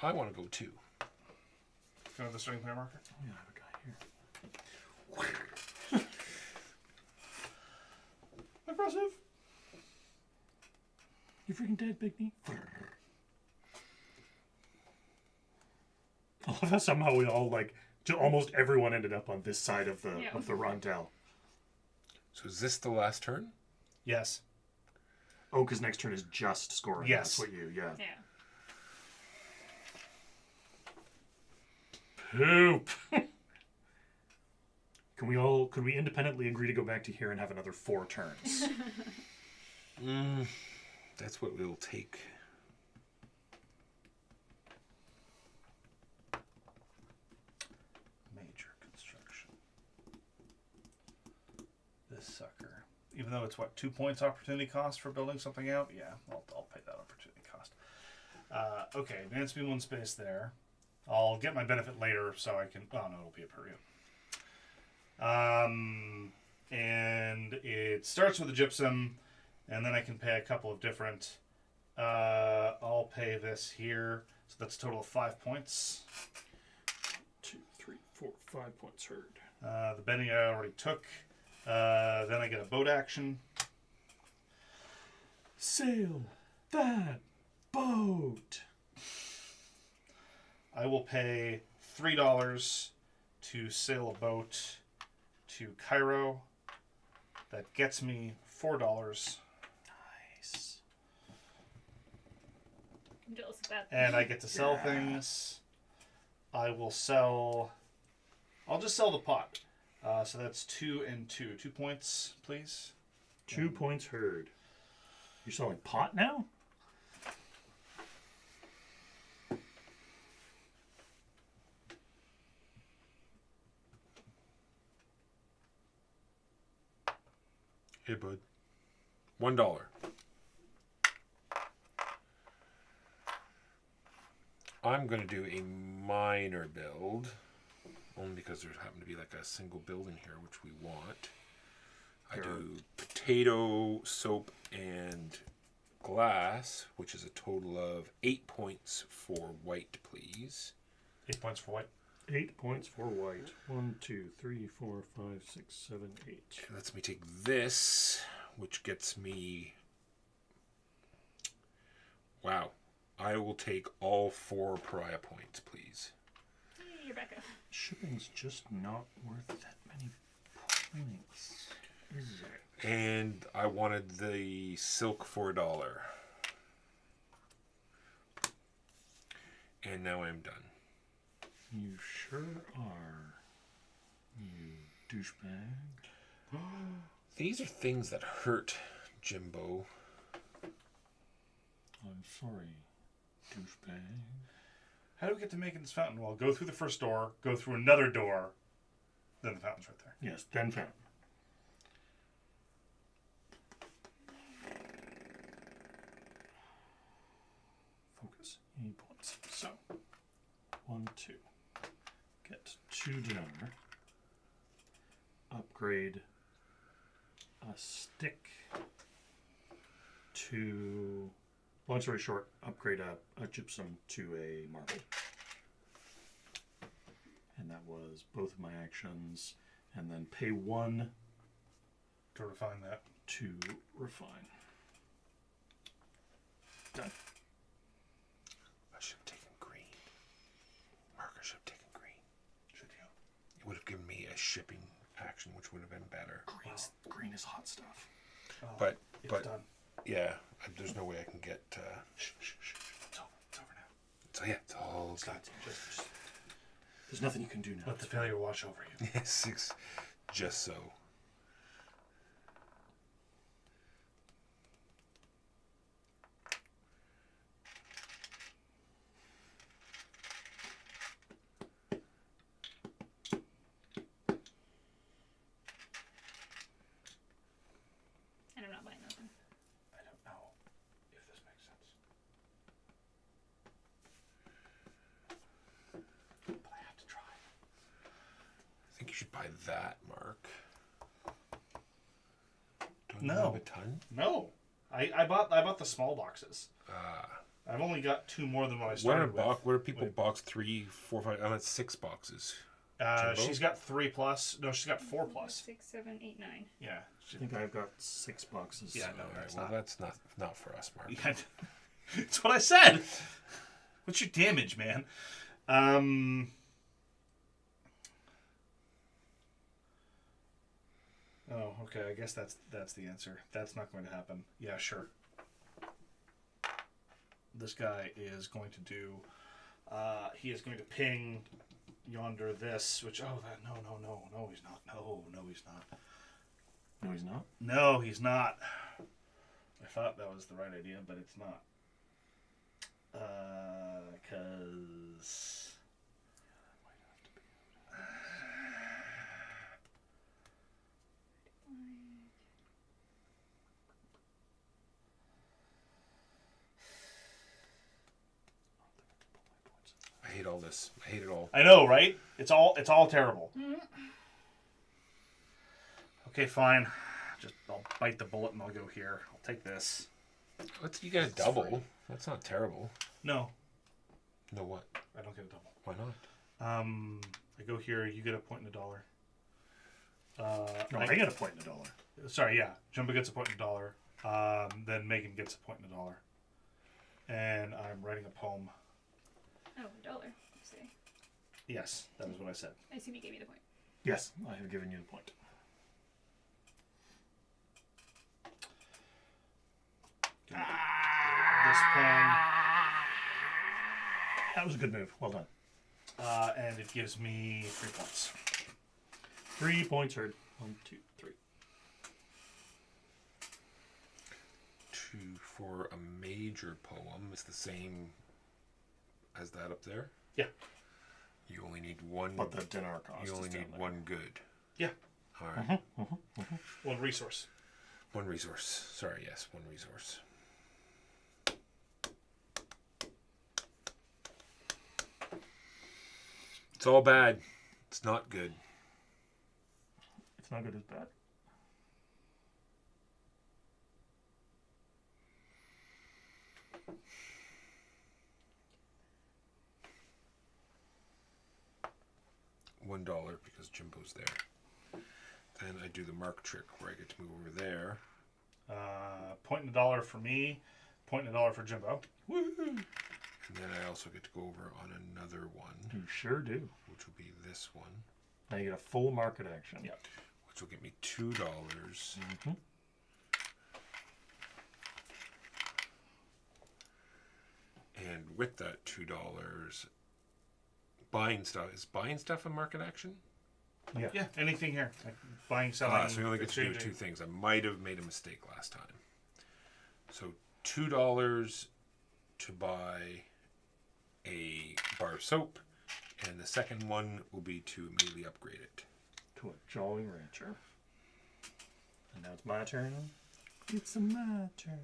I want to go 2. Can I have the starting player marker? Oh, yeah, I have a guy here. Impressive. You freaking dead, Big Knee? love how somehow we all almost everyone ended up on this side of the Yeah. rondel. So is this the last turn? Yes. Oh, because next turn is just scoring. Yes. That's what yeah. Yeah. Poop. Could we independently agree to go back to here and have another 4 turns? That's what it'll take. Major construction. This sucker. Even though it's 2 points opportunity cost for building something out? Yeah, I'll pay that opportunity cost. Okay, advance me 1 space there. I'll get my benefit later so I can. Oh no, it'll be a Peru. And it starts with a gypsum, and then I can pay a couple of different. I'll pay this here, so that's a total of 5 points. 2, 3, 4, 5 points heard. The bending I already took. Then I get a boat action. Sail that boat. I will pay $3 to sail a boat to Cairo. That gets me $4. Nice. I'm jealous of that. And I get to sell things. I will sell. I'll just sell the pot. So that's 2 and 2. 2 points, please. 2 points heard. You're selling pot now? Hey, bud. $1. I'm going to do a minor build. Only because there happen to be a single building here, which we want. I do potato, soap, and glass, which is a total of 8 points for white, please. 8 points for white. 8 points for white. 1, 2, 3, 4, 5, 6, 7, 8. Okay, lets me take this, which gets me... Wow. I will take all 4 pariah points, please. Hey, Rebecca. Shipping's just not worth that many points, is it? And I wanted the silk for $1. And now I'm done. You sure are, you douchebag. These are things that hurt, Jimbo. I'm sorry, douchebag. How do we get to making this fountain? Well, go through the first door, go through another door, then the fountain's right there. Yes, then fountain. Focus. 8 points. So, 1, 2. Get 2 dinar. Upgrade a stick to... Long story short, upgrade a gypsum to a marble. And that was both of my actions. And then pay 1 To refine that. to refine. Done. I should have taken green. Marker should have taken green. Should you? It would have given me a shipping action, which would have been better. Green is hot stuff. Oh, But it's but done. yeah, there's no way I can get. Shh, shh, shh. It's over. It's over now. So yeah, it's all It's good. done. Just There's nothing you can do now. let the failure wash over you. Yeah, 6, just so. And I'm not buying nothing. I don't know if this makes sense. But I have to try. I think you should buy that, Mark. Don't you No. have a ton? No. I bought the small boxes. Ah. I've only got 2 more than what I What started are with. people box 3, 4, 5? I'm at 6 boxes. Jimbo? She's got 3 plus. No, she's got 4 plus. 6, 7, 8, 9. Yeah. I think I've got 6 boxes. Yeah, All no, right, that's well, not. that's not for us, Mark. Yeah. That's what I said. What's your damage, man? Oh, okay. I guess that's the answer. That's not going to happen. Yeah, sure. This guy is going to do. He is going to ping yonder this, which no, he's not. No, he's not. No, he's not. No, he's not. I thought that was the right idea, but it's not. Because. I hate all this. I hate it all. I know, right? It's all terrible. Okay, fine. I'll bite the bullet and I'll go here. I'll take this. You get a double. That's not terrible. No, No, what? I don't get a double. Why not? I go here. You get a point and a dollar. No, I get a point and a dollar. Sorry, yeah. Jumbo gets a point and a dollar. Then Megan gets a point and a dollar. And I'm writing a poem. Oh, $1. See. Yes, that is what I said. I assume you gave me the point. Yes, I have given you the point. This poem, That was a good move. Well done. and it gives me 3 points. 3 points heard. 1, 2, 3. 2 for a major poem is the same as that up there. Yeah. You only need one. But the dinar cost. You only is down need there. one good. Yeah. All right. One resource. One resource. Sorry, yes, one resource. It's all bad. It's not good. It's not good as bad. $1 because Jimbo's there. Then I do the mark trick where I get to move over there. Point and a dollar for me. Point and a dollar for Jimbo. And then I also get to go over on another one, You sure do. which will be this one, Now you get a full market action. Yeah. which will get me $2. Mm-hmm. And with that $2, buying stuff. Is buying stuff a market action? Yeah. Yeah, anything here. Like buying, selling, So we only get to do exchanging. 2 things. I might have made a mistake last time. So $2 to buy a bar of soap, and the second one will be to immediately upgrade it. To a Jolly Rancher. And now it's my turn. It's my turn.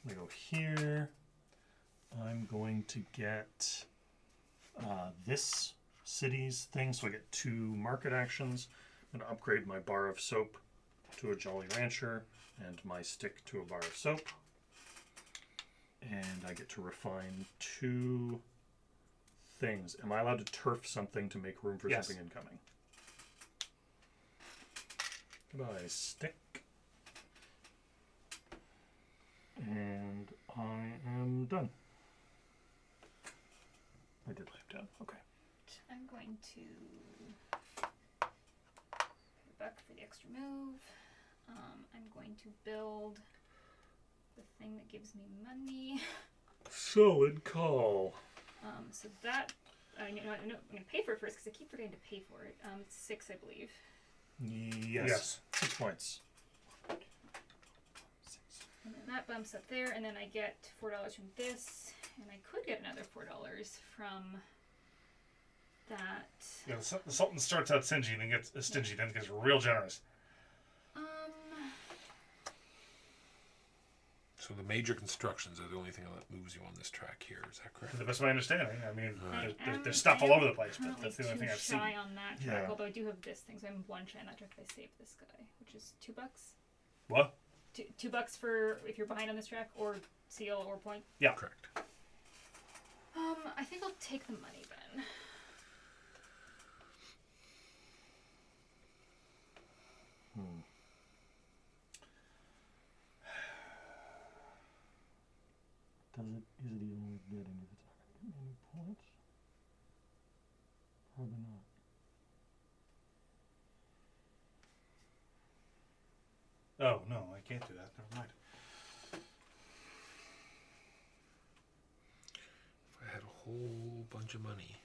I'm going to go here. I'm going to get this city's thing. So I get 2 market actions. I'm going to upgrade my bar of soap to a Jolly Rancher and my stick to a bar of soap. And I get to refine 2 things. Am I allowed to turf something to make room for Yes. something incoming? Goodbye, stick. And I am done. I did lay it down. Okay. I'm going to pay a buck for the extra move. I'm going to build the thing that gives me money. Solid call. So that I'm going to pay for it first because I keep forgetting to pay for it. It's 6, I believe. Yes. 6 points. And then that bumps up there, and then I get $4 from this, and I could get another $4 from that. Yeah, the Sultan starts out stingy, then gets real generous. So the major constructions are the only thing that moves you on this track here. Is that correct? To the best of my understanding. I mean, I am- there's stuff I all am over the place, but currently that's the only thing too I've seen. shy on that track, Yeah. although I do have this thing, so I'm 1 shy on that track if I save this guy, which is $2. What? $2 for if you're behind on this track, or seal, or point. Yeah. Correct. I think I'll take the money then. Is it easily only getting if it's not going to give me any points? Oh, they're not. Oh, no, I can't do that. Never mind. If I had a whole bunch of money.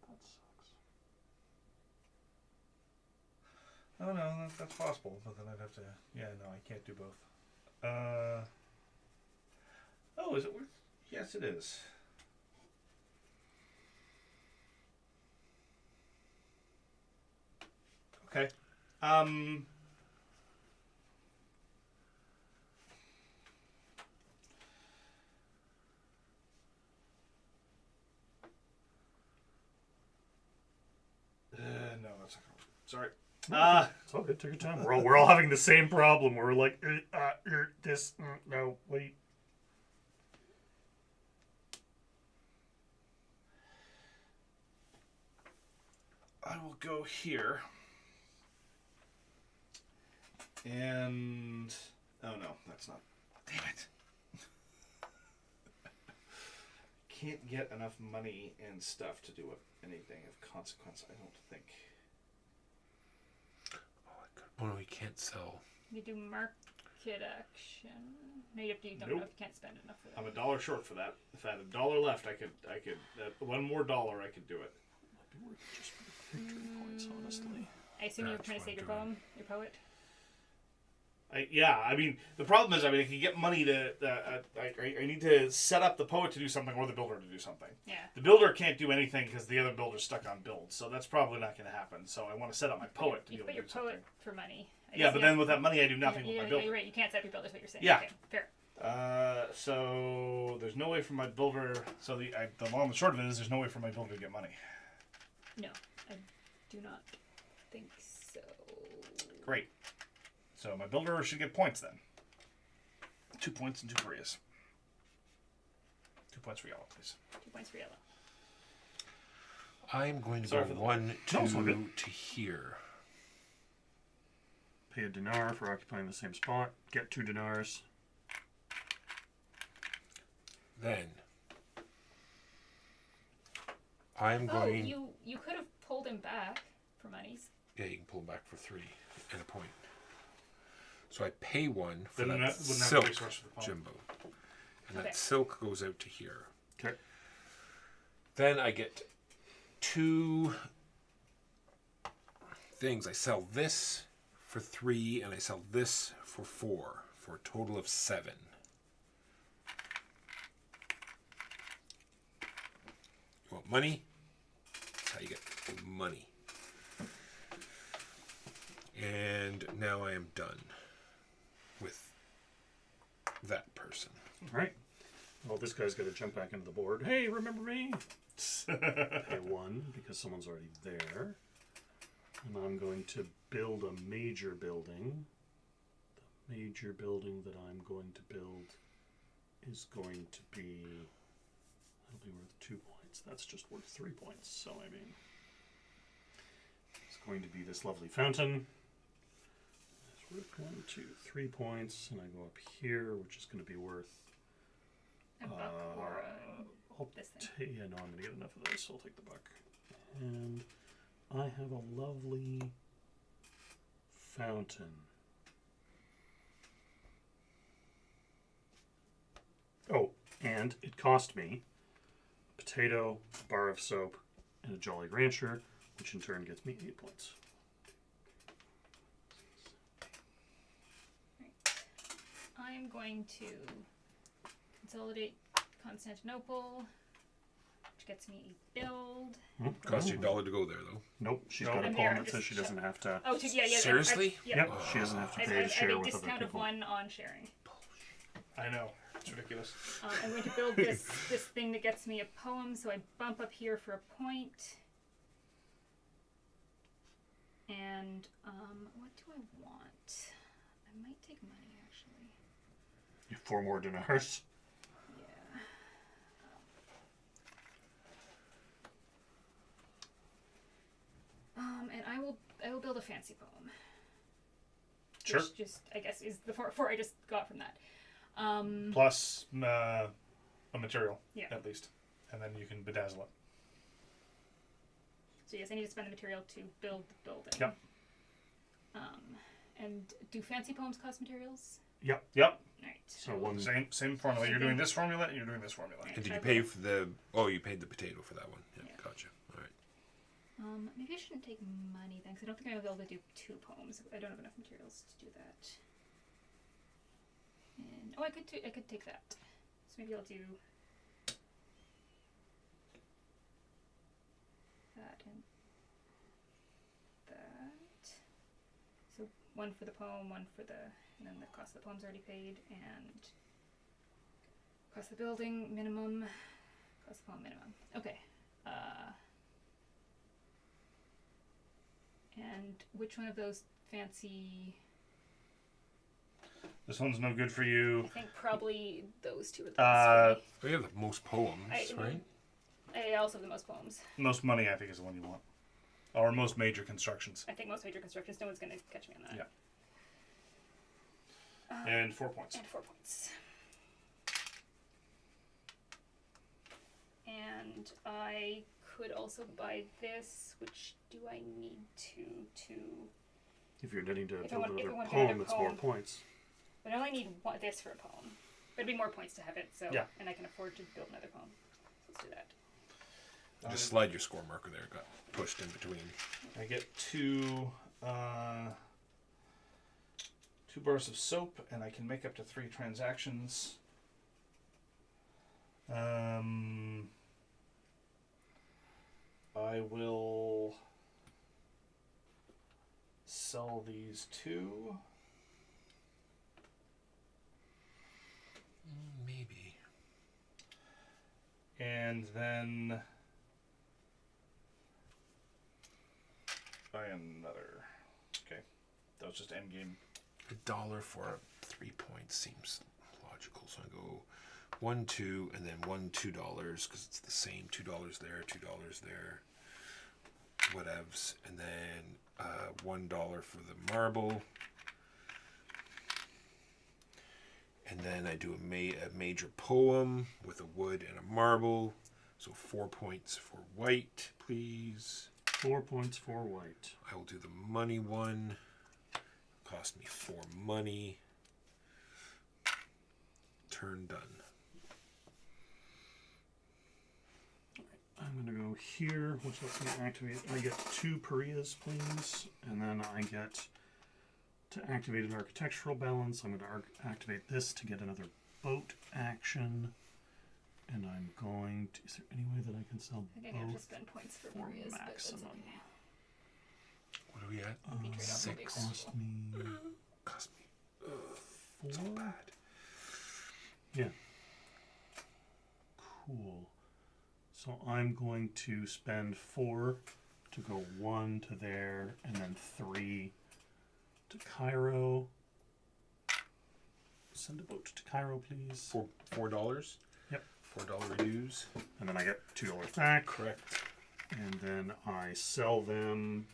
That sucks. Oh, no, that's possible, but then I'd have to... Yeah, no, I can't do both. Oh, is it worth... Yes, it is. Okay. No, that's not gonna work. Sorry. It's all good. Take your time. We're all having the same problem. We're like, this. No, wait. I will go here. And... Oh, no, that's not... Damn it. Can't get enough money and stuff to do anything of consequence, I don't think. Oh no, he can't sell. You do market action. No, you don't Nope. know if you can't spend enough for that. I'm $1 short for that. If I had $1 left, I could one more dollar, I could do it. Might be worth just for the victory points, honestly. I assume you were That's trying to what save I'm your doing. poem, your poet. I mean, the problem is, I can get money to. I need to set up the poet to do something or the builder to do something. Yeah. The builder can't do anything because the other builder's stuck on build, so that's probably not going to happen. So I want to set up my poet to be You able put to your do something. poet for money. I Yeah, guess but you then have- with that money, I do nothing with my builder. You're right. You can't set up your builders. What you're saying? Yeah. Okay, fair. So there's no way for my builder. So the long and short of it is, there's no way for my builder to get money. No, I do not think so. Great. So my builder should get points then. 2 points and 2 Koreas. 2 points for yellow, please. 2 points for yellow. I'm going to Sorry go for the- 1 No, it's all good. to here. Pay a dinar for occupying the same spot. Get 2 dinars. Then I'm Oh, going. you could have pulled him back for monies. Yeah, you can pull back for 3 and a point. So I pay 1 for Then that wouldn't have a silk resource for the poem. Jimbo, and Okay. that silk goes out to here. Okay. Then I get 2 things. I sell this for 3, and I sell this for 4, for a total of 7. You want money? That's how you get money. And now I am done with that person. All right. Well, this guy's got to jump back into the board. Hey, remember me? Pay 1 because someone's already there. And I'm going to build a major building. The major building that I'm going to build is going to be... That'll be worth 2 points. That's just worth 3 points. So, I mean... It's going to be this lovely fountain. It's worth 1, 2, 3 points. And I go up here, which is going to be worth... A buck or I'll this thing. yeah, no, I'm going to get enough of this, so I'll take the buck. And I have a lovely fountain. Oh, and it cost me a potato, a bar of soap, and a Jolly Rancher, which in turn gets me 8 points. I'm going to consolidate Constantinople, which gets me a build. Cost you $1 to go there, though. Nope, she's No. got a I'm there, poem I'm that says just she doesn't have to. Oh, yeah. Seriously? Yeah. Yep, she doesn't have to I pay to have share a with other discount of people. 1 on sharing. I know. It's ridiculous. I'm going to build this thing that gets me a poem, so I bump up here for a point. And what do I want? I might take money actually. 4 more dinars. Yeah. And I will build a fancy poem. Sure. Which just, I guess, is the four I just got from that. Plus a material, Yeah. at least. And then you can bedazzle it. So yes, I need to spend the material to build the building. Yep. And do fancy poems cost materials? Yep. Right. So I will- one. Same formula. You're doing this formula, and you're doing this formula. Right. And did I you will- pay for the? Oh, you paid the potato for that one. Yeah, Yeah. gotcha. All right. Maybe I shouldn't take money then, because I don't think I'll be able to do 2 poems. I don't have enough materials to do that. And I could take that. So maybe I'll do that and that. So 1 for the poem, 1 for the, and then the cost of the poem's already paid, and cost of the building minimum, cost of the poem minimum. Okay. And which one of those fancy? This one's no good for you. I think probably those 2 are the best We have the most poems, I- right? for me. I also have the most poems. Most money, I think, is the one you want. Or most major constructions. I think most major constructions. No one's gonna catch me on that. Yeah. And 4 points. And 4 points. And I could also buy this. Which do I need to? If you're needing to If I build want- if I another want poem, another it's more poem. points. But I only need this for a poem. But it'd be more points to have it. So Yeah. and I can afford to build another poem. So let's do that. Just slide your score marker there. Got pushed in between. I get 2 bars of soap, and I can make up to 3 transactions. I will sell these 2. Maybe. And then buy another. Okay. That was just end game. $1 for 3 points seems logical. So I go 1, 2, and then 1, $2 because it's the same. $2 there, $2 there. Whatevs, and then $1 for the marble. And then I do a major poem with a wood and a marble. So 4 points for white, please. 4 points for white. I will do the money one. Cost me 4 money. Turn done. I'm going to go here, which lets me activate. I get 2 Parias, please. And then I get to activate an architectural balance. I'm going to activate this to get another boat action. And I'm going to. Is there any way that I can sell I think I have to both spend points for for Maria's, but that's maximum? okay. What are we at? Be trade off will be Six. acceptable. Cost me Cost me 4. so bad. Yeah. Cool. So I'm going to spend 4 to go 1 to there, and then 3 to Cairo. Send a boat to Cairo, please. $4. Yep. $4 dues. And then I get $2 back. Correct. And then I sell them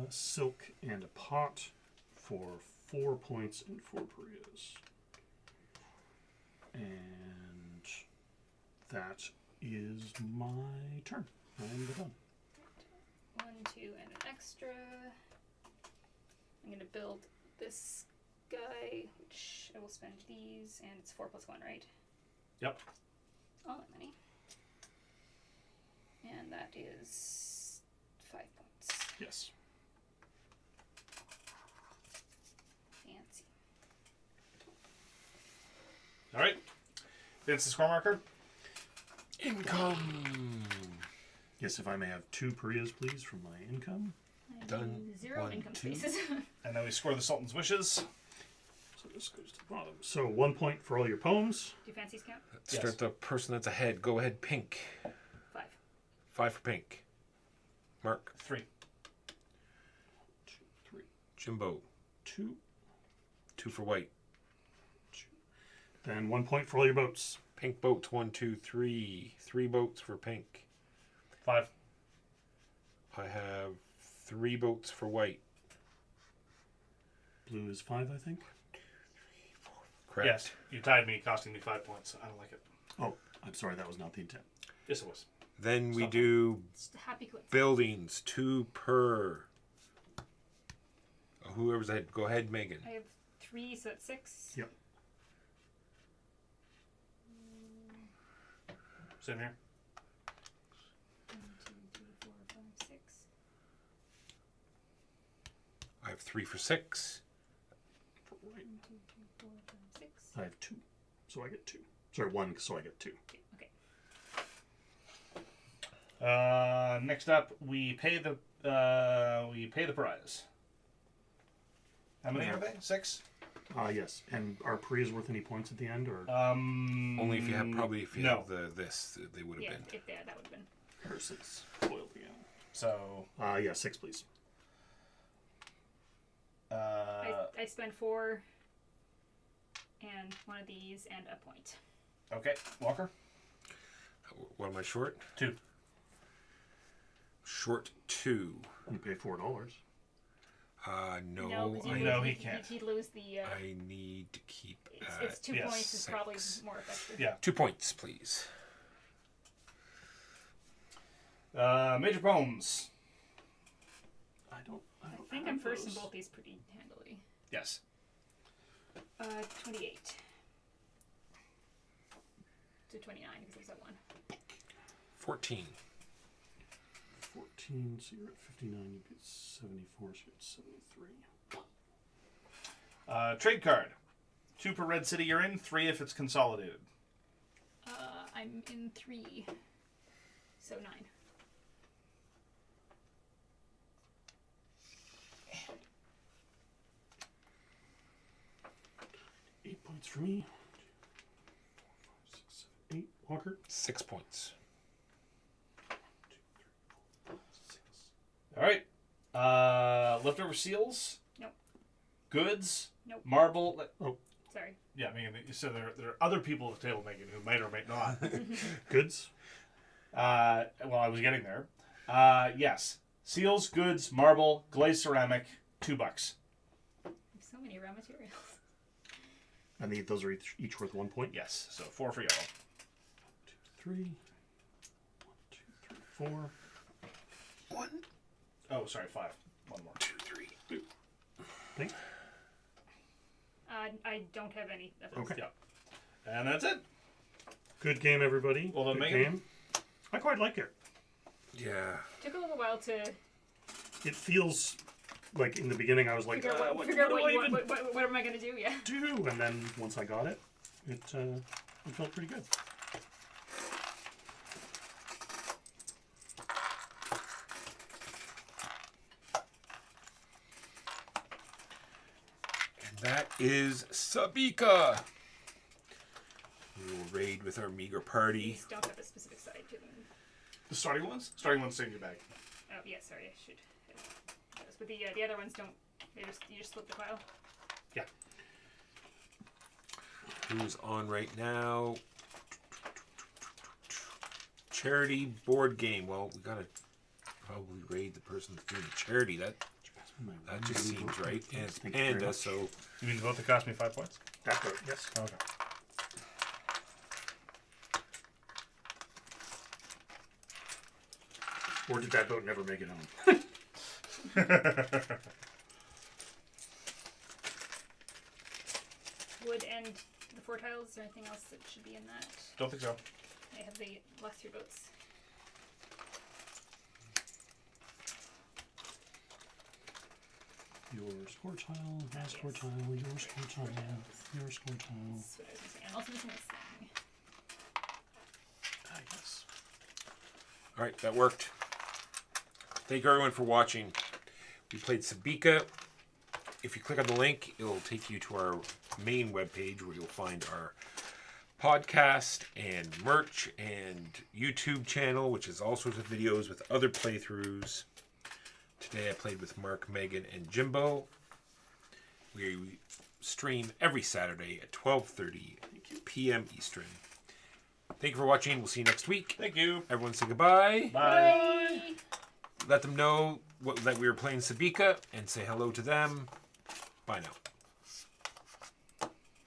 silk and a pot for 4 points and 4 Parias. And that is my turn. I'm done. 1, 2, and an extra. I'm gonna build this guy, which I will spend these, and it's 4 plus 1, right? Yep. All that money. And that is 5 points. Yes. Fancy. All right. Vince, the score marker. Income. Yes, if I may have 2 Parias, please, from my income. I Done. need 0 1, income 2. spaces. And then we score the Sultan's wishes. So this goes to the bottom. So 1 point for all your poems. Do fancies count? Yes. Start the person that's ahead. Go ahead, pink. 5. 5 for pink. Mark. 3. 2, 3, Jimbo. 2. 2 for white. Then 1 point for all your boats. Pink boats. 1, 2, 3. 3 boats for pink. 5. I have 3 votes for white. Blue is 5, I think. Correct. Yes, you tied me, costing me 5 points. I don't like it. Oh, I'm sorry, that was not the intent. Yes, it was. Then we Stop. do Just a happy coincidence. buildings, 2 per. Whoever's ahead. Go ahead, Megan. I have 3, so that's 6. Yep. Same here. 1, 2, 3, 4, 5, 6. I have 3 for 6. For white. 1, 2, 3, 4, 5, 6. I have 2, so I get 2. Sorry, 1, so I get 2. Okay. Next up, we pay the prize. How many are they? 6. Yes. And are Priya's worth any points at the end, or Only if you have no. have this, they would have Yeah, been. if there, that would have been. hers is foiled again? So Yeah, 6, please. I spend 4 and one of these and a point. okay, Walker. What am I short? 2. Short 2. You pay $4. No, No, 'cause I, No, he can't. He'd lose the. I need to keep It's 2 yes, points is probably 6. more effective. Yeah. 2 points, please. Major poems. I don't I think have I'm first in those. both these pretty handily. Yes. 28 to 29 because there's that one. 14. 14, so you're at 59, you get 74, so you're at 73. Trade card. 2 per red city you're in. 3 if it's consolidated. I'm in 3, so 9. Eight points for me. 4, 5, 6, 7, 8. Walker. 6 points. 2, 3, 4, 5, 6. All right. Leftover seals. Nope. Goods. Nope. Marble. Sorry. Yeah, I mean, so there are other people at the table, Megan, who might or might not. Goods. Well, I was getting there. Yes. Seals, goods, marble, glazed ceramic, $2. There's so many raw materials. And those are each worth 1 point. Yes. So 4 for yellow. 2, 3. 1, 2, 3, 4. 1, Oh, sorry, 5. One more. 2, 3. Think. I don't have any of those. Okay. Yeah. And that's it. Good game, everybody. Well done, Good Megan. game. I quite like it. Yeah. Took a little while to It feels like in the beginning I was like, figure out what what do I you even want. What am I gonna do? Yeah. do? And then once I got it, it felt pretty good. And that is Sabika. We will raid with our meager party. These don't have a specific side to them. The starting ones? Starting ones stay in your bag. Oh yeah, sorry, I should have those. But the other ones don't. You just flip the file. Yeah. Who's on right now? Charity board game. Well, we gotta probably raid the person that's doing the charity. That just seems right. And it's Thank you very Panda, much. so You mean the vote that cost me 5 points? That vote, yes. Okay. Or did that vote never make it home? Wood and the 4 tiles. Is there anything else that should be in that? Don't think so. I have the last 3 votes. Your score tile, my score Yes. tile, your score tile, your score tile. That's what I was missing. I'm also missing this thing. Yes. all right, that worked. Thank you everyone for watching. We played Sabika. If you click on the link, it'll take you to our main webpage where you'll find our podcast and merch and YouTube channel, which is all sorts of videos with other playthroughs. Today I played with Mark, Megan, and Jimbo. We stream every Saturday at 12:30 p.m. Eastern. Thank you for watching. We'll see you next week. Thank you. Everyone say goodbye. Bye. Bye. let them know that we were playing Sabika, and say hello to them. Bye now.